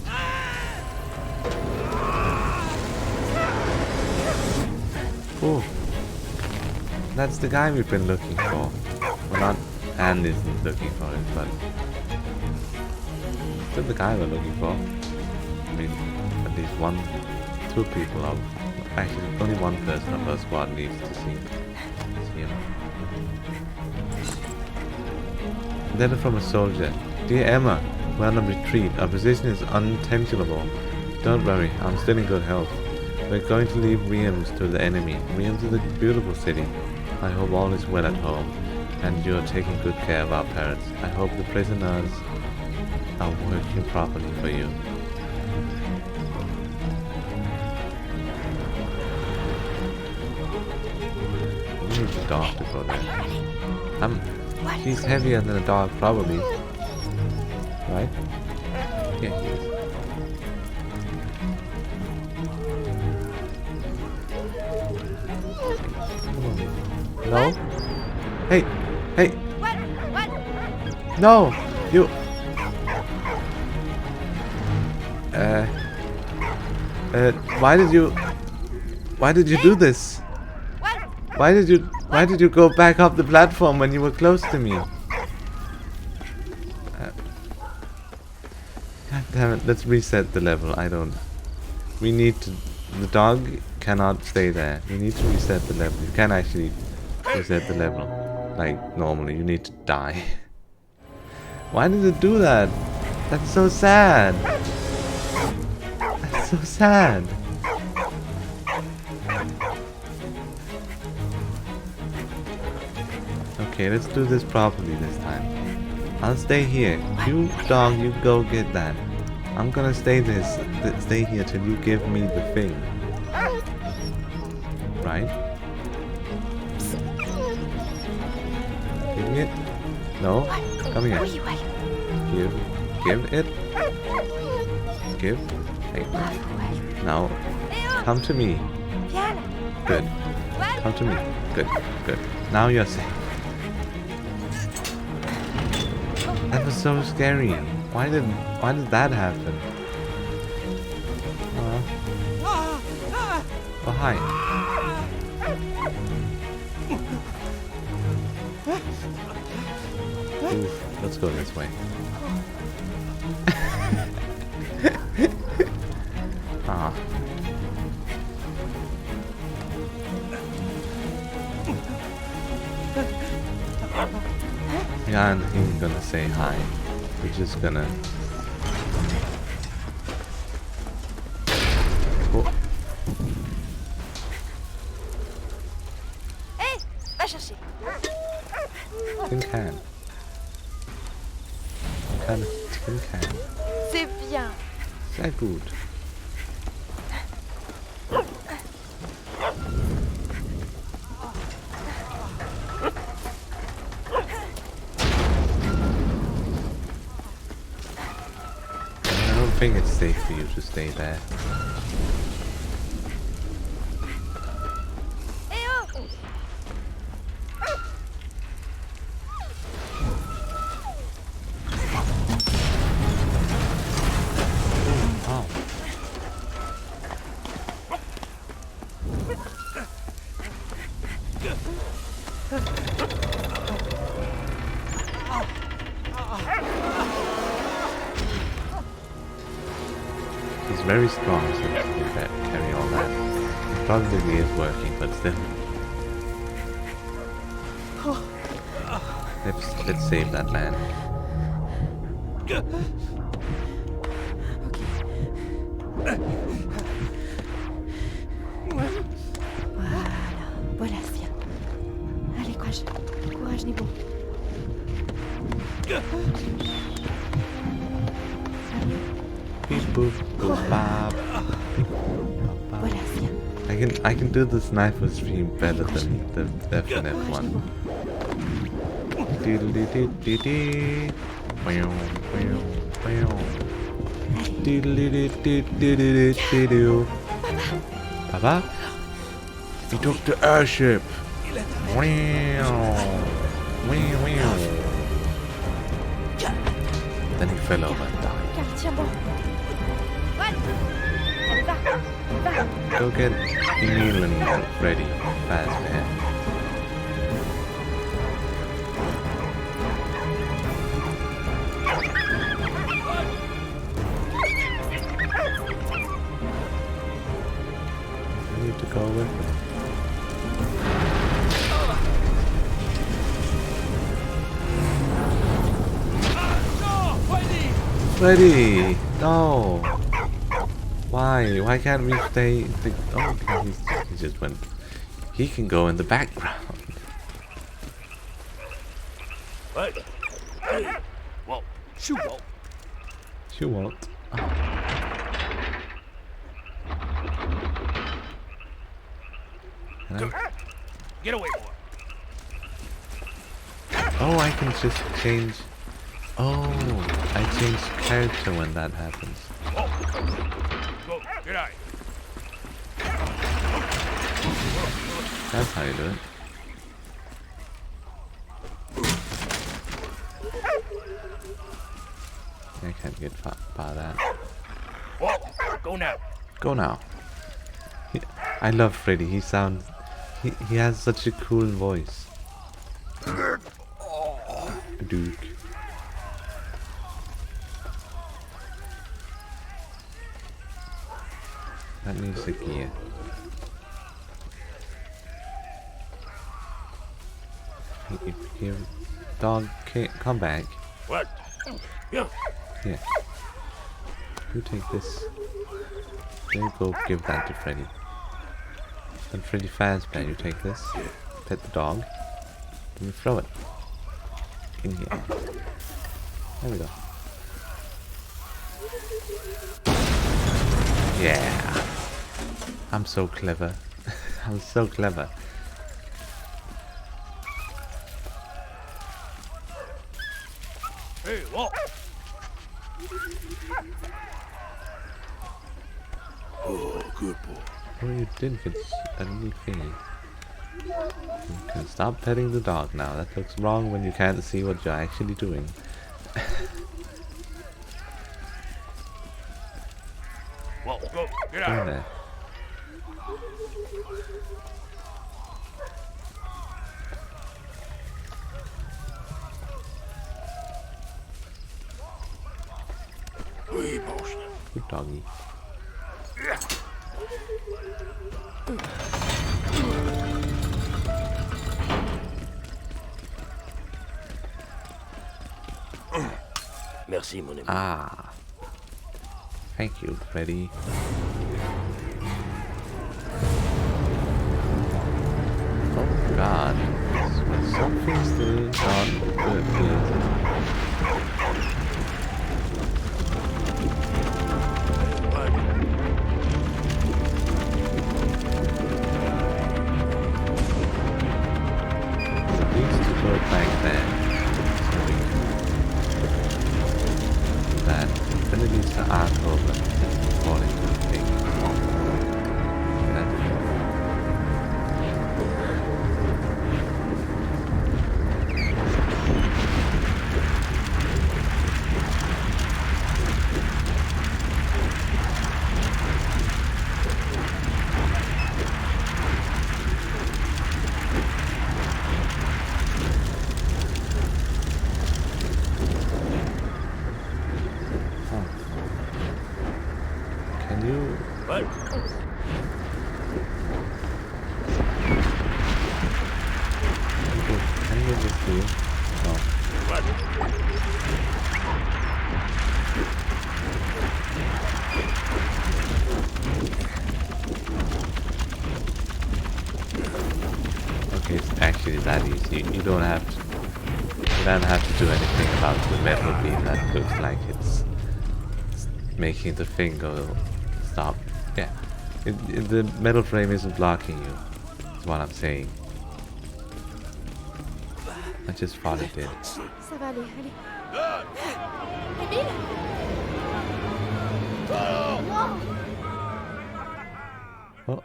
Oh! That's the guy we've been looking for. Well, not Anne isn't looking for it, but still the guy we're looking for. I mean, at least 2 people are Actually, only one person of our squad needs to see him. Letter from a soldier. Dear Emma, we're on a retreat. Our position is untenable. Don't worry, I'm still in good health. We're going to leave Reims to the enemy. Reims is a beautiful city. I hope all is well at home, and you're taking good care of our parents. I hope the prisoners are working properly for you. We need the dog to go there. He's heavier than a dog, probably. Right? Yeah, he is. No? Hey! Hey! No! You! Why did you do this? Why did you go back up the platform when you were close to me? God damn it, let's reset the level. We need to... The dog cannot stay there. We need to reset the level. You can't actually reset the level like normally. You need to die. Why did it do that? That's so sad. That's so sad. Okay, let's do this properly this time. I'll stay here. You dog, you go get that. I'm gonna stay here till you give me the thing. Right? Give me it. No? Come here. Give it. Give. Hey. Now, come to me. Good. Come to me. Good. Good. Now you're safe. That was so scary. Why did that happen? Oh, hi. Oof, let's go this way. Ah. We aren't even gonna say hi. We're just gonna... Oh. Hey, va chercher. Tin can. Kind of tin can. C'est bien. Sehr gut. I don't think it's safe for you to stay there. He's very strong, so he can carry all that. Probably is working, but still. Let's save that man. Voilà, c'est bien. Allez, courage. Courage, Nibo. Beep boop boop bop. Voilà, c'est bien. I can do the sniper stream better than the definite one. Diddle-dee-dee-dee-dee. Bow, bow, bow. Diddle-dee-dee-dee-dee-dee-dee. Papa? He took the airship. Then he fell over and died. Tiens bon. Allez, va. Va. Go get Emile and ready. Fast, man. I need to go go with him. Freddy! No! Why? Why can't we stay? Oh, okay, he just went. He can go in the background. What? Hey! Whoa! Shoot! Whoa! You won't. Get away, boy. Oh, I can just change. Oh, I change character when that happens. Go, get out. That's how you do it. I can't get far by that. Whoa, go now. Go now. I love Freddy. He sounds. He has such a cool voice. Duke. That needs a gear. Here, dog, come back. What? Yeah. Here. You take this. There you go, give that to Freddy. And Freddy Fazbear, you take this. Pet the dog. Then you throw it. In here. There we go. Yeah. I'm so clever. I'm so clever. Hey, whoa. Oh, good boy. Oh, you did get a little thingy. You can stop petting the dog now. That looks wrong when you can't see what you're actually doing. Whoa, go, get Go out. there. Oui, Mojn. Good doggy. Merci, mon ami. Ah. Thank you, Freddy. Oh god. Something's still not good here. Needs to go back there. So we can do that. Infinity's the arc over according to the thing. That. Can you? What? Can you just do? Oh. What? Okay, it's actually that easy. You don't have to. You don't have to do anything about the metal beam that looks like it's making the thing go stop. Yeah, the metal frame isn't blocking you. That's what I'm saying. I just thought it did. Ça va aller, allez. Oh,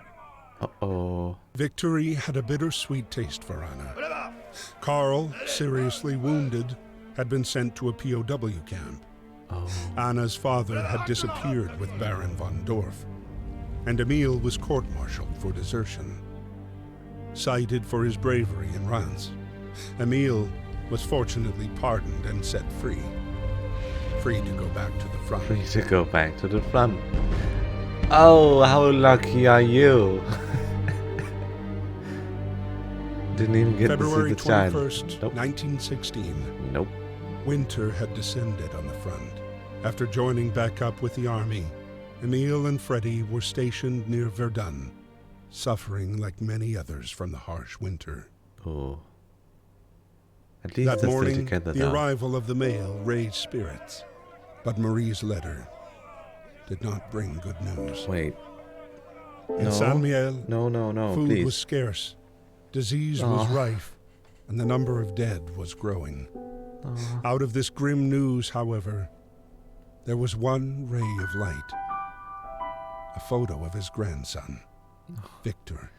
uh-oh. Victory had a bittersweet taste for Anna. Carl, seriously wounded, had been sent to a POW camp. Oh. Anna's father had disappeared with Baron von Dorf, and Emile was court-martialed for desertion. Cited for his bravery in Reims, Emile was fortunately pardoned and set free. Free to go back to the front. Free to go back to the front. Oh, how lucky are you? didn't even get February to see the child. 21st, Nope. 1916. Nope. Winter had descended on the front. After joining back up with the army, Emile and Freddy were stationed near Verdun, suffering like many others from the harsh winter. Oh. At least That they're still morning, together the though. arrival of the mail raised spirits, but Marie's letter did not bring good news. Wait. In No. Saint Miel, No, food please. was scarce, disease was rife, and the number of dead was growing. Out of this grim news, however, there was one ray of light. A photo of his grandson, Victor,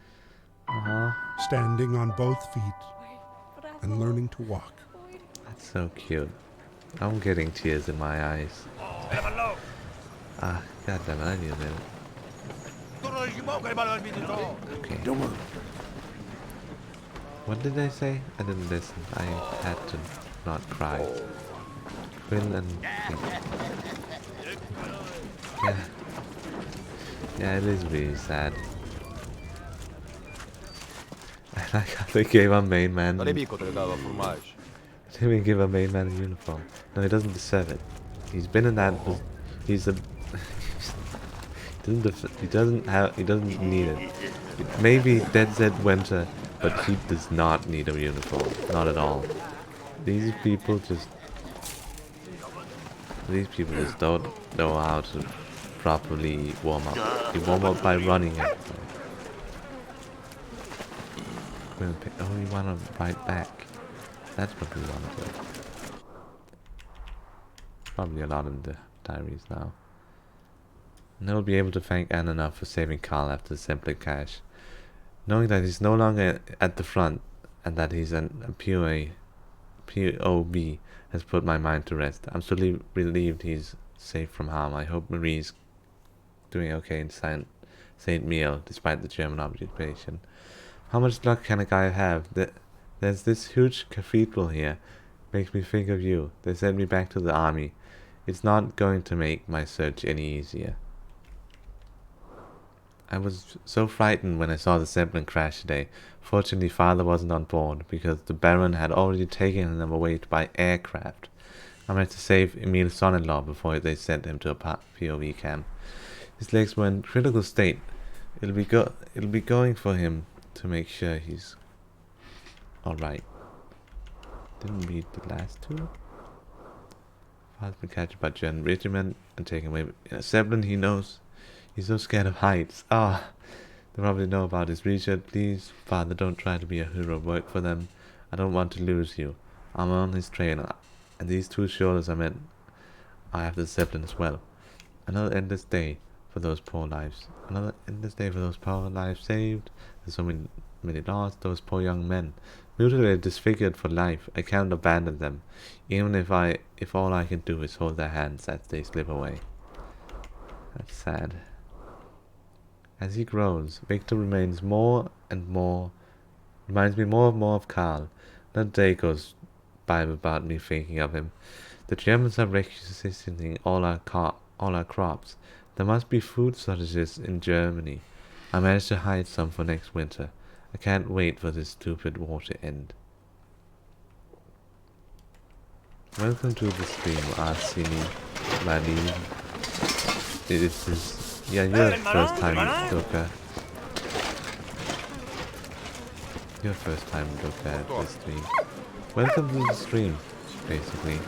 standing on both feet and learning to walk. That's so cute. I'm getting tears in my eyes. God damn it, I need a minute. Okay. Don't worry. What did they say? I didn't listen. I had to not cry. Quill and Pink. Yeah, it is really sad. I like how they gave our main man. They didn't give our main man a uniform. No, he doesn't deserve it. He's been in that. He's a. He doesn't need it. Maybe Dead Zed Winter, but he does not need a uniform. Not at all. These people just don't know how to properly warm up. You warm up by running it. Oh, we want to ride back. That's what we want to do. Probably a lot in the diaries now. And he'll be able to thank Anne enough for saving Carl after the Simpler Cash. Knowing that he's no longer at the front and that he's a POB has put my mind to rest. I'm so relieved he's safe from harm. I hope Marie's doing okay in Saint Miel despite the German occupation. How much luck can a guy have? There's this huge cathedral here. Makes me think of you. They sent me back to the army. It's not going to make my search any easier. I was so frightened when I saw the Zeppelin crash today. Fortunately, Father wasn't on board, because the Baron had already taken them away by aircraft. I managed to save Emile's son-in-law before they sent him to a POV camp. His legs were in critical state. It'll be going for him to make sure he's alright. Didn't read the last two. Father's been captured by German regiment and taken away. Zeppelin, he knows. He's so scared of heights. They probably know about his research. Please, Father, don't try to be a hero. Work for them. I don't want to lose you. I'm on his train, and these two shoulders I have the Zeppelin as well. Another endless day for those poor lives. Another endless day for those poor lives saved. There's so many lost. Those poor young men, mutilated, disfigured for life. I can't abandon them, even if all I can do is hold their hands as they slip away. That's sad. As he grows, Victor reminds me more and more of Carl. Not a day goes by without me thinking of him. The Germans are requisitioning all our crops. There must be food shortages in Germany. I managed to hide some for next winter. I can't wait for this stupid war to end. Welcome to the stream, Arsini Mali. You're the first time Doka. Your first time Doka at this stream. Welcome to the stream, basically.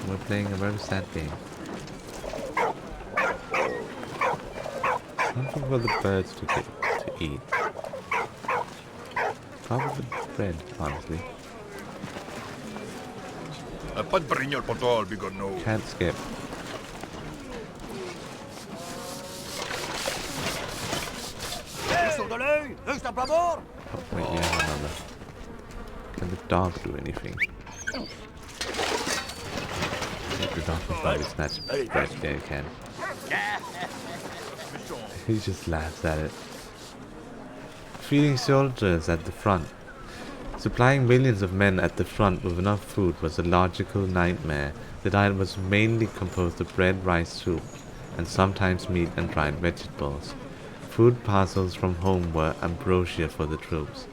We're playing a very sad game. Something for the birds to eat. Probably bread, honestly. Can't skip. Oh, wait, we have another. Can the dog do anything? The dog can probably snatch bread. Yeah, he can. He just laughs at it. Feeding soldiers at the front. Supplying millions of men at the front with enough food was a logical nightmare. The diet was mainly composed of bread, rice, soup, and sometimes meat and dried vegetables. food parcels from home were ambrosia for the troops.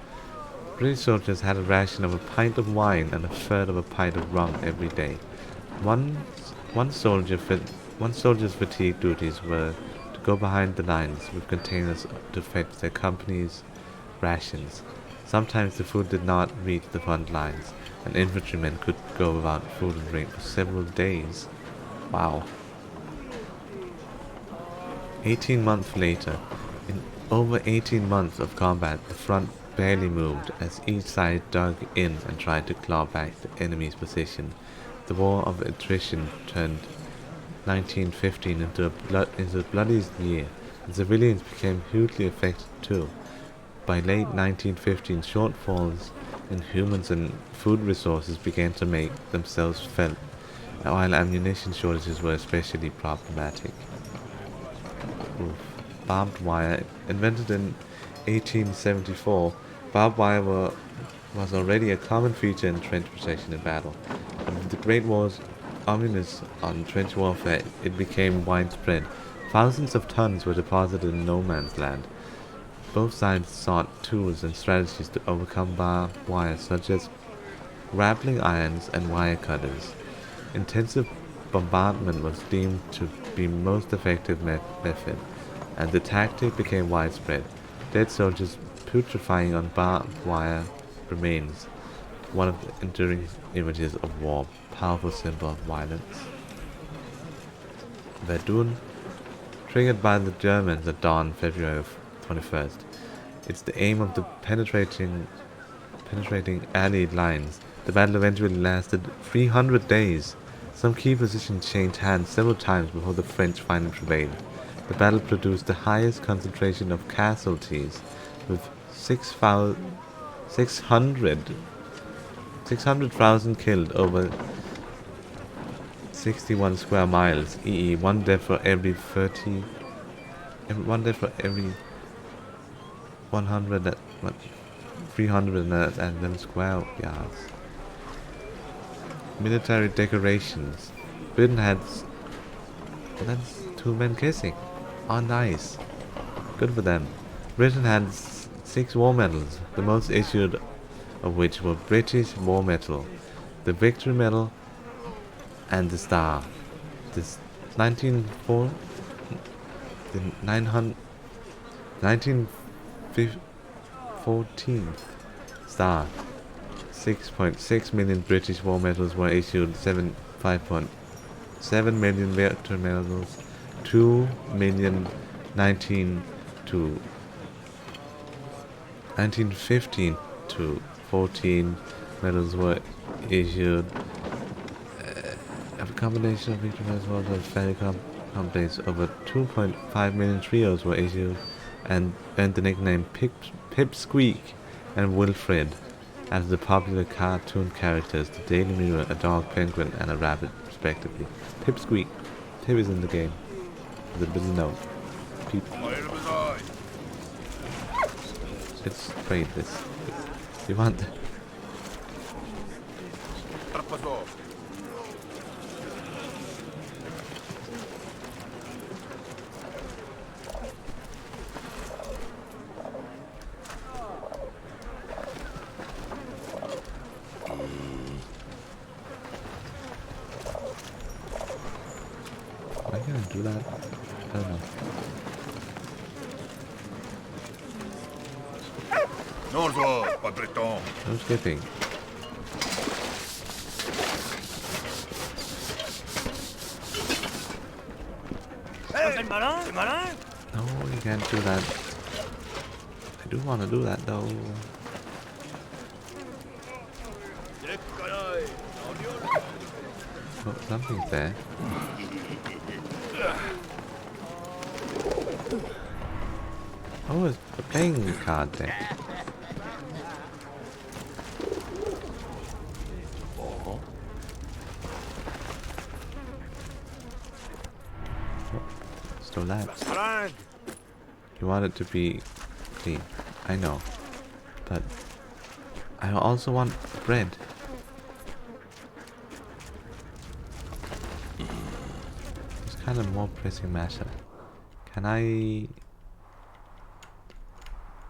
British soldiers had a ration of a pint of wine and a third of a pint of rum every day. One soldier's fatigue duties were to go behind the lines with containers to fetch their company's rations. Sometimes the food did not reach the front lines, and infantrymen could go without food and drink for several days. Wow. 18 months later, in over 18 months of combat, the front barely moved as each side dug in and tried to claw back the enemy's position. The war of attrition turned 1915 into the bloodiest year, and civilians became hugely affected too. By late 1915, shortfalls in humans and food resources began to make themselves felt, while ammunition shortages were especially problematic. Barbed wire. Invented in 1874, barbed wire was already a common feature in trench protection in battle. But with the Great War's ominous on trench warfare, it became widespread. Thousands of tons were deposited in no man's land. Both sides sought tools and strategies to overcome barbed wire, such as grappling irons and wire cutters. Intensive bombardment was deemed to be most effective method, and the tactic became widespread. Dead soldiers putrefying on barbed wire remains one of the enduring images of war, powerful symbol of violence. Verdun, triggered by the Germans at dawn February 21st. It's the aim of the penetrating Allied lines. The battle eventually lasted 300 days. Some key positions changed hands several times before the French finally prevailed. The battle produced the highest concentration of casualties, with 600,000 killed over 61 square miles, i.e. one death for every 311 square yards. Military decorations. Britain had... Well, that's two men kissing. Oh, nice. Good for them. Britain had 6 war medals, the most issued of which were British War Medal, the Victory Medal, and the Star. The 1914th Star. 6.6 million British War Medals were issued, 5.7 million Victory Medals, 2 million 1915 to 14 medals were issued. A combination of victory medals was a fairly complex. Over 2.5 million trios were issued and earned the nickname Pipsqueak and Wilfred as the popular cartoon characters, the Daily Mirror, a dog, penguin, and a rabbit, respectively. Pipsqueak. Pip is in the game. The little note. Pip. Let's trade this. You want... Am I gonna do that? I don't know. No skipping. No, you can't do that. I do want to do that though. Oh, something's there. Oh, it's a playing card deck. Stole that. You want it to be clean. I know. But I also want bread. It's kind of more pressing matter. Can I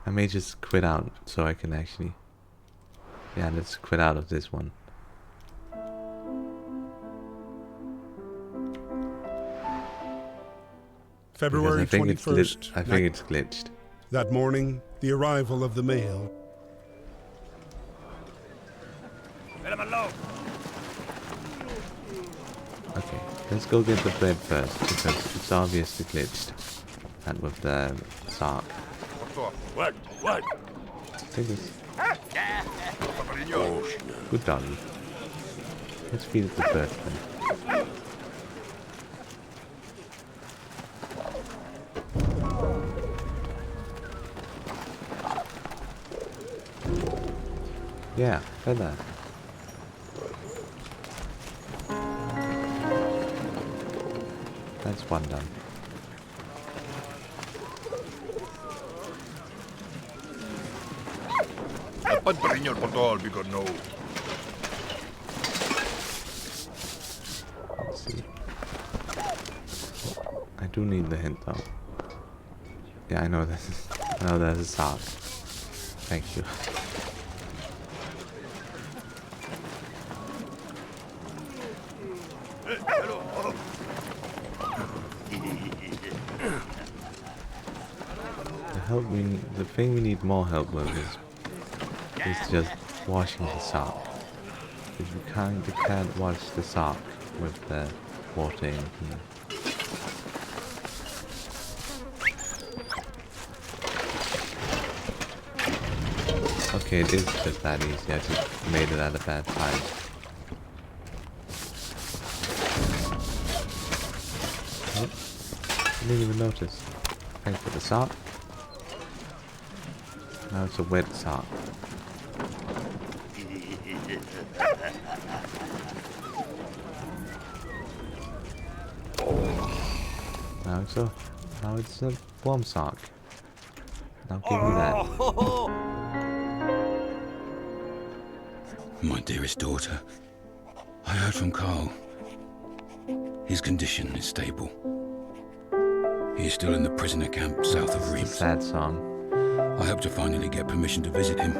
I may just quit out so I can actually... Yeah, let's quit out of this one. February Because 21st. I think it's glitched. That morning, the arrival of the mail. Let him alone. Okay, let's go get the bread first because it's obviously glitched. And with the sock. What? What? Take this. Good doggy. Let's feed it the bird then. Yeah, feather. That's one done. Dapat pa rin yung botol because no. Let's see. I do need the hint though. Yeah, I know this is. I know there's a sock. Thank you. The thing we need more help with is just washing the sock. Because we can't wash the sock with the water in here. Okay, it is just that easy. I just made it at a bad time. Oh, didn't even notice. Thanks for the sock. Now it's a wet sock. Now it's a warm sock. I'll give you that. My dearest daughter, I heard from Carl. His condition is stable. He is still in the prisoner camp south of Reims. Sad song. I hope to finally get permission to visit him.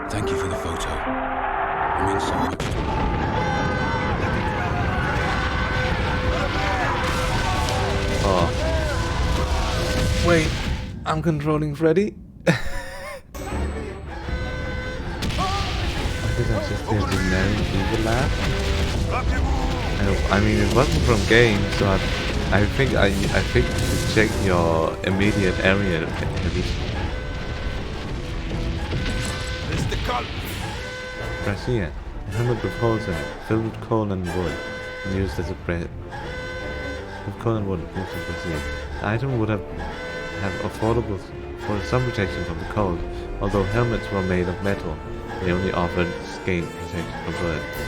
Thank you for the photo. It means so much to me. Oh. Wait, I'm controlling Freddy? I think I just did a generic evil laugh. I mean, it wasn't from game, so I think you should check your immediate area at least. Press here. A helmet with holes in it, filled with coal and wood, and used as a bread. With coal and wood, used as a brazier. The item would have affordable for some protection from the cold. Although helmets were made of metal, they only offered scant protection from bullets.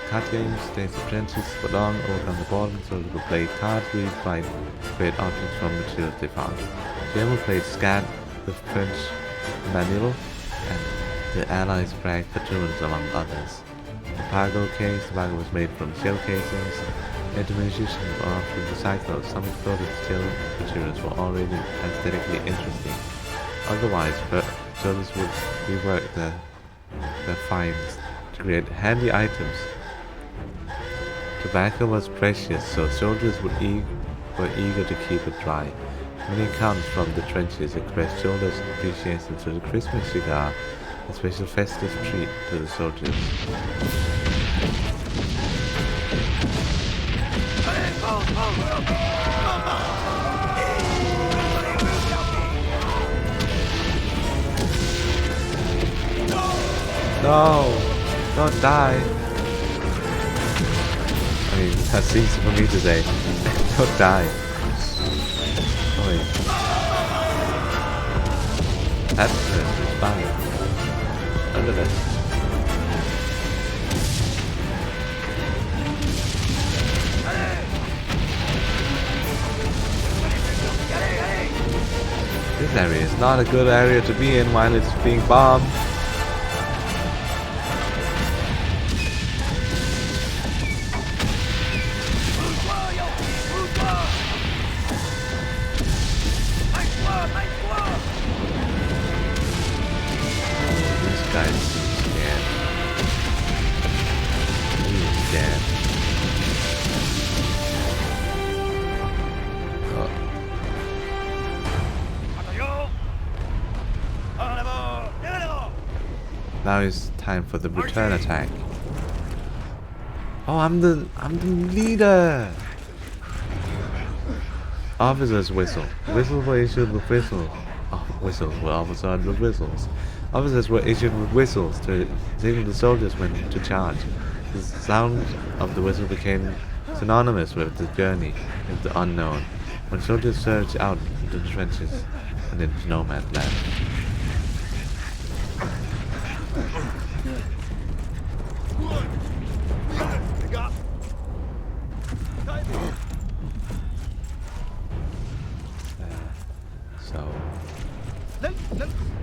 Card games, Days of Trenches, for long, overcome the board and so to play cards, read, fight, create objects from materials they found. German played Scat, the French Manual, and the Allies bragged patroons among others. The cargo case, the cargo was made from shell casings. Intermission were often recycled. Some exploded steel materials were already aesthetically interesting. Otherwise, soldiers would rework their finds to create handy items. Tobacco was precious, so soldiers were eager to keep it dry. Many accounts from the trenches expressed soldiers' appreciation to the Christmas cigar, a special festive treat to the soldiers. No! Don't die! I mean, that's easy for me to say. Don't die. Oh wait. That's fine. Under that. This area is not a good area to be in while it's being bombed. guy seems scared. He's scared. Oh. Now it's time for the return attack. Oh, I'm the leader. Officers whistle. Whistles were issued with whistles. Oh, whistles were officers with whistles. Officers were issued with whistles to signal the soldiers when to charge. The sound of the whistle became synonymous with the journey into the unknown. When soldiers surged out into the trenches and into no man's land. So...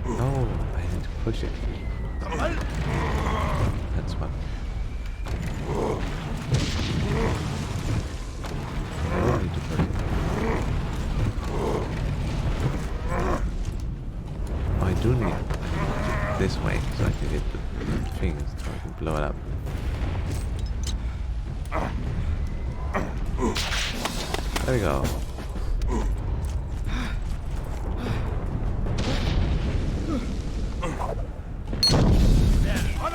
No, I need to push it. That's what... I don't need to push it. Oh, I do need it this way so I can get the things so I can blow it up. There we go.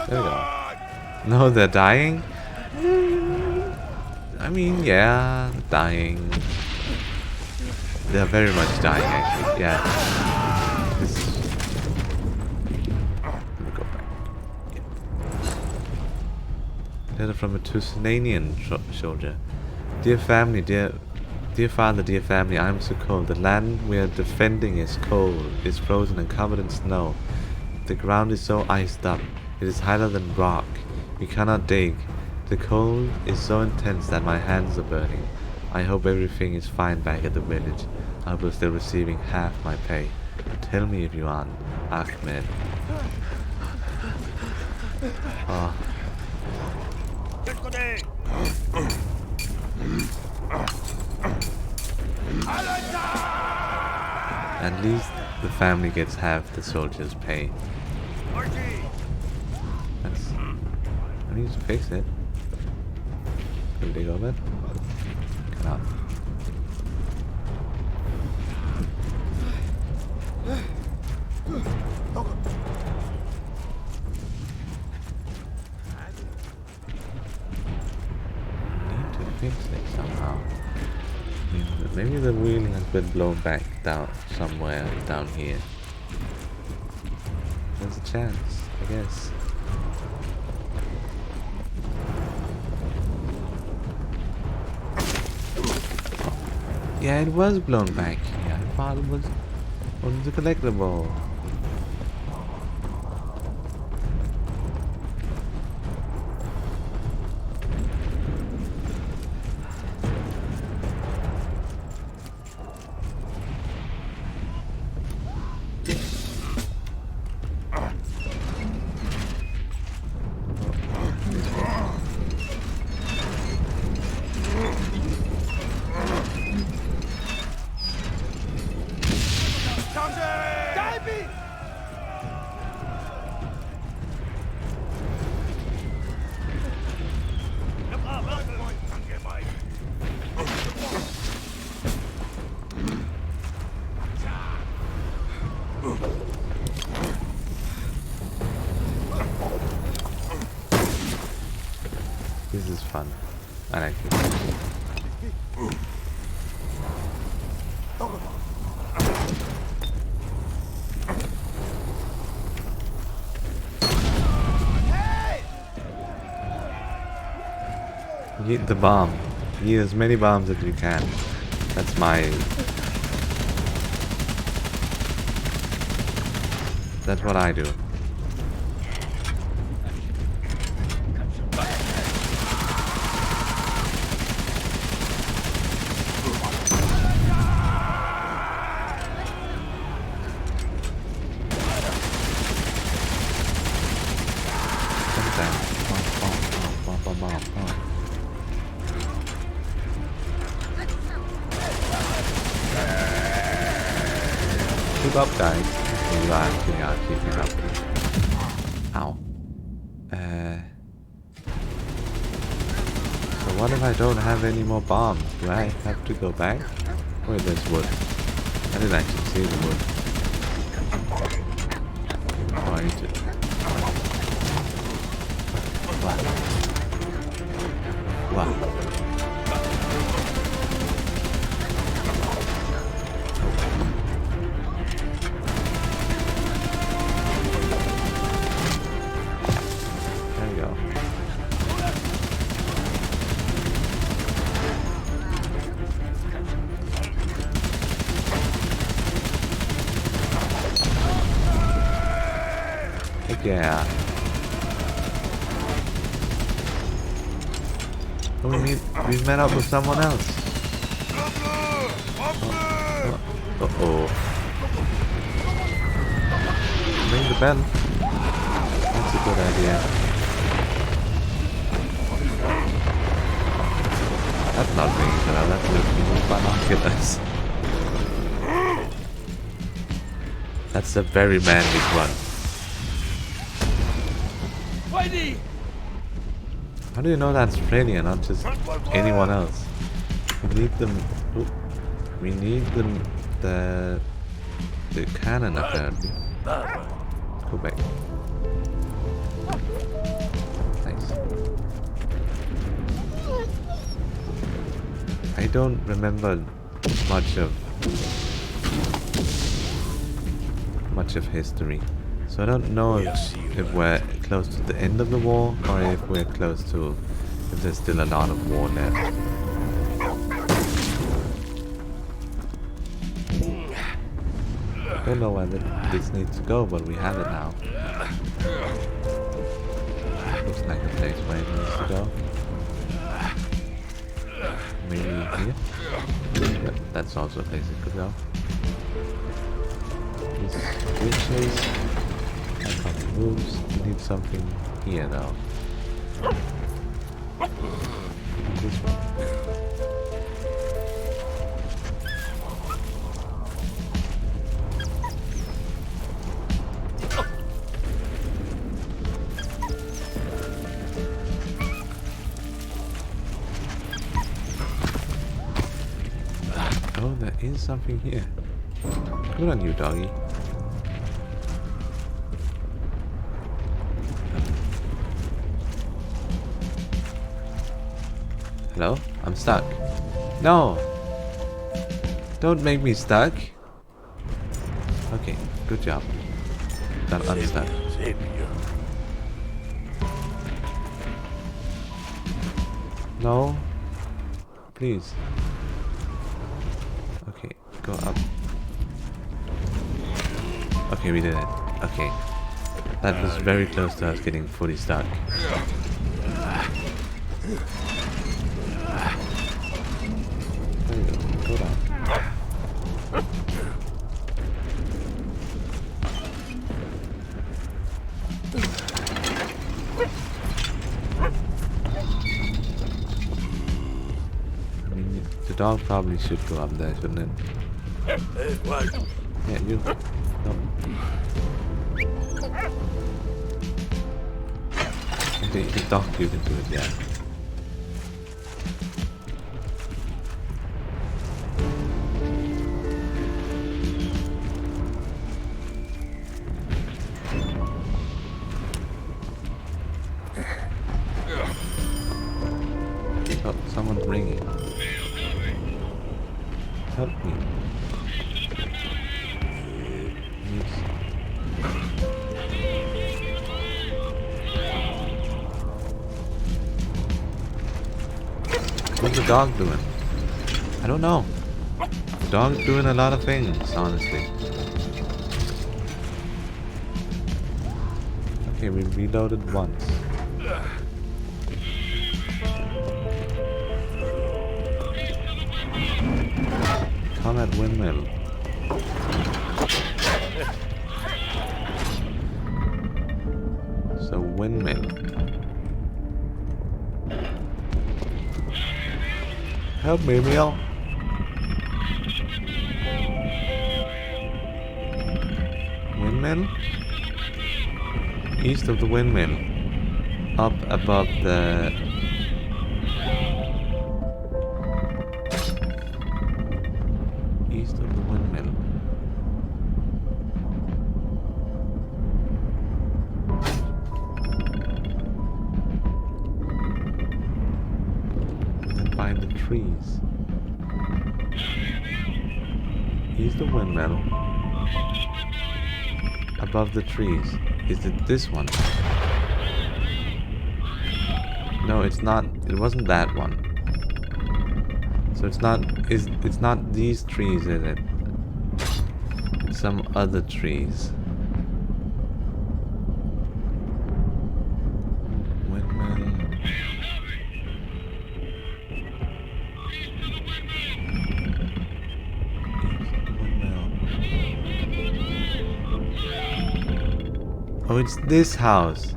There we go. No, they're dying? I mean, yeah, dying. They're very much dying, actually. Yeah. This... Let me go back. Yeah. Letter from a Tuscanian soldier. Dear family, dear father, dear family, I am so cold. The land we are defending is cold, is frozen and covered in snow. The ground is so iced up. It is higher than rock. We cannot dig. The cold is so intense that my hands are burning. I hope everything is fine back at the village. I will still receiving half my pay. Tell me if you aren't, Ahmed. Oh. At least the family gets half the soldiers' pay. That's... I need to fix it. Can we dig over it? Cannot. Need to fix it somehow. Maybe the wheel has been blown back down somewhere down here. There's a chance, I guess. Yeah, it was blown back here. I thought it was on the collectible. This is fun. I like it. Get the bomb. Get as many bombs as you can. That's my... That's what I do. Keep up, guys. You are keeping up. Ow. So what if I don't have any more bombs? Do I have to go back? Wait, there's wood. I didn't actually see the wood. Oh, I need to... Wow. There we go. Heck yeah. Oh, we've met up with someone else. Uh-oh. Ring the bell. That's a good idea. That's not ringing the bell, that's looking with binoculars. That's a very manly one. How do you know that's Freddy and not just anyone else? We need them. Ooh, we need them. The cannon apparently. Go back. Nice. I don't remember much of history, so I don't know if we're close to the end of the war or if we're close to if there's still a lot of war left. I don't know where this needs to go, but we have it now. Looks like the place where it needs to go. Maybe here? But that's also a place it could go. These witches. That probably moves. We need something here though. This one. Oh, there is something here. Good on you, doggy. Hello? I'm stuck. No! Don't make me stuck. Okay, good job. Got unstuck. No. Please. Okay, go up. Okay, we did it. Okay. That was very close to us getting fully stuck. There you go. Go down. I mean, the dog probably should go up there, shouldn't it? Yeah, you. No. The dog, you can do it, yeah. Oh, someone's ringing. Help me. What's the dog doing? I don't know. The dog's doing a lot of things, honestly. Okay, we reloaded once. Come at windmill. So windmill. Help me, Emile. Windmill? East of the windmill. Up above the... East of the windmill. And then by the trees. East of the windmill. Above the trees. Is it this one? No, it's not. It wasn't that one. So it's not. It's not these trees, is it? It's some other trees. Windmill. Oh, it's this house.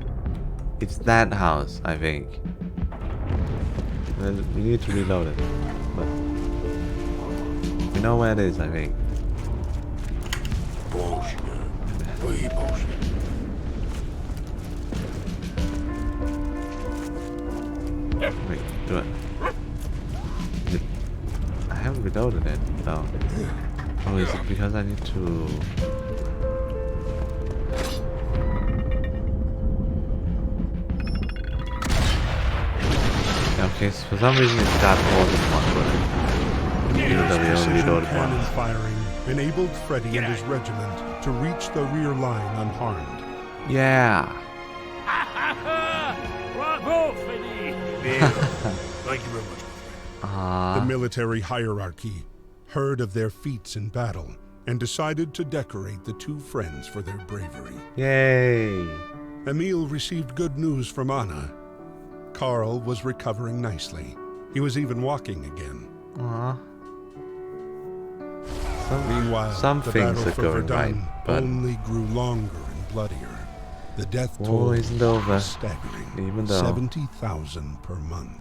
It's that house, I think. Well, we need to reload it, but we know where it is, I think. Wait, do it. I haven't reloaded it, though. Oh, is it because I need to... Okay, so for some reason it's got more than one bullet. Even though we only reloaded Cannon once. firing enabled Freddy and his regiment to reach the rear line unharmed. Yeah. Bravo, Freddy! Thank you very much. The military hierarchy heard of their feats in battle and decided to decorate the two friends for their bravery. Yay. Emile received good news from Anna. Carl was recovering nicely. He was even walking again. Aww. Meanwhile, some the things battle are for going Verdun right, but only grew longer and bloodier. The death war toll isn't over, was staggering. even though 70,000 per month.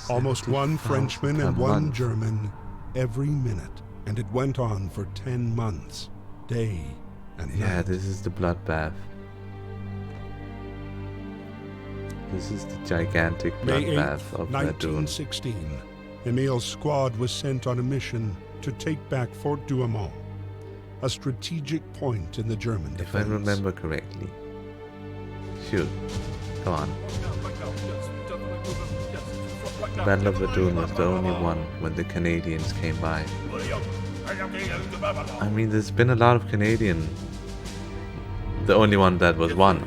Almost one 70,000 Frenchman per and one month. German every minute. And it went on for 10 months, day and Yeah, night. this is the bloodbath. This is the gigantic May bloodbath 8th, of Verdun. 1916, Emile's squad was sent on a mission to take back Fort Douaumont, a strategic point in the German defense. If I remember correctly. Shoot. Go on. Battle of Verdun was the only one when the Canadians came by. I mean, there's been a lot of Canadian. The only one that was won.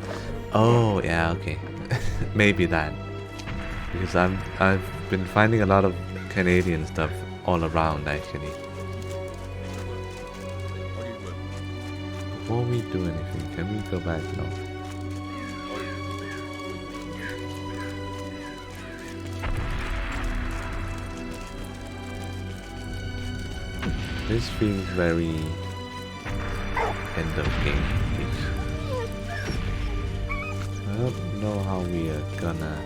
Oh, yeah, okay. Maybe that. Because I've been finding a lot of Canadian stuff all around, actually. Before we do anything, can we go back now? This feels very end of game-ish. I don't know how we are gonna...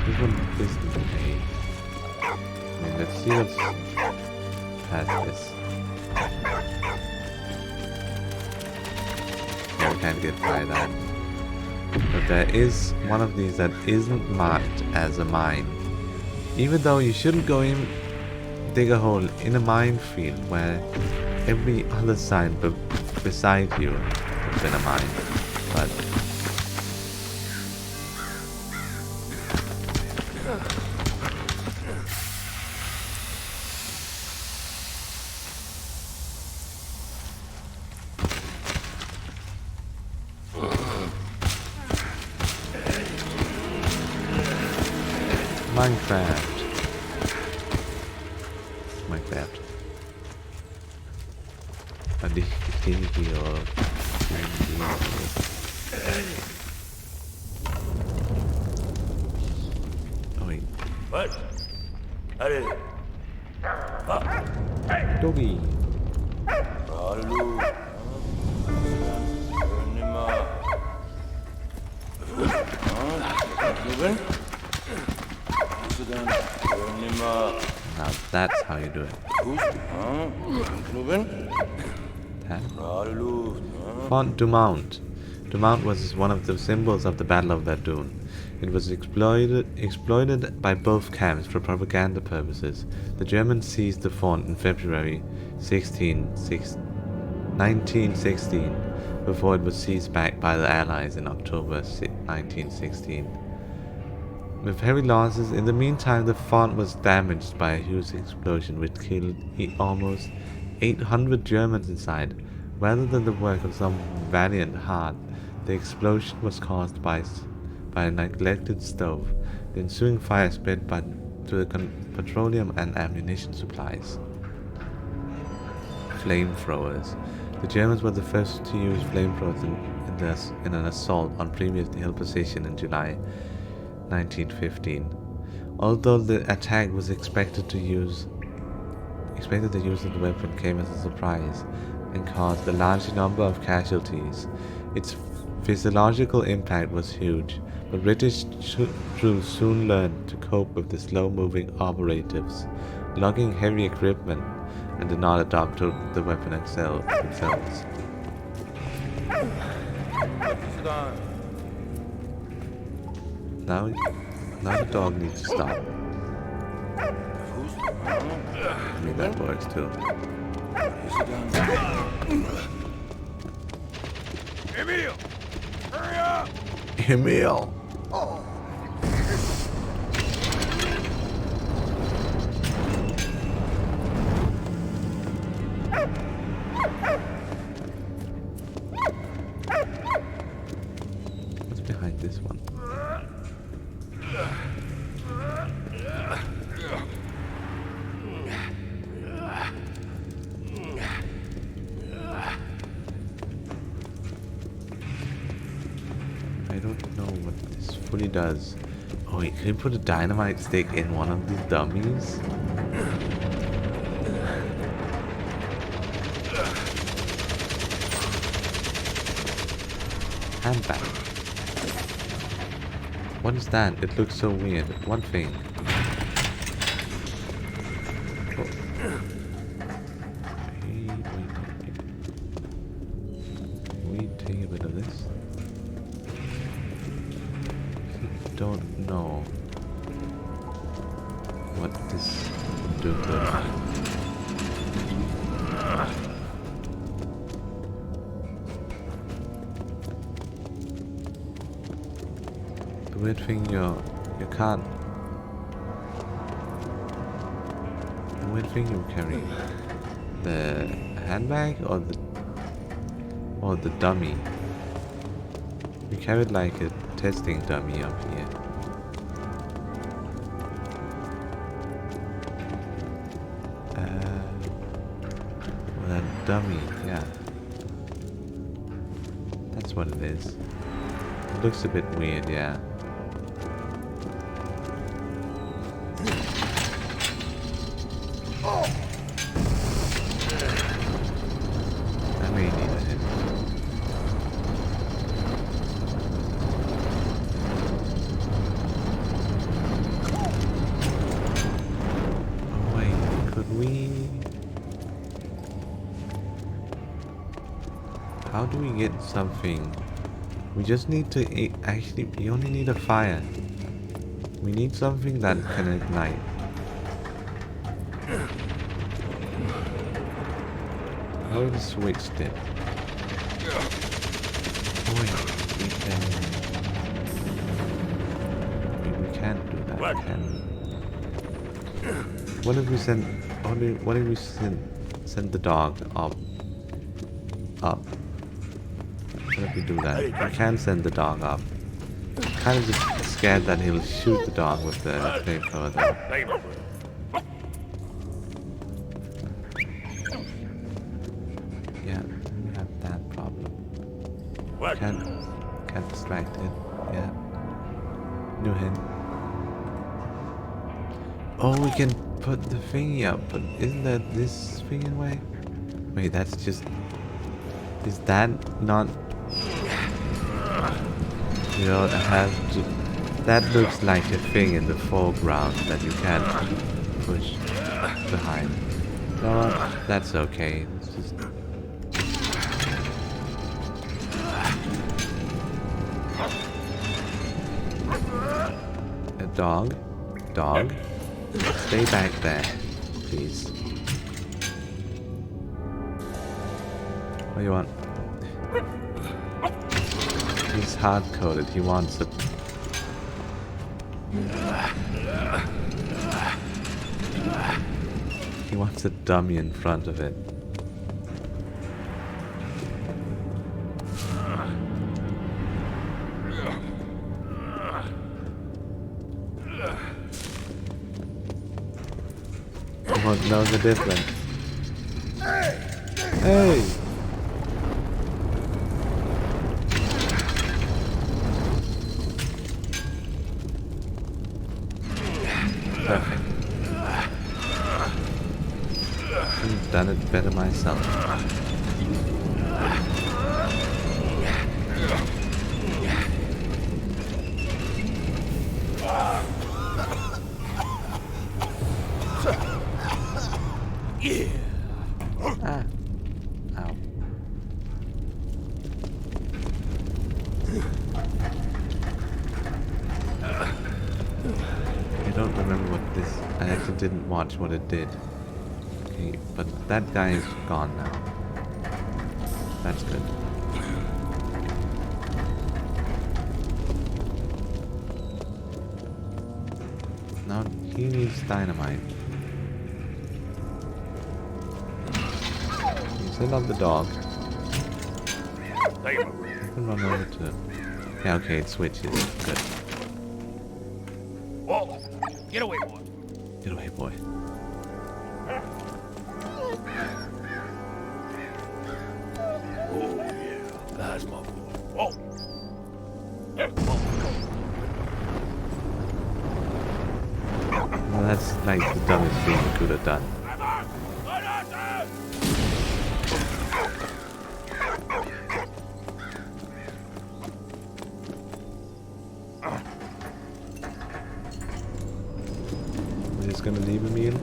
This one isn't okay. I mean, let's see what's past this. Yeah, we can't get by that. But there is one of these that isn't marked as a mine. Even though you shouldn't go in, dig a hole in a minefield where every other sign beside you has been a mine. But Minecraft. Oh wait. What? Allez. Doggy. Hallo. Now that's how you do it. that. Font Dumont. Dumont was one of the symbols of the Battle of Verdun. It was exploited by both camps for propaganda purposes. The Germans seized the font in February 1916, before it was seized back by the Allies in October 1916. With heavy losses, in the meantime the font was damaged by a huge explosion which killed almost 800 Germans inside. Rather than the work of some valiant heart, the explosion was caused by a neglected stove. The ensuing fire spread to the petroleum and ammunition supplies. Flamethrowers. The Germans were the first to use flamethrowers in an assault on previously held position in July 1915. Although the attack was expected, the use of the weapon came as a surprise and caused a large number of casualties. Its physiological impact was huge, but British troops soon learned to cope with the slow-moving operatives, lugging heavy equipment, and did not adopt to the weapon themselves. Now the dog needs to stop. I mean, that works too. Emile! Hurry up! Emile! What's behind this one? I don't know what this fully does. Oh wait, can you put a dynamite stick in one of these dummies? Handbag. What is that? It looks so weird. One thing. Oh. Wait. We take a bit of this. Don't know what this will do to us. The weird thing you can't. The weird thing you carry. The handbag or the dummy. You carried like a testing dummy up here. Well, that dummy, yeah. That's what it is. It looks a bit weird, yeah. I may need a hit. How do we get something? We just need to actually, we only need a fire. We need something that can ignite. How do we switch it? Oh wait, we can't do that, can we? What if we send, what if we send the dog up? What if we do that? We can send the dog up. I'm kind of just scared that he'll shoot the dog with the flamethrower though. Yeah, we have that problem. Can't distract it. Yeah. New hint. Oh, we can put the thingy up, but isn't that this thing in the way? Wait, that's just... Is that not... You don't have to... That looks like a thing in the foreground that you can't push behind. No, that's okay. Let's just Dog. Dog. Stay back there, please. What do you want? He's hard-coded. He wants a... He wants a dummy in front of it. He won't know the difference. Hey! Perfect. I've done it better myself. Ah. Ow. I don't remember what this... I actually didn't watch what it did. Okay, but that guy is gone now. That's good. Now he needs dynamite. Send out the dog. They move. You can run over to... Yeah, okay, it switches. Good. Whoa! Get away, boy. Get away, boy. Oh yeah, that's my boy. Whoa! Well, that's like the dumbest thing you could have done. We're just gonna leave Emile.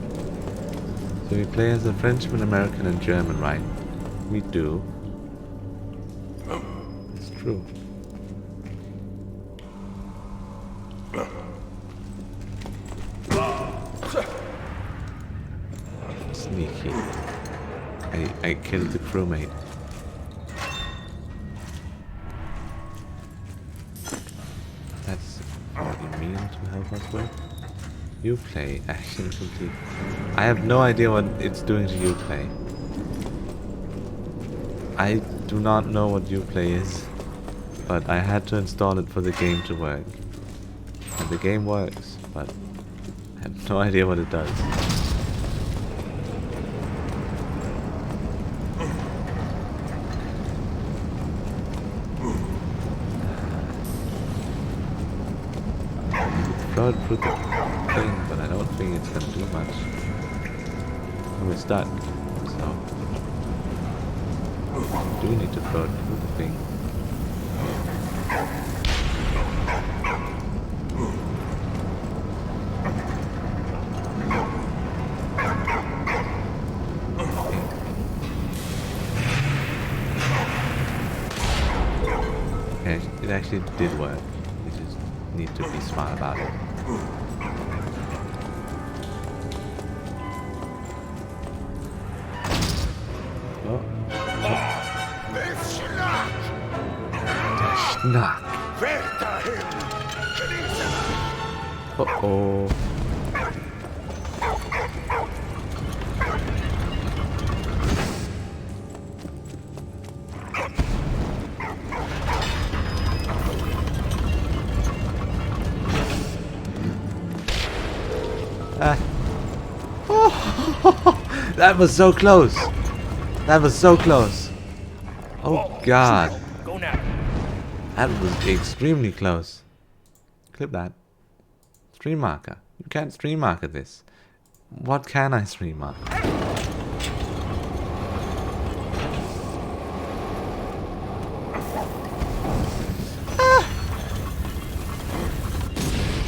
So we play as a Frenchman, American, and German, right? We do. It's true. Sneaky. I killed the crewmate. That's what you mean to help us with? Uplay, action complete. I have no idea what it's doing to Uplay. I do not know what Uplay is, but I had to install it for the game to work. And the game works, but I have no idea what it does. Throw it through the thing, but I don't think it's gonna do much. And we're stuck, so we do need to throw it through the thing. Okay, it actually did work. We just need to be smart about it. Oh. Schnack. Uh-oh. That was so close. That was so close. Oh god. Go now. That was extremely close. Clip that. Stream marker. You can't stream marker this. What can I stream marker?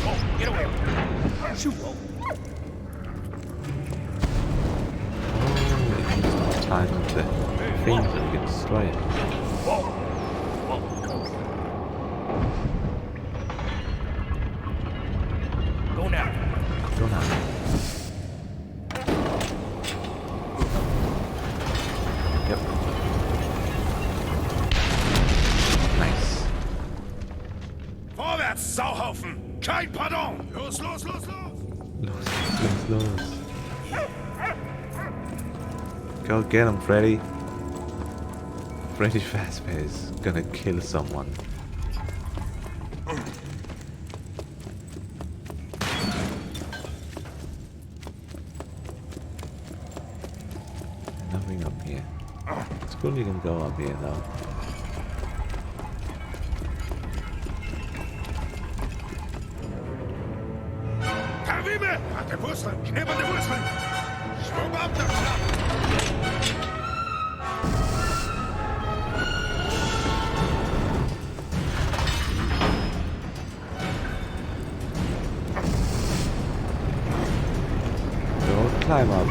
Oh, get away. Shoot. Time of the things that we can destroy it. laufen! Kein Pardon! Los, los, los, los! Los. Go get him, Freddy. Freddy Fazbear is gonna kill someone. Nothing up here. It's cool you can go up here though. Kavime! An der Wurzel! Kneb an der Wurzel! Schwung ab, der Schlag! Don't climb up.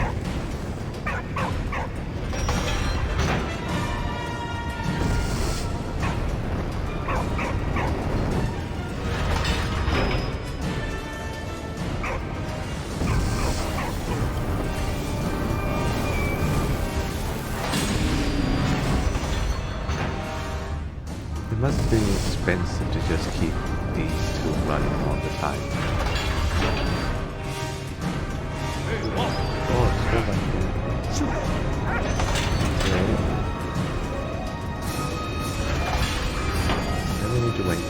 It must be expensive to just keep these two running all the time. Oh, it's still right here. Okay. Then we need to wait.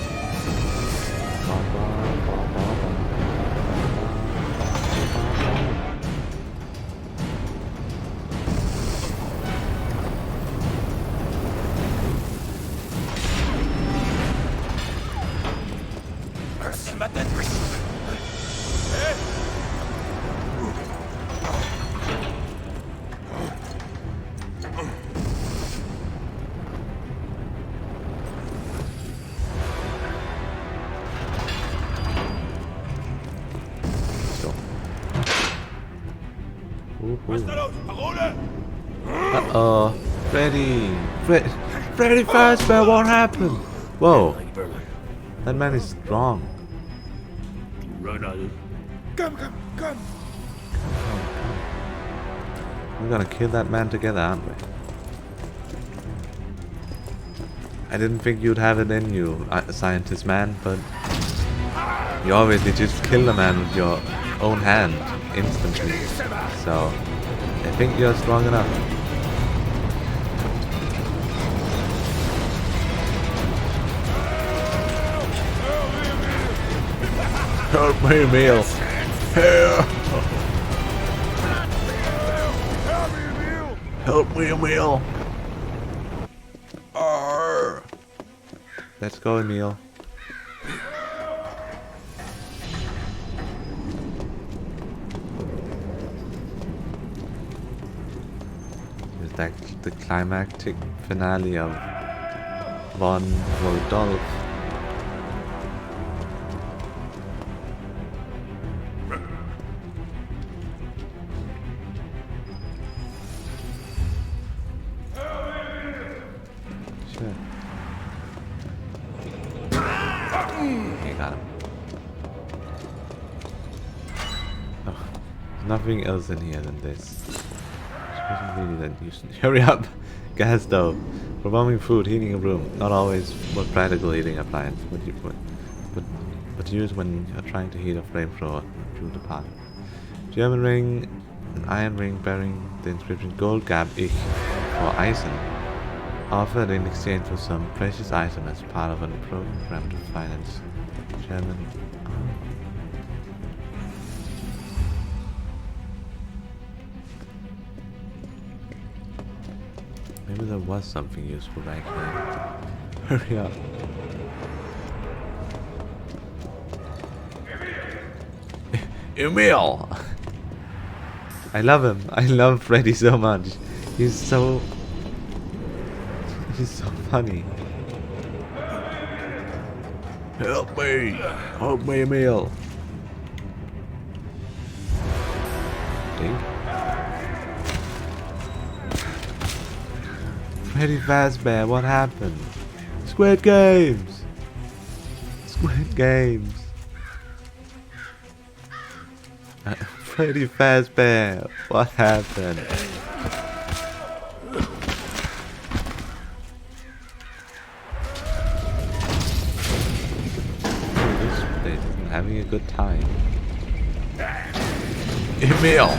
Was ist da los? Parole! Uh-oh. Freddy Fazbear, what happened? Whoa. That man is strong. Komm, komm, komm! We're gonna kill that man together, aren't we? I didn't think you'd have it in you, scientist man, but you obviously just kill the man with your own hand instantly. So I think you're strong enough. Help me, Emile. Help me, Emile. Arr. Let's go, Emile. Is that the climactic finale of Von Rodolph? Sure. Okay, got him. Oh, there's nothing else in here than this. Really that useful. Hurry up! Gas stove. For warming food, heating a room. Not always most practical heating appliance, but use when you're trying to heat a flamethrower through the pot. German ring, an iron ring bearing the inscription Gold gab ich for Eisen, offered in exchange for some precious item as part of a program to finance German. Maybe there was something useful back here. Hurry up. Emile! I love him. I love Freddy so much. He's so funny. Help me! Help me, Emile! Dink. Freddy Fazbear, what happened? Squid Games! Squid Games! Freddy Fazbear, what happened? This bit. having a good time. Emile!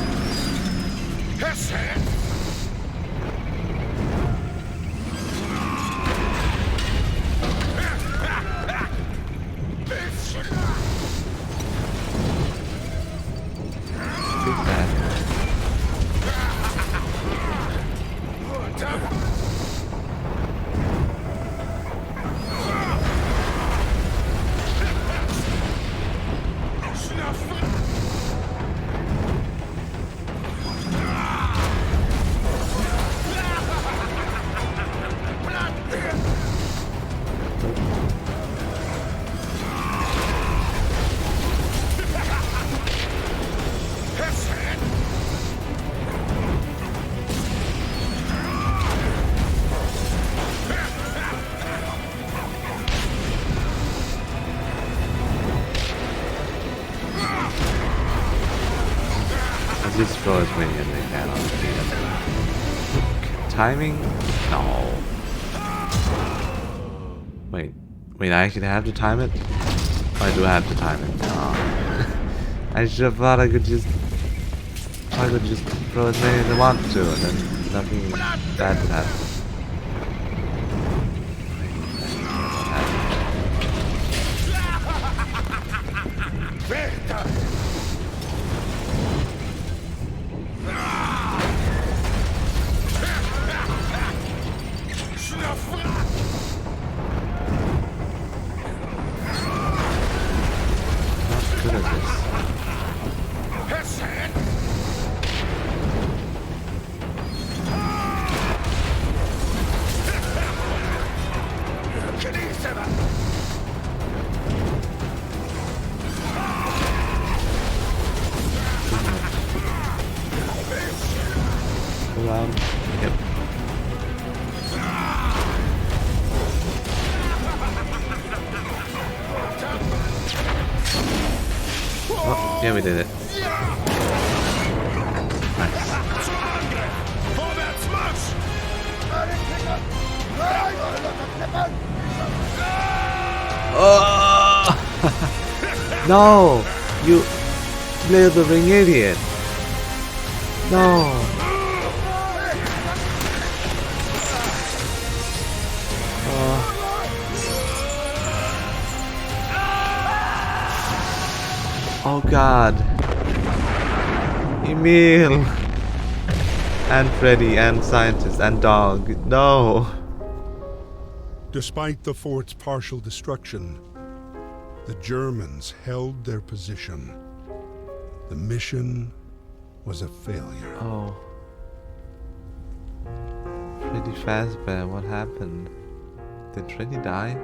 Too bad. Just throw as many as they can on the field. Timing? No. Wait, I actually have to time it? Oh, I do have to time it. No. I should have thought I could just throw as many as I want to, and then nothing bad would happen. Yep. Oh, yeah, we did it. Nice. Oh! No! You blithering idiot! No! Oh god. Emile! And Freddy and Scientist and Dog. No! Despite the fort's partial destruction, the Germans held their position. The mission was a failure. Oh. Freddy Fazbear, what happened? Did Freddy die?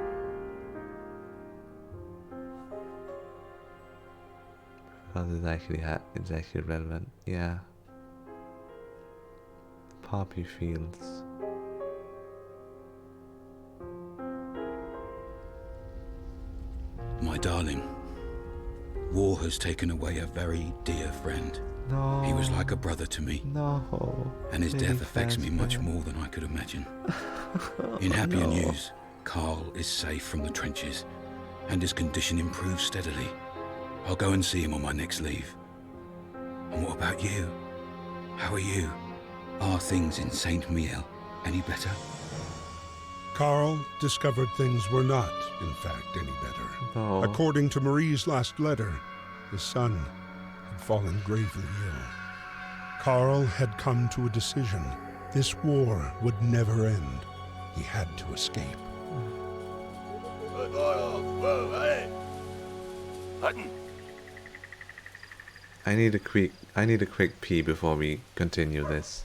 Because it's actually relevant. Yeah. The poppy fields. My darling, war has taken away a very dear friend. No. He was like a brother to me. No. And his death affects me much more than I could imagine. In happier news, Carl is safe from the trenches, and his condition improves steadily. I'll go and see him on my next leave. And what about you? How are you? Are things in Saint Miel any better? Carl discovered things were not, in fact, any better. No. According to Marie's last letter, his son had fallen gravely ill. Carl had come to a decision. This war would never end. He had to escape. I need a quick pee before we continue this.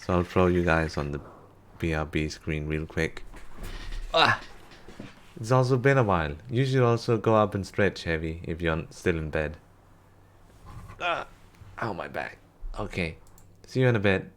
So I'll throw you guys on the BRB screen real quick. Ah! It's also been a while. You should also go up and stretch heavy if you're still in bed. Ah! Ow, my back. Okay. See you in a bit.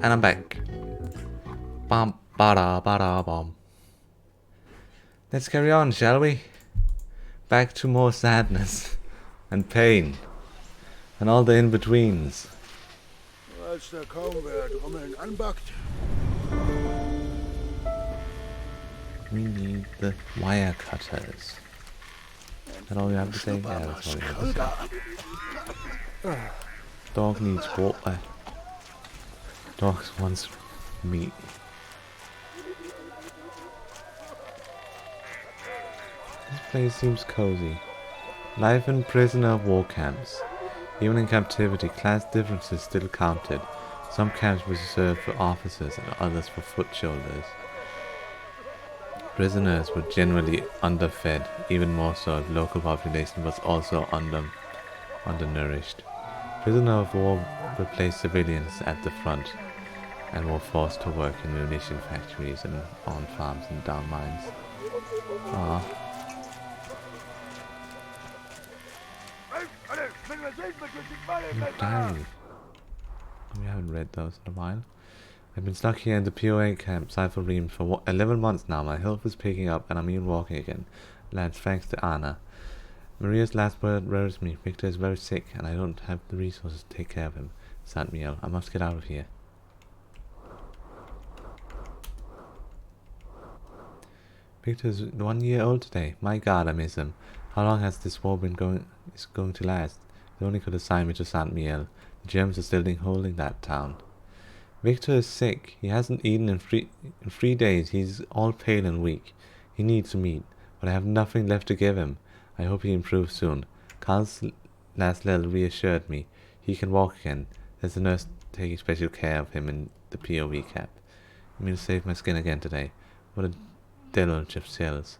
And I'm back. Bum, ba-da, ba-da, bum. Let's carry on, shall we? Back to more sadness and pain and all the in-betweens. Als da kaum wer Trommeln anbackt. We need the wire cutters. Is that all you have to say? Yeah, that's all you have to say. Dog needs water. Dog wants meat. This place seems cozy. Life in prisoner of war camps. Even in captivity, class differences still counted. Some camps were reserved for officers and others for foot soldiers. Prisoners were generally underfed, even more so if local population was also undernourished. Prisoner of war replaced civilians at the front and were forced to work in munition factories and on farms and down mines. Ah. Diary. We haven't read those in a while. I've been stuck here in the POA camp, Cypher Ream, for 11 months now. My health is picking up and I'm even walking again. Lads, thanks to Anna. Maria's last word worries me. Victor is very sick and I don't have the resources to take care of him. Miel, I must get out of here. Victor is 1 year old today. My god, I miss him. How long has this war been going to last? They only could assign me to Miel. The Germans are still holding that town. Victor is sick. He hasn't eaten in 3 days. He's all pale and weak. He needs some meat, but I have nothing left to give him. I hope he improves soon. Carl's last letter reassured me. He can walk again. There's a nurse taking special care of him in the POV camp. I'm going to save my skin again today. What a deluge of cells.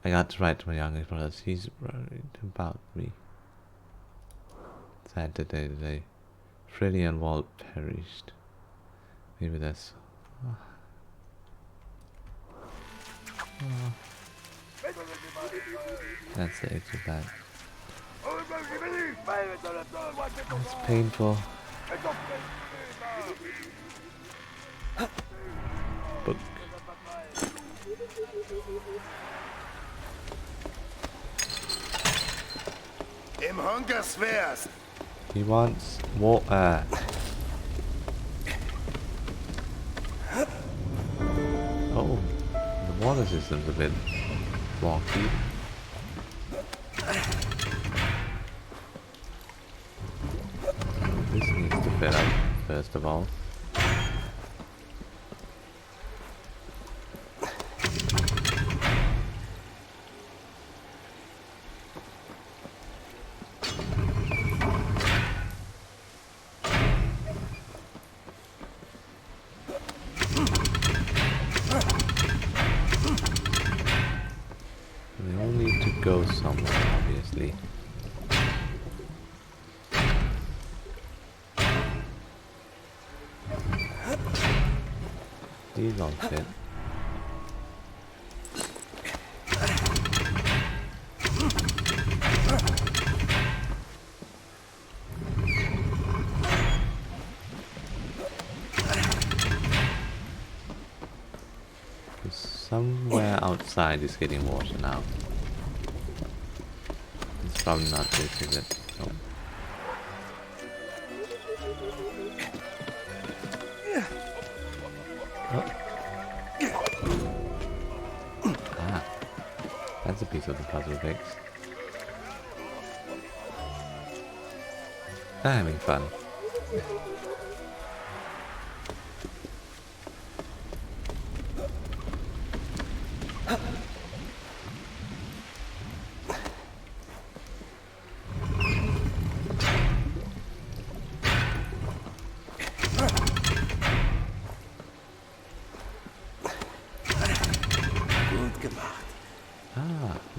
I got to write to my youngest brother. He's worried about me. Sad today. Freddy and Walt perished. Maybe that's... That's the exit back. It's painful. Book. Im Hungersfest. He wants water. Oh, the water system's a bit wonky. This needs to fill up first of all. Go somewhere, obviously. These don't fit. Somewhere outside is getting water now. Probably not this, is it? No. Oh. Ah, that's a piece of the puzzle fixed. They're having fun.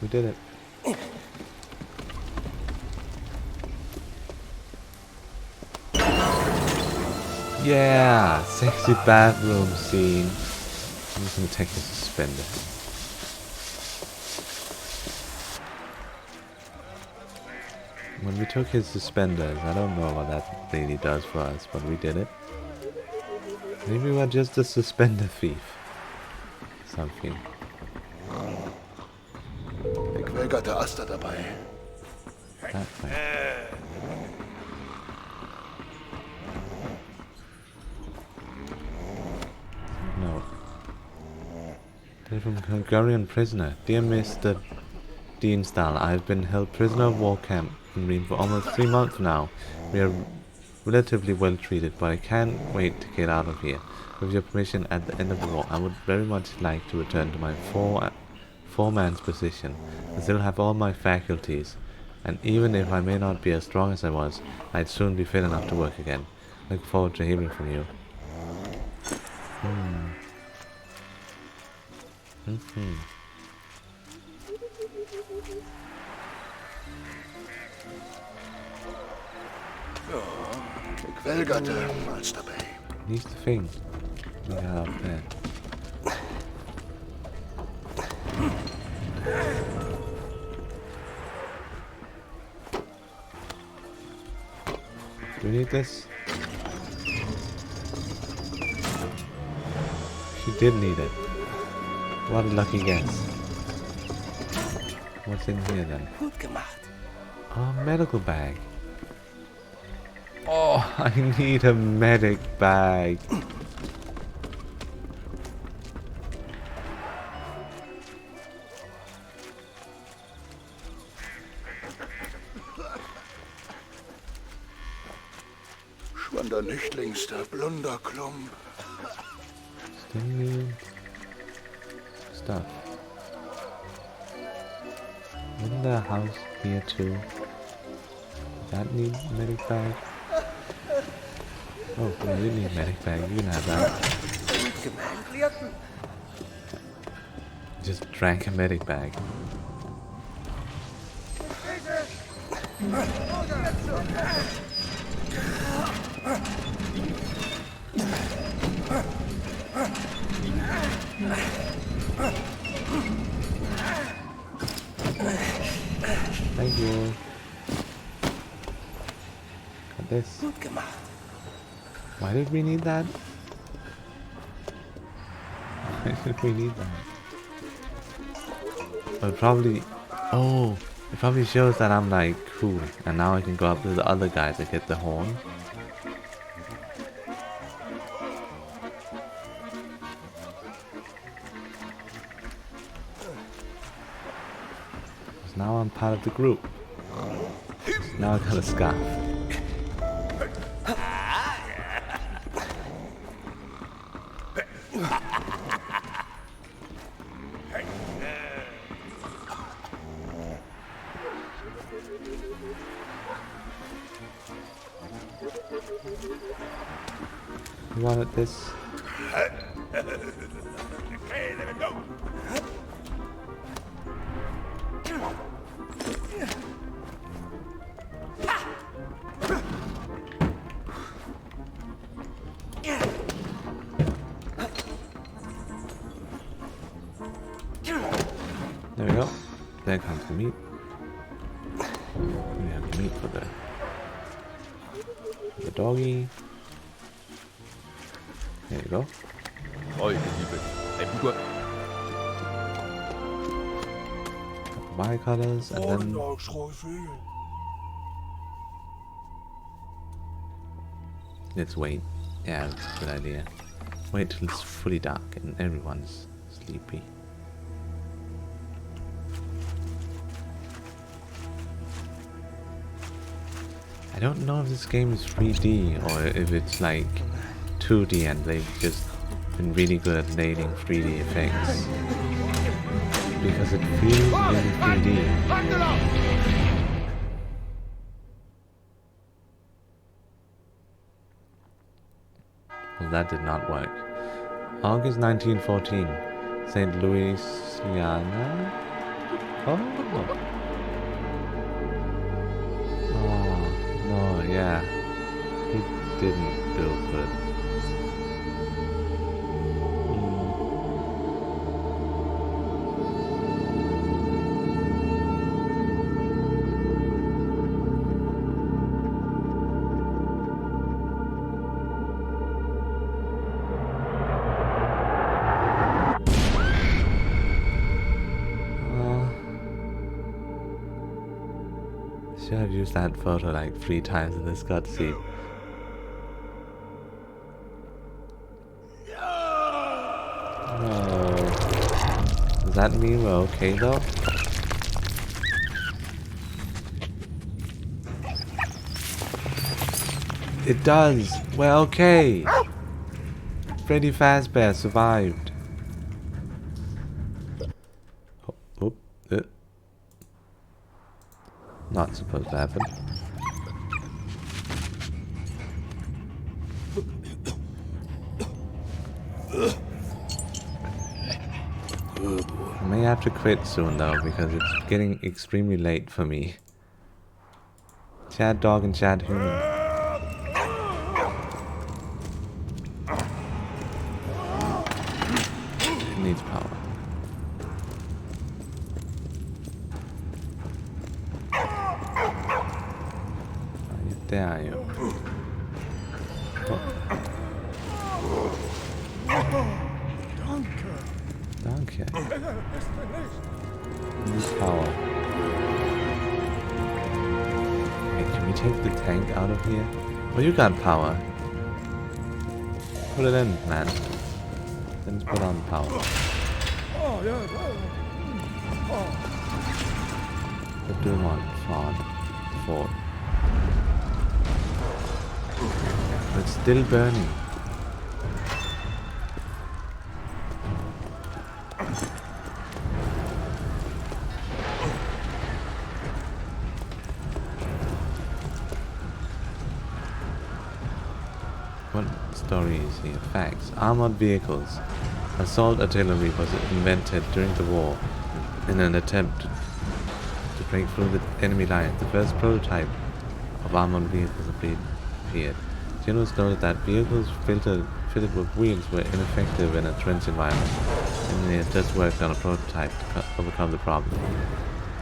We did it. Yeah, sexy bathroom scene. I'm just gonna take the suspender. When we took his suspenders, I don't know what that really does for us, but we did it. Maybe we're just a suspender thief. Something. Gequälgerte Aster dabei. That way. No. They're from Hungarian prisoner. Dear Mr. Deanstal, I've been held prisoner of war camp in Rheen for almost 3 months now. We are relatively well treated, but I can't wait to get out of here. With your permission, at the end of the war, I would very much like to return to my foreman's position. I still have all my faculties, and even if I may not be as strong as I was, I'd soon be fit enough to work again. Look forward to hearing from you. Gequälgerte Malz dabei. Here's the thing. We got up there. Do we need this? She did need it. What a lucky guess. What's in here then? Gut gemacht. Oh, medical bag. Oh, I need a medic bag. Schwander Nichtlingster, blunder Klump. Still stuff. Isn't there a house here too? Does that need a medic bag? Oh, no, you need a medic bag. You can have that. Just drank a medic bag. Thank you. Got this. Gut gemacht. Why did we need that? Why did we need that? Well, probably... Oh! It probably shows that I'm like cool. And now I can go up to the other guys that get the horn. Now I'm part of the group. Now I got a scarf. You wanted this? Okay, let it go. There we go. There comes the meat. We have the meat for the doggy. There you go. Bicolors and then let's wait. Yeah, that's a good idea. Wait till it's fully dark and everyone's sleepy. I don't know if this game is 3D or if it's like 2D and they've just been really good at nailing 3D effects. Because it feels really 3D. Well, that did not work. August 1914. St. Louisiana? Oh. Oh, yeah. He didn't do good. should have used that photo like 3 times in this cutscene. No. Does that mean we're okay though? It does! We're okay! Freddy Fazbear survived. Oh, not supposed to happen. I may have to quit soon though, because it's getting extremely late for me. Chad dog and Chad human. It needs power. There are you. Danke. Needs power. Wait, can we take the tank out of here? Oh, you got power. Put it in, man. Then just put on power. What do you want? Ford. It's still burning. What story is here? Facts. Armored vehicles. Assault artillery was invented during the war in an attempt to break through the enemy lines. The first prototype of armored vehicles appeared. Generals noted that vehicles fitted with wheels were ineffective in a trench environment, and they had just worked on a prototype to overcome the problem.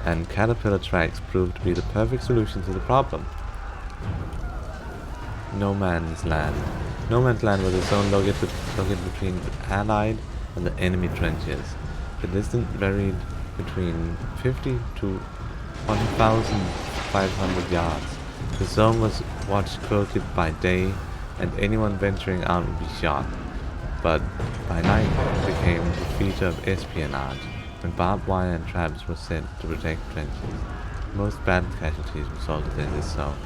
And caterpillar tracks proved to be the perfect solution to the problem. No Man's Land. No Man's Land was a zone located between the Allied and the enemy trenches. The distance varied between 50 to 1,500 yards. The zone was watched closely by day, and anyone venturing out would be shot. But by night, it became the feature of espionage, when barbed wire and traps were set to protect trenches. Most battle casualties resulted in this zone.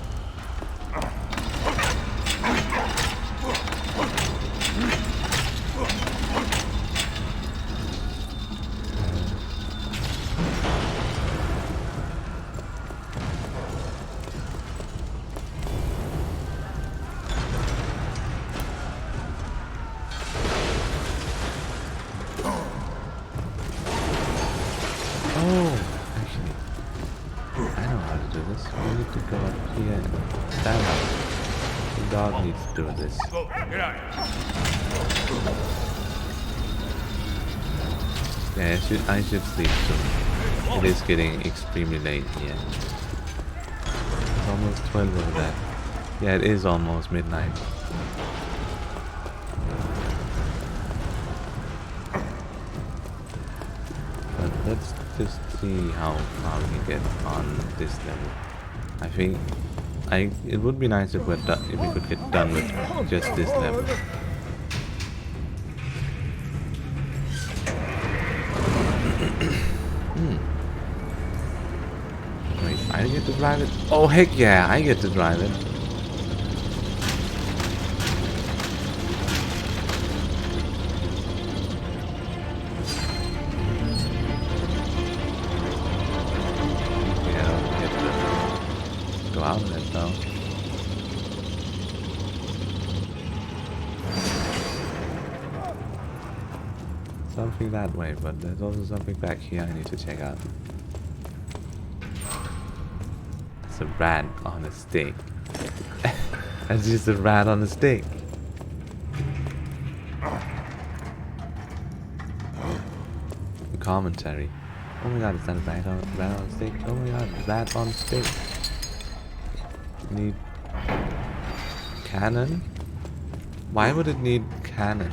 Doing this. Yeah, I should sleep soon. It is getting extremely late here. It's almost 12 over there. Yeah, it is almost midnight. But let's just see how far we can get on this level. I think it would be nice if we could get done with just this level. Wait, I get to drive it? Oh heck yeah, I get to drive it. Something that way, but there's also something back here I need to check out. It's a rat on a stick. That's just a rat on a stick. Commentary. Oh my god, is that a rat on a stick? Oh my god, rat on a stick. Need cannon? Why would it need cannon?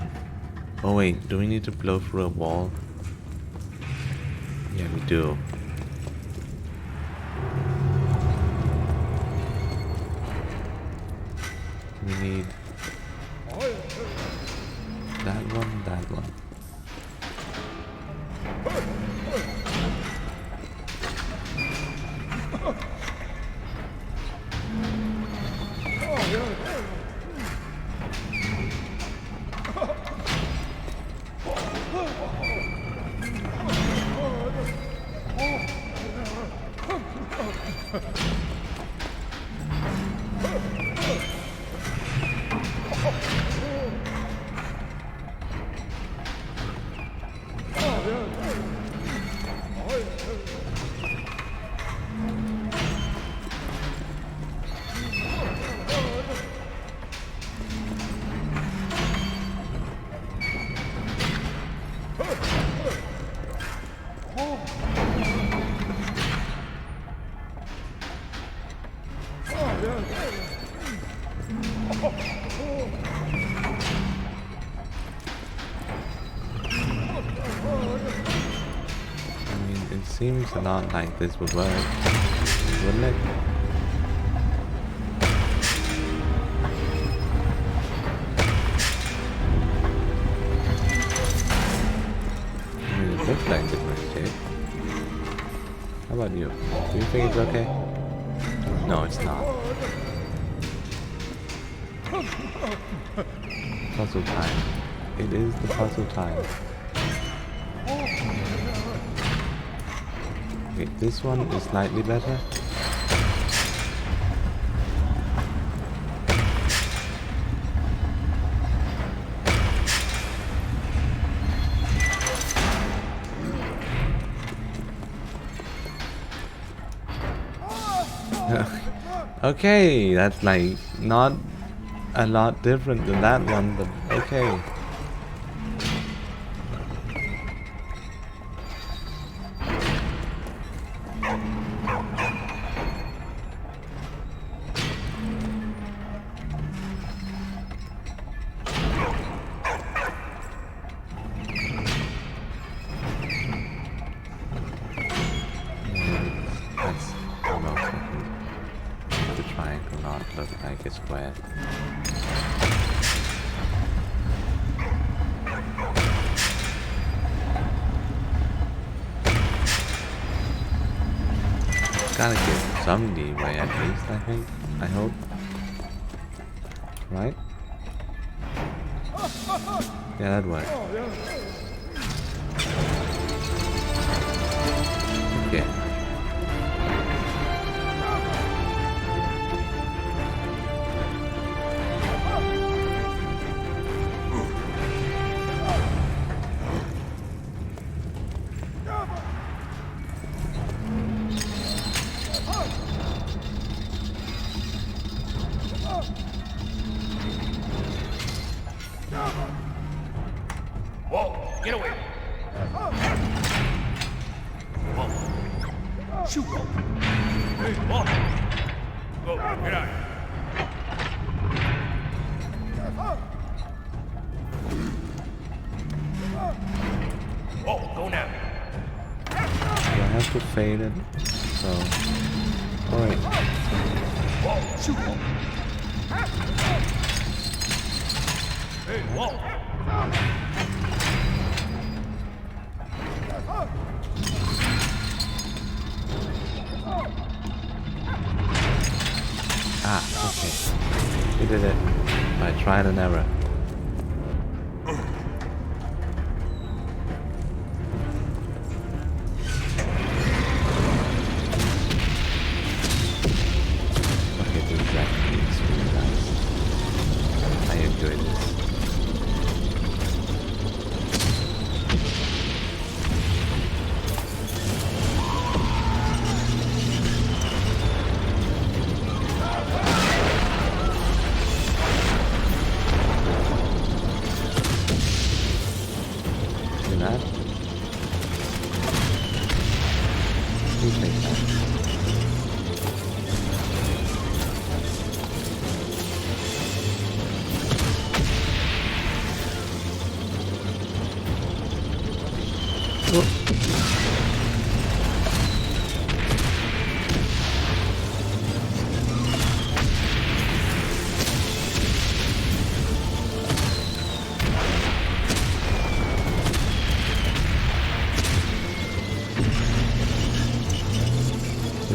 Oh wait, do we need to blow through a wall? Yeah, we do. I mean, it seems a lot like this would work, wouldn't it? I mean, it looks like different shape. How about you? Do you think it's okay? No, it's not. Puzzle time. It is the puzzle time. Okay, this one is slightly better. Okay, that's like not a lot different than that one, but okay. That's almost looking. The triangle not look like a square. Gotta give some leeway at least, I think. I hope. Right? Yeah, that worked. Okay. Whoa, get away. Whoa. Shoot. Hey, whoa. Go, get out. Whoa, go now. Do I have to fade it? So. Alright. Whoa, shoot. Hey, whoa. Ah, okay. We did it by trial and error. Okay, this is actually extremely nice. I enjoy this. That. You take that. Oh.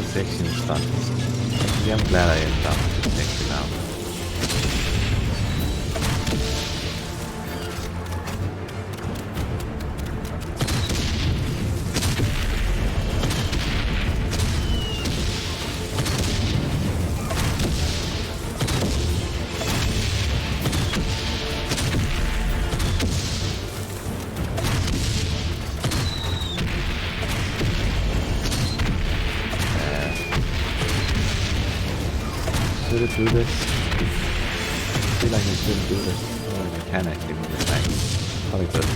Section is fun. Actually, I'm glad I ended up with this section now. Should it do this? I feel like I shouldn't do this. Oh, I can actually move it back. Probably good.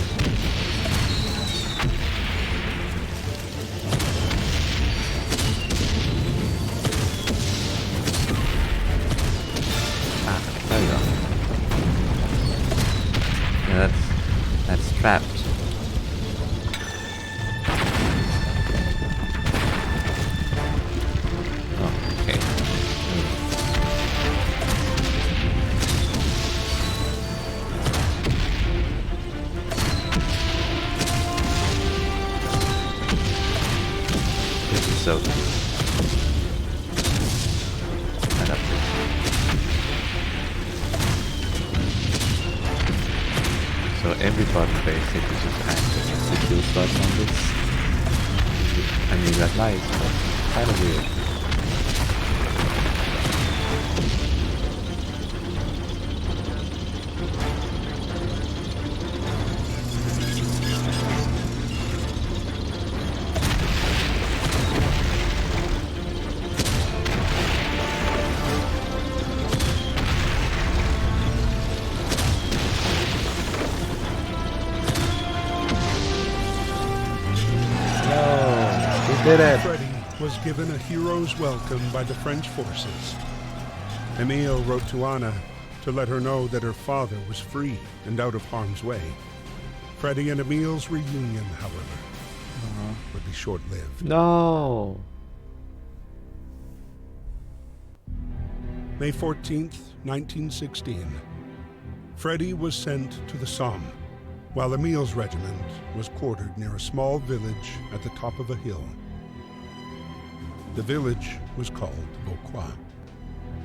so cute. I love this. So every button basically just acts as the kill button on this. I mean that nice, but kind of weird. Did it. Freddy was given a hero's welcome by the French forces. Emile wrote to Anna to let her know that her father was free and out of harm's way. Freddy and Emile's reunion, however, would be short-lived. No. May 14th, 1916. Freddy was sent to the Somme, while Emile's regiment was quartered near a small village at the top of a hill. The village was called Vauquois.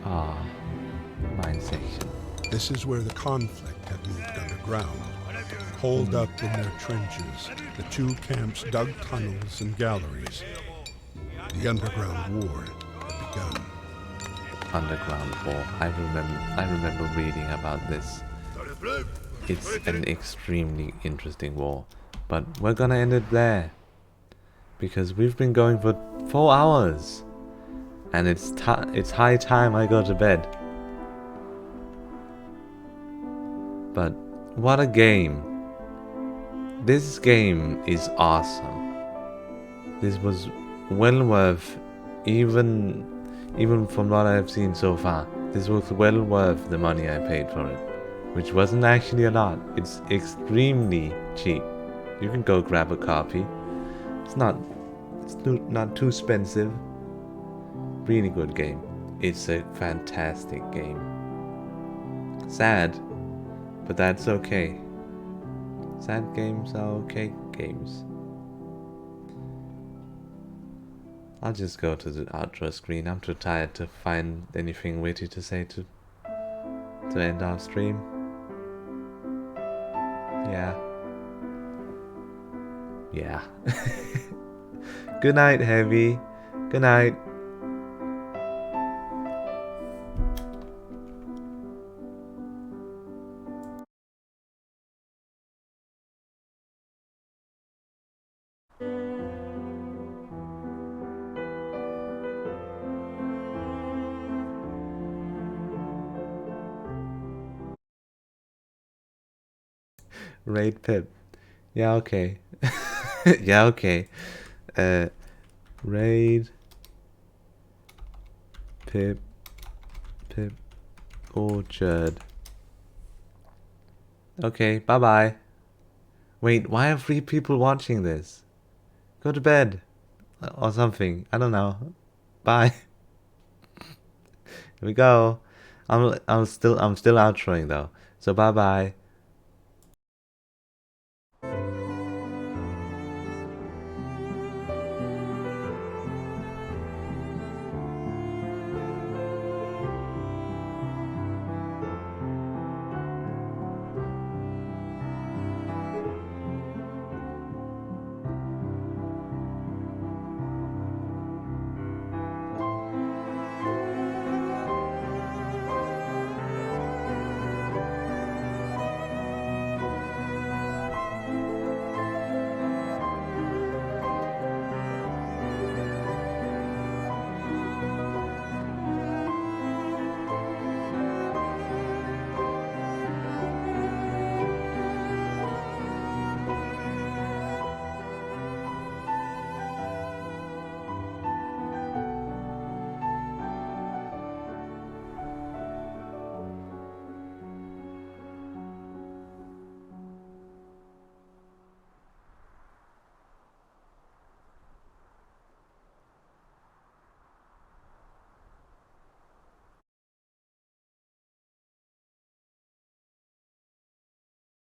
Ah, mine section. This is where the conflict had moved underground. Holed up in their trenches, the two camps dug tunnels and galleries. The underground war had begun. Underground war. I remember reading about this. It's an extremely interesting war, but we're gonna end it there because we've been going for 4 hours, and it's high time I go to bed. But what a game! This game is awesome. This was well worth, even from what I've seen so far. This was well worth the money I paid for it. Which wasn't actually a lot. It's extremely cheap. You can go grab a copy. It's not too expensive. Really good game. It's a fantastic game. Sad, but that's okay. Sad games are okay games. I'll just go to the outro screen. I'm too tired to find anything witty to say to end our stream. Yeah. Good night, Heavy. Good night. Raid Pip. Yeah, okay. Yeah, okay. Raid Pip Orchard. Okay, bye bye. Wait, why are 3 people watching this? Go to bed or something. I don't know. Bye. Here we go. I'm still outroing though. So bye bye.